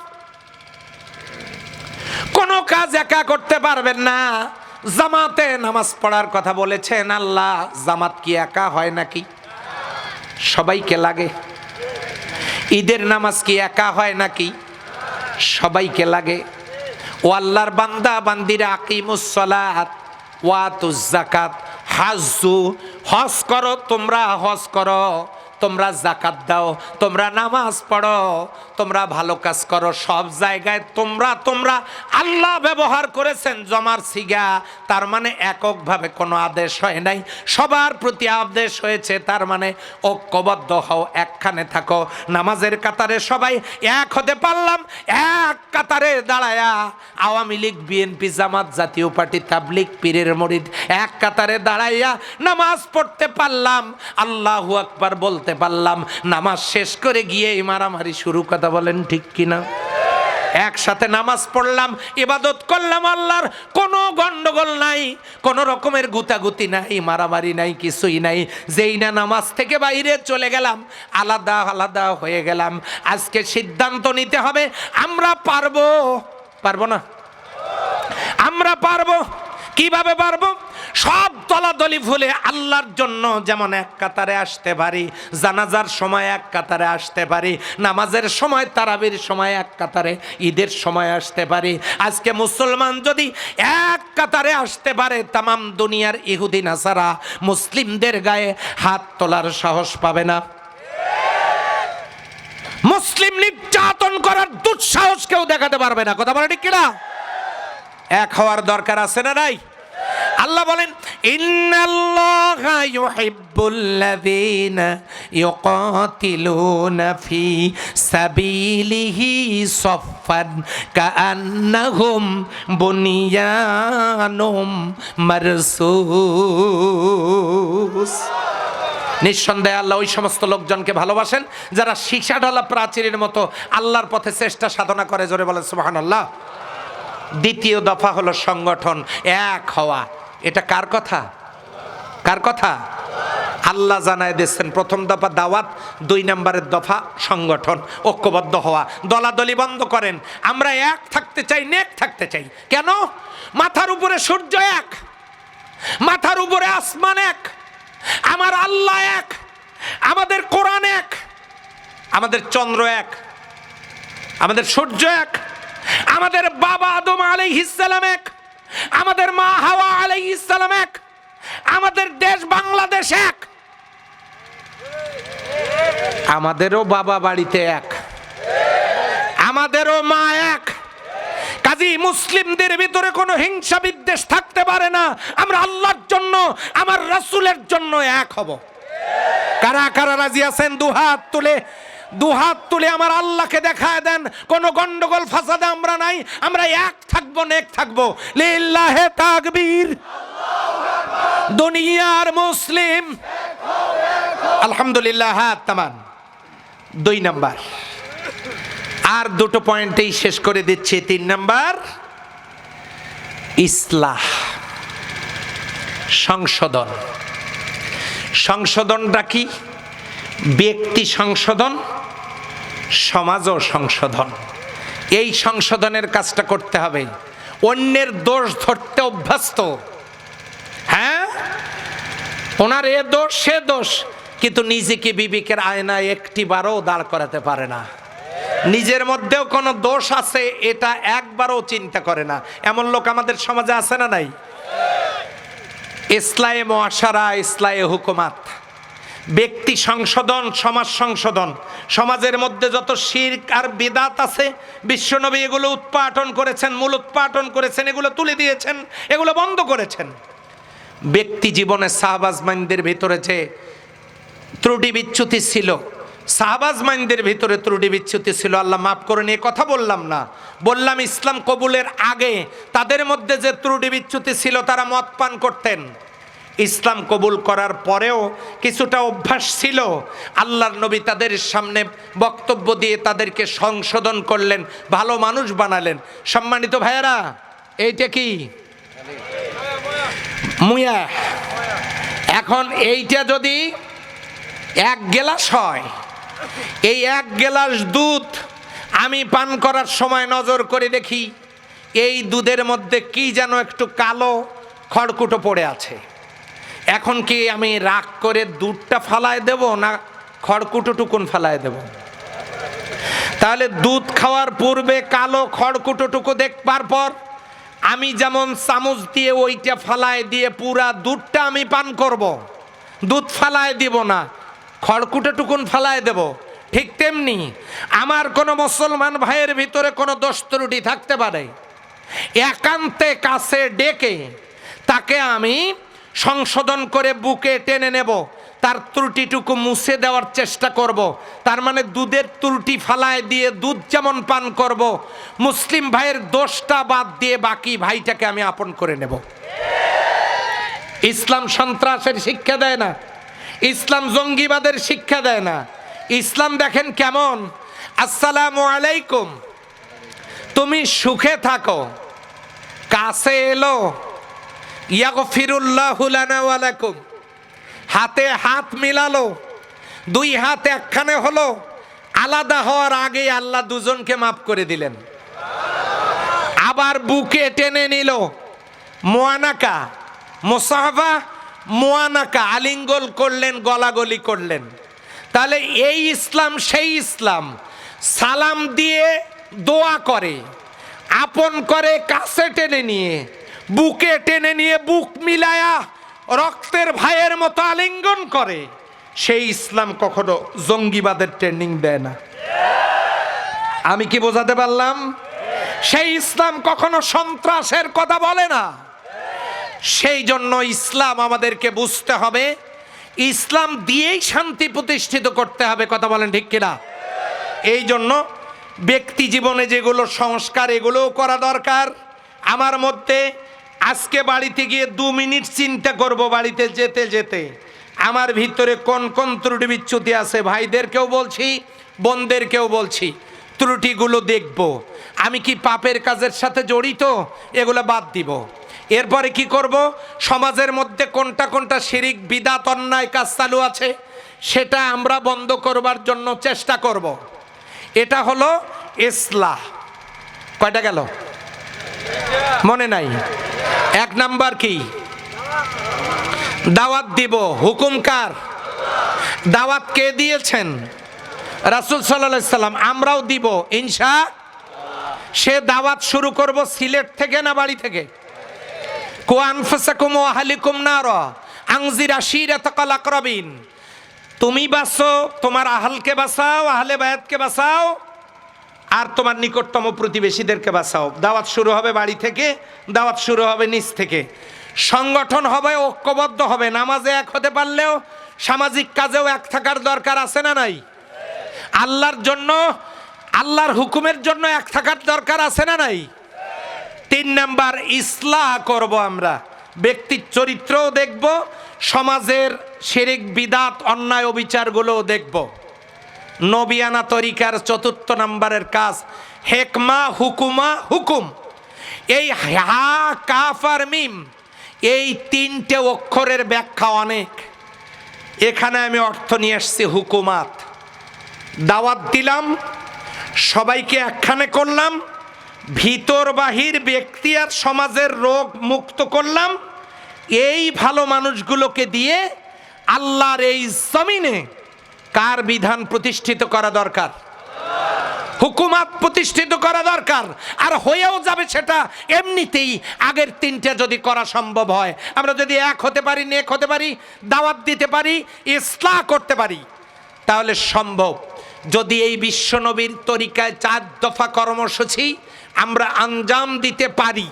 কোনো কাজ একা করতে পারবেন না। জামাতে নামাজ পড়ার কথা বলেছেন আল্লাহ, জামাত কি একা হয় নাকি? সবাইকে লাগে। ঈদের নামাজ কি একা হয় নাকি? সবাইকে লাগে। ও আল্লাহর বান্দা বান্দিরা, আকিমুস সালাত ওয়া আতুজ যাকাত, হাজ্জু, হজ করো, তোমরা হজ করো, তোমরা যাকাত দাও, তোমরা নামাজ পড়ো, তোমরা ভালো কাজ করো। সব জায়গায় তোমরা তোমরা আল্লাহ ব্যবহার করেছেন জমার সিগা, তার মানে এককভাবে কোনো আদেশ হয় নাই, সবার প্রতি আদেশ হয়েছে। তার মানে ঐক্যবদ্ধ হও, একখানে থাকো। নামাজের কাতারে সবাই এক হতে পারলাম, এক কাতারে দাঁড়ায়া আওয়ামী লীগ, বিএনপি, জামাত, জাতীয় পার্টি, তাবলিগ, পীরের মুরিদ এক কাতারে দাঁড়াইয়া নামাজ পড়তে পারলাম, আল্লাহু আকবার বলতে পারলাম। নামাজ শেষ করে গিয়ে মারামারি শুরু, কথা বলেন ঠিক কিনা? একসাথে নামাজ পড়লাম, ইবাদত করলাম আল্লাহর, কোনো গন্ডগোল নাই, কোনো রকমের গুতাগুতি নাই, মারামারি নাই, কিছুই নাই। যেই না নামাজ থেকে বাইরে চলে গেলাম, আলাদা আলাদা হয়ে গেলাম। আজকে সিদ্ধান্ত নিতে হবে, আমরা পারবো, পারবো না? আমরা পারবো। কিভাবে পারবো? সব দলাদলি ভুলে আল্লাহর জন্য যেমন এক কাতারে আসতে পারি, জানাজার সময় এক কাতারে আসতে পারি, নামাজের সময়, তারাবির সময় এক কাতারে, ঈদের সময় আসতে পারি। আজকে মুসলমান যদি এক কাতারে আসতে পারে, তামাম দুনিয়ার ইহুদি নাসারা মুসলিমদের গায়ে হাত তোলার সাহস পাবে না। মুসলিম নির্যাতন করার দুঃসাহস কেউ দেখাতে পারবে না, কথা বলে ঠিক কিনা? এক হওয়ার দরকার আছে না নাই? আল্লাহ বলেন, ইন্নাল্লাহা ইউহিব্বুল্লাযীনা ইউকাতিলুনা ফি সাবিলিহি সাফফান কাআন্নাহুম বুনিয়ানুম মারসুস। নিঃসন্দেহে আল্লাহ ওই সমস্ত লোকজনকে ভালোবাসেন যারা সীসা ঢালা প্রাচীরের মতো আল্লাহর পথে চেষ্টা সাধনা করে। জোরে বলেন সুবহানাল্লাহ। দ্বিতীয় দফা হলো সংগঠন, এক হওয়া। এটা কার কথা? কার কথা? আল্লাহ জানায় দিচ্ছেন প্রথম দফা দাওয়াত, 2 নম্বরের দফা সংগঠন, ঐক্যবদ্ধ হওয়া। দলাদলি বন্ধ করেন। আমরা এক থাকতে চাই, নেক থাকতে চাই। কেন? মাথার উপরে সূর্য এক, মাথার উপরে আসমান এক, আমার আল্লাহ এক, আমাদের কোরআন এক, আমাদের চন্দ্র এক, আমাদের সূর্য এক, আমাদের বাবা আদম আলাইহিস সালাম এক, আমাদের মা হাওয়া আলাইহিস সালাম এক, আমাদের দেশ বাংলাদেশ এক, আমাদেরও বাবা বাড়িতে এক, আমাদেরও মা এক। কাজী মুসলিমদের ভিতরে কোনো হিংসা বিদ্বেষ থাকতে পারে না। আমরা আল্লাহর জন্য, আমার রাসূলের জন্য এক হব। কারা কারা রাজি আছেন? দুহাত তুলে, দুহাত তুলে আমার আল্লাহকে দেখায় দেন। কোনো গন্ডগোল ফাসাদে আমরা নাই, আমরা এক থাকবো, নেক থাকবো। লিল্লাহে তাকবীর, দুনিয়ার মুসলিম আলহামদুলিল্লাহ। হাত তামান। 2 নাম্বার, আর দুটো পয়েন্টেই শেষ করে দিচ্ছি। 3 নাম্বার, ইসলাহ, সংশোধন। সংশোধনটা কি? ব্যক্তি সংশোধন, সমাজও সংশোধন। এই সংশোধনের কাজটা করতে হবে। অন্যের দোষ ধরতে অভ্যস্ত, হ্যাঁ, ওনার এ দোষ সে দোষ, কিন্তু নিজেকে বিবেকের আয়নায় একটিবারও দাঁড় করাতে পারে না। নিজের মধ্যেও কোনো দোষ আছে এটা একবারও চিন্তা করে না। এমন লোক আমাদের সমাজে আছে না নাই? ইসলাহে মুআশারা, ইসলাহে হুকুমাত, ব্যক্তি সংশোধন, সমাজ সংশোধন। সমাজের মধ্যে যত শিরক আর বিদাত আছে, বিশ্বনবী এগুলো উৎপাটন করেছেন, মূল উৎপাটন করেছেন, এগুলো তুলে দিয়েছেন, এগুলো বন্ধ করেছেন। ব্যক্তি জীবনে সাহাবাজমানদের ভিতরে যে ত্রুটি বিচ্যুতি ছিল, সাহাবাজমানদের ভিতরে ত্রুটি বিচ্যুতি ছিল, আল্লাহ মাফ করে নিয়ে কথা বললাম না, বললাম ইসলাম কবুলের আগে তাদের মধ্যে যে ত্রুটি বিচ্যুতি ছিল, তারা মদ পান করতেন। ইসলাম কবুল করার পরেও কিছুটা অভ্যাস ছিল। আল্লাহর নবী তাদের সামনে বক্তব্য দিয়ে তাদেরকে সংশোধন করলেন, ভালো মানুষ বানালেন। সম্মানিত ভাইয়েরা, এইটা কি মুয়া? এখন এইটা যদি 1 গ্লাস হয়, এই 1 গ্লাস দুধ আমি পান করার সময় নজর করে দেখি এই দুধের মধ্যে কি যেন একটু কালো খড়কুটো পড়ে আছে। এখন কি আমি রাগ করে দুধটা ফালায় দেব না খড়কুটোটুকুন ফালায় দেব? তাহলে দুধ খাওয়ার পূর্বে কালো খড়কুটোটুকু দেখবার পর আমি যেমন চামচ দিয়ে ওইটা ফালায় দিয়ে পুরা দুধটা আমি পান করব, দুধ ফালায় দিব না, খড়কুটোটুকুন ফালায় দেব। ঠিক তেমনি আমার কোনো মুসলমান ভাইয়ের ভিতরে কোনো দোষ ত্রুটি থাকতে পারে, একান্তে কাছে ডেকে তাকে আমি সংশোধন করে বুকে টেনে নেব, তার ত্রুটিটুকু মুছে দেওয়ার চেষ্টা করব। তার মানে দুধের ত্রুটি ফালায় দিয়ে দুধ যেমন পান করব, মুসলিম ভাইয়ের দোষটা বাদ দিয়ে বাকি ভাইটাকে আমি আপন করে নেব। ইসলাম সন্ত্রাসের শিক্ষা দেয় না, ইসলাম জঙ্গিবাদের শিক্ষা দেয় না। ইসলাম দেখেন কেমন, আসসালামু আলাইকুম, তুমি সুখে থাকো, কাছে এলো, ইয়াগফিরুল্লাহু লানা ওয়া লাকুম, হাতে হাত মিলালো, 2 হাত একখানে হলো, আলাদা হওয়ার আগে আল্লাহ দুজনকে মাফ করে দিলেন। আবার বুকে টেনে নিল, মুআনাকা, মুসাফা, মুআনাকা, আলিঙ্গন করলেন, গলাগলি করলেন। তাহলে এই ইসলাম সেই ইসলাম, সালাম দিয়ে দোয়া করে, আপন করে, কাছে টেনে নিয়ে, বুকে টেনে নিয়ে বুক মিলায়া রক্তের ভাইয়ের মতো আলিঙ্গন করে। সেই ইসলাম কখনো জঙ্গিবাদের ট্রেনিং দেয় না। আমি কি বোঝাতে পারলাম? সেই ইসলাম কখনো সন্ত্রাসের কথা বলে না। সেই জন্য ইসলাম আমাদেরকে বুঝতে হবে, ইসলাম দিয়েই শান্তি প্রতিষ্ঠিত করতে হবে। কথা বলেন ঠিক কিনা? এই জন্য ব্যক্তি জীবনে যেগুলো সংস্কার, এগুলোও করা দরকার। আমার মধ্যে আজকে বাড়িতে গিয়ে 2 মিনিট চিন্তা করব, বাড়িতে যেতে যেতে আমার ভিতরে কোন কোন ত্রুটি বিচ্যুতি আছে। ভাইদেরকেও বলছি, বোনদেরকেও বলছি, ত্রুটিগুলো দেখব, আমি কি পাপের কাজের সাথে জড়িত, এগুলো বাদ দিব। এরপরে কি করব, সমাজের মধ্যে কোনটা কোনটা শিরিক বিদআত অন্যায় কাজ চালু আছে সেটা আমরা বন্ধ করবার জন্য চেষ্টা করব। এটা হলো ইসলাহ। কয়টা গেল মনে নাই? এক নাম্বার কি? দাওয়াত দিব। হুকুম কার? দাওয়াত কে দিয়েছেন? রাসূল সাল্লাল্লাহু আলাইহি সাল্লাম। আমরাও দিব ইনশাআল্লাহ। সে দাওয়াত শুরু করব সিলেট থেকে না বাড়ি থেকে? কু আনফুসাকুম ওয়া আহলিকুম নারা আনজির আশিরাতাকাল আকরাবিন। তুমি বাঁচো, তোমার আহলকে বাঁচাও, আহলে বায়াতকে বাঁচাও, আর তোমার নিকটতম প্রতিবেশীদেরকে বাঁচাও। দাওয়াত শুরু হবে বাড়ি থেকে, দাওয়াত শুরু হবে নিচ থেকে। সংগঠন হবে, ঐক্যবদ্ধ হবে। নামাজে এক হতে পারলেও সামাজিক কাজেও এক থাকার দরকার আছে না নাই? আল্লাহর জন্য, আল্লাহর হুকুমের জন্য এক থাকার দরকার আছে না নাই? 3 নাম্বার, ইসলাহ করব আমরা। ব্যক্তির চরিত্রও দেখব, সমাজের শিরিক বিদআত অন্যায় অবিচারগুলোও দেখব। নবিয়ানা তরিকার 4 নম্বরের কাজ হেকমা হুকুমা হুকুম। এই হা কাফ আর মিম, এই 3টে অক্ষরের ব্যাখ্যা অনেক। এখানে আমি অর্থ নিয়ে আসছি হুকুমাত। দাওয়াত দিলাম, সবাইকে একখানে করলাম, ভিতর বাহির ব্যক্তি আর সমাজের রোগ মুক্ত করলাম। এই ভালো মানুষগুলোকে দিয়ে আল্লাহর এই জমিনে কার বিধান প্রতিষ্ঠিত করা দরকার? হুকুমাত প্রতিষ্ঠিত করা দরকার। আর হয়েও যাবে সেটা এমনিতেই। আগের 3টা যদি করা সম্ভব হয়, আমরা যদি এক হতে পারি, নেক হতে পারি, দাওয়াত দিতে পারি, ইসলাহ করতে পারি, তাহলে সম্ভব। যদি এই বিশ্বনবীর তরিকায় 4 দফা কর্মসূচি আমরা আঞ্জাম দিতে পারি,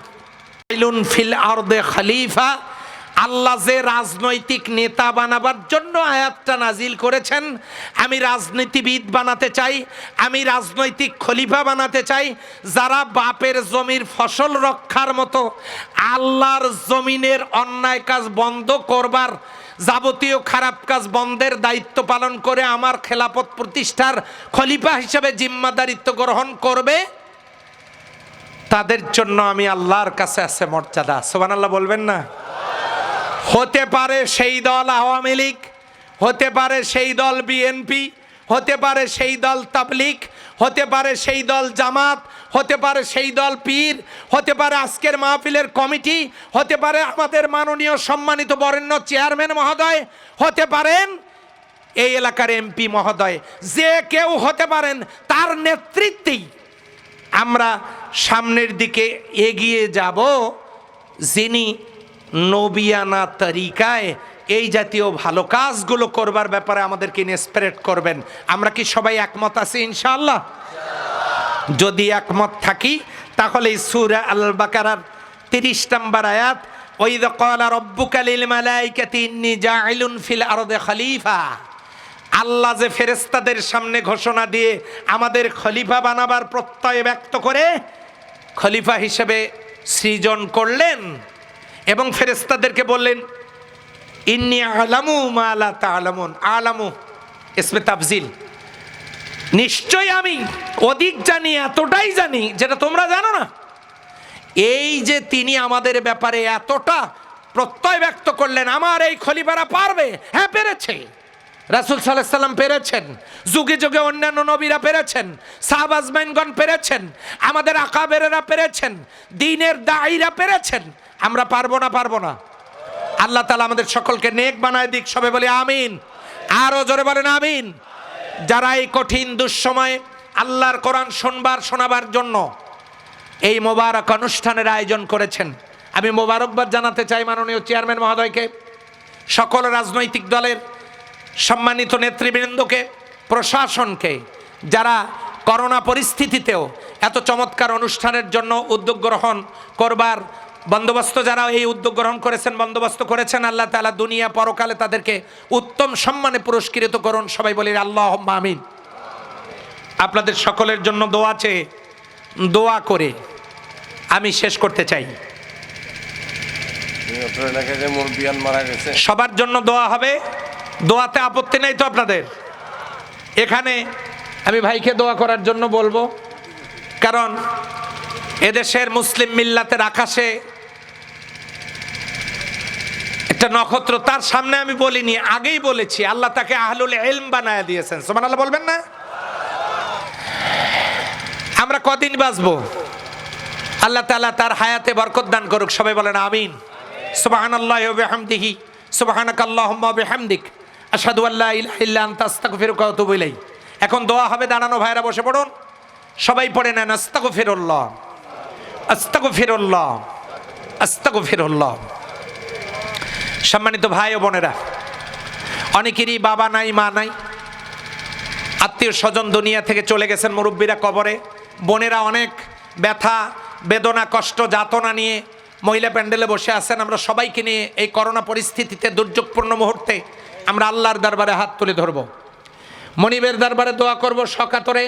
ফিল আরদে খলিফা, আল্লাহ যে রাজনৈতিক নেতা বানাবার জন্য আয়াতটা নাজিল করেছেন, আমি রাজনীতিবিদ বানাতে চাই, আমি রাজনৈতিক খলিফা বানাতে চাই, যারা বাপের জমির ফসল রক্ষার মতো আল্লাহর জমিনের অন্যায় কাজ বন্ধ করবার, যাবতীয় খারাপ কাজ বন্ধের দায়িত্ব পালন করে আমার খেলাফত প্রতিষ্ঠার খলিফা হিসেবে জিম্মাদারিত্ব গ্রহণ করবে, তাদের জন্য আমি আল্লাহর কাছে আছে মর্যাদা। সুবহানাল্লাহ বলবেন না? হতে পারে সেই দল আওয়ামী লীগ, হতে পারে সেই দল বিএনপি, হতে পারে সেই দল তাবলিগ, হতে পারে সেই দল জামাত, হতে পারে সেই দল পীর, হতে পারে আজকের মাহফিলের কমিটি, হতে পারে আমাদের মাননীয় সম্মানিত বরেণ্য চেয়ারম্যান মহোদয়, হতে পারেন এই এলাকার এমপি মহোদয়, যে কেউ হতে পারেন। তার নেতৃত্বেই আমরা সামনের দিকে এগিয়ে যাব, যিনি নবিয়ানা তরিকায় এই জাতীয় ভালো কাজগুলো করবার ব্যাপারে আমাদেরকে ইন্সপিরেট করবেন। আমরা কি সবাই একমত আছি ইনশাআল্লাহ? যদি একমত থাকি তাহলে সূরা আল বাকারার 30 নম্বর আয়াত, ওয়াইদ ক্বালা রাব্বুকা লিল মালাইকাতি ইন্নী জাইলুন ফিল আরদি খলিফা, আল্লাহ যে ফেরেশতাদের সামনে ঘোষণা দিয়ে আমাদের খলিফা বানাবার প্রত্যয় ব্যক্ত করে খলিফা হিসেবে সৃজন করলেন এবং ফেরেশতাদেরকে বললেন ইন্নী আলামু মা লা তা'লামুন। আলামু ইসমে তাফজিল, নিশ্চয় আমি অধিক জানি, এতটাই জানি যেটা তোমরা জানো না। এই যে তিনি আমাদের ব্যাপারে এতটা প্রত্যয় ব্যক্ত করলেন, আমার এই খলিফারা পারবে। হ্যাঁ, পেরেছে। রাসূল সাল্লাল্লাহু আলাইহি সাল্লাম পেরেছেন, যুগে যুগে অন্যান্য নবীরা পেরেছেন, সাহাবা আজমাইনগণ পেরেছেন, আমাদের আকাবেরেরা পেরেছেন, দ্বীনের দাঈরা পেরেছেন। আমরা পারবো না? পারবো না। আল্লাহ তাআলা আমাদের সকলকে নেক বানায় দিক। সবে বলে আমিন। আরো জোরে বলেন আমিন। যারা এই কঠিন দুঃসময়ে আল্লাহর কোরআন শোনাবার জন্য এই মোবারক অনুষ্ঠানের আয়োজন করেছেন, আমি মোবারকবাদ জানাতে চাই মাননীয় চেয়ারম্যান মহোদয়কে, সকল রাজনৈতিক দলের সম্মানিত নেতৃবৃন্দকে, প্রশাসনকে, যারা করোনা পরিস্থিতিতেও এত চমৎকার অনুষ্ঠানের জন্য উদ্যোগ গ্রহণ করবার বন্দোবস্ত, যারা এই উদ্যোগ গ্রহণ করেছেন, বন্দোবস্ত করেছেন, আল্লাহ তাআলা দুনিয়া পরকালে তাদেরকে উত্তম সম্মানে পুরস্কৃত করুন। সবাই বলি আল্লাহুম্মা আমিন। আপনাদের সকলের জন্য দোয়া চেয়ে, দোয়া করে আমি শেষ করতে চাই। সবার জন্য দোয়া হবে, দোয়াতে আপত্তি নেই তো আপনাদের? এখানে আমি ভাইকে দোয়া করার জন্য বলবো, কারণ এদেশের মুসলিম মিল্লাতের আকাশে একটা নক্ষত্র, তার সামনে আমি বলিনি, আগেই বলেছি, আল্লাহ তাকে আহলুল ইলম বানায়া দিয়েছেন। সুবহানাল্লাহ বলবেন না? আমরা কদিন বাঁচবো? আল্লাহ তাআলা তার হায়াতে বরকত দান করুক, সবাই বলেন আমিন। সুবহানাল্লাহি ওয়া বিহামদিহি, সুবহানাকাল্লাহুম্মা ওয়া বিহামদিক, আশহাদু আল্লা ইলাহা ইল্লা আনতা আস্তাগফিরুকা ওয়া আতুবু ইলাইক। এখন দোয়া হবে, দাঁড়ানো ভাইরা বসে পড়ুন, সবাই পড়ে নেন আস্তাগফিরুল্লাহ, আস্তাগফিরুল্লাহ, আস্তাগফিরুল্লাহ। সম্মানিত ভাই ও বোনেরা, অনেকেরই বাবা নাই, মা নাই, আত্মীয় স্বজন দুনিয়া থেকে চলে গেছেন, মুরব্বীরা কবরে, বোনেরা অনেক ব্যথা বেদনা কষ্ট যাতনা নিয়ে মহিলা প্যান্ডেলে বসে আছেন। আমরা সবাইকে নিয়ে এই করোনা পরিস্থিতিতে, দুর্যোগপূর্ণ মুহূর্তে আমরা আল্লাহর দরবারে হাত তুলে ধরব, মনিবের দরবারে দোয়া করব, সকাতরে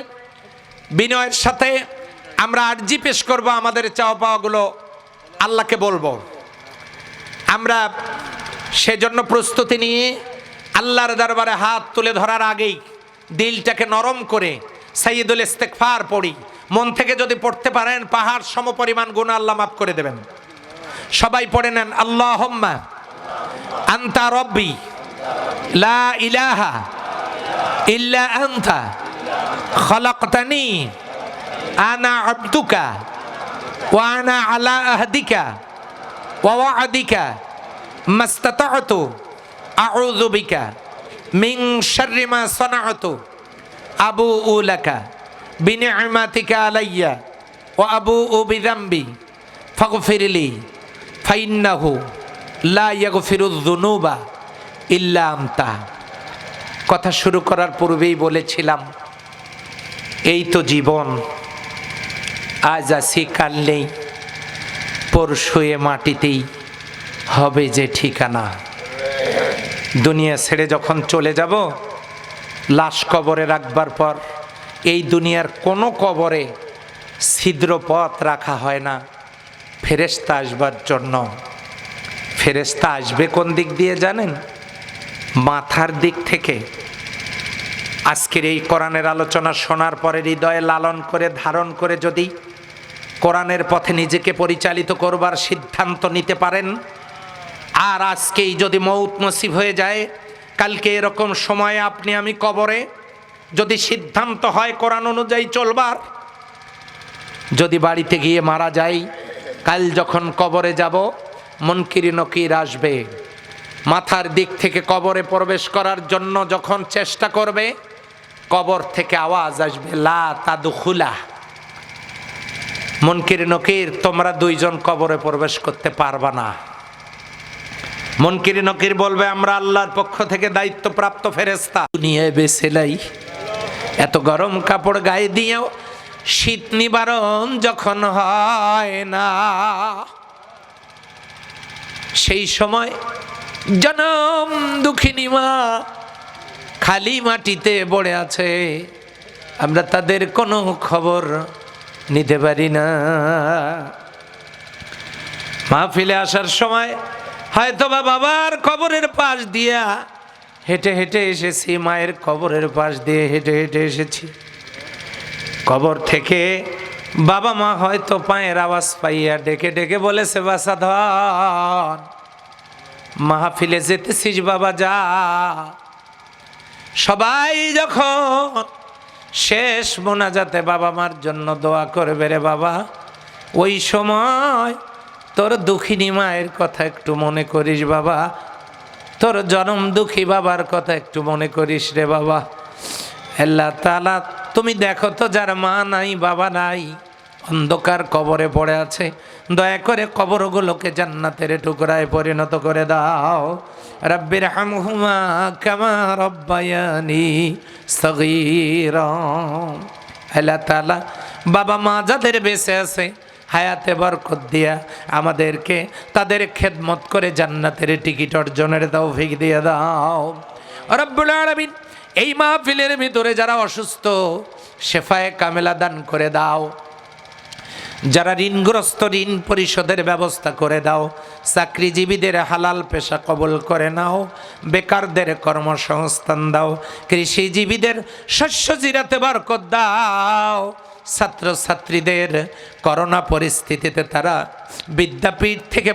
বিনয়ের সাথে আমরা আরজি পেশ করব, আমাদের চাওয়া পাওয়াগুলো আল্লাহকে বলবো। আমরা সেজন্য প্রস্তুতি নিয়ে আল্লাহর দরবারে হাত তুলে ধরার আগেই দিলটাকে নরম করে সাইয়্যিদুল ইস্তিগফার পড়ি। মন থেকে যদি পড়তে পারেন, পাহাড় সমপরিমাণ গুনাহ আল্লাহ মাফ করে দেবেন। সবাই পড়ে নেন, আল্লাহুম্মা আনতা রব্বি লা ইলাহা ইল্লা আনতা খালাকতানি আনা আবদুকা ওয়া আনা আলা আহদিকা ওয়া ওয়া'দিকা মাস্তাতা'তু আউযু বিকা মিন শাররি মা সানা'তু আবুউ লাকা বিনি'মাতিকা আলাইয়া ওয়া আবুউ বিযামবি ফাগফিরলি ফাইন্নাহু লা ইয়াগফিরুয যুনুবা ইল্লা আনতা। কথা শুরু করার পূর্বেই বলেছিলাম, এই তো জীবন, আজ আছি কাল নেই, পরশু এ মাটিতেই হবে যে ঠিকানা। দুনিয়া ছেড়ে যখন চলে যাব, লাশ কবরে রাখবার পর এই দুনিয়ার কোনো কবরে ছিদ্র পথ রাখা হয় না ফেরেশতা আসবার জন্য। ফেরেশতা আসবে কোন দিক দিয়ে জানেন? মাথার দিক থেকে। আজকের এই কোরআনের আলোচনা শোনার পরে হৃদয়ে লালন করে ধারণ করে যদি কোরআনের পথে নিজেকে পরিচালিত করবার সিদ্ধান্ত নিতে পারেন, আর আজকেই যদি মৌত নসিব হয়ে যায়, কালকে এরকম সময়ে আপনি আমি কবরে, যদি সিদ্ধান্ত হয় কোরআন অনুযায়ী চলবার, যদি বাড়িতে গিয়ে মারা যাই, কাল যখন কবরে যাব, মুনকির নকির আসবে, মাথার দিক থেকে কবরে প্রবেশ করার জন্য যখন চেষ্টা করবে, কবর থেকে আওয়াজ আসবে, লা তাদখুলা। মুনকির নকির, তোমরা দুইজন কবরে প্রবেশ করতে পারবা না। মুনকির নকির বলবে, আমরা আল্লাহর পক্ষ থেকে দায়িত্বপ্রাপ্ত ফেরেশতা, দুনিয়ায় বেঁচে নাই, এত গরম কাপড় গায়ে দিয়েও শীত নিবারণ যখন হয় না, সেই সময় জনম দুঃখিনী মা খালি মাটিতে পড়ে আছে, আমরা তাদের কোনো খবর নিতে পারি না। মাহফিলে আসার সময় হয়তো বা বাবার কবরের পাশ দিয়া হেঁটে হেঁটে এসেছি, মায়ের কবরের পাশ দিয়ে হেঁটে হেঁটে এসেছি, কবর থেকে বাবা মা হয়তো পায়ের আওয়াজ পাইয়া ডেকে ডেকে বলেছে, বাছা ধন, মাহফিলে যেতেছিস বাবা যা। সবাই যখন শেষ মোনাজাতে বাবা মার জন্য দোয়া করবে, রে বাবা, ওই সময় তোর দুঃখিনী মায়ের কথা একটু মনে করিস বাবা, তোর জনম দুঃখী বাবার কথা একটু মনে করিস রে বাবা। আল্লাহ তাআলা, তুমি দেখো তো যার মা নাই বাবা নাই, অন্ধকার কবরে পড়ে আছে, দয়া করে কবরগুলোকে জান্নাতের টুকরায় পরিণত করে দাও। রাব্বির হামহুমা কামা রব্বায়ানি সগীরা। আল্লাহ তাআলা, বাবা মা যাদের বেঁচে আছে, হায়াতে বরকত দিয়া আমাদেরকে তাদের খেদমত করে জান্নাতের টিকিট অর্জনের তৌফিক দিয়ে দাও রব্বুল আলামিন। এই মাহফিলের ভিতরে যারা অসুস্থ, শেফায়ে কামেলা দান করে দাও। যারা ঋণগ্রস্ত ঋণ পরিশোধের ব্যবস্থা করে দাও, চাকরিজীবীদের হালাল পেশা কবুল করে নাও, বেকারদের কর্মসংস্থান দাও, কৃষিজীবীদের শস্য জিরাতে বরকত দাও, ছাত্রছাত্রীদের করোনা পরিস্থিতিতে তারা বিদ্যাপীঠ থেকে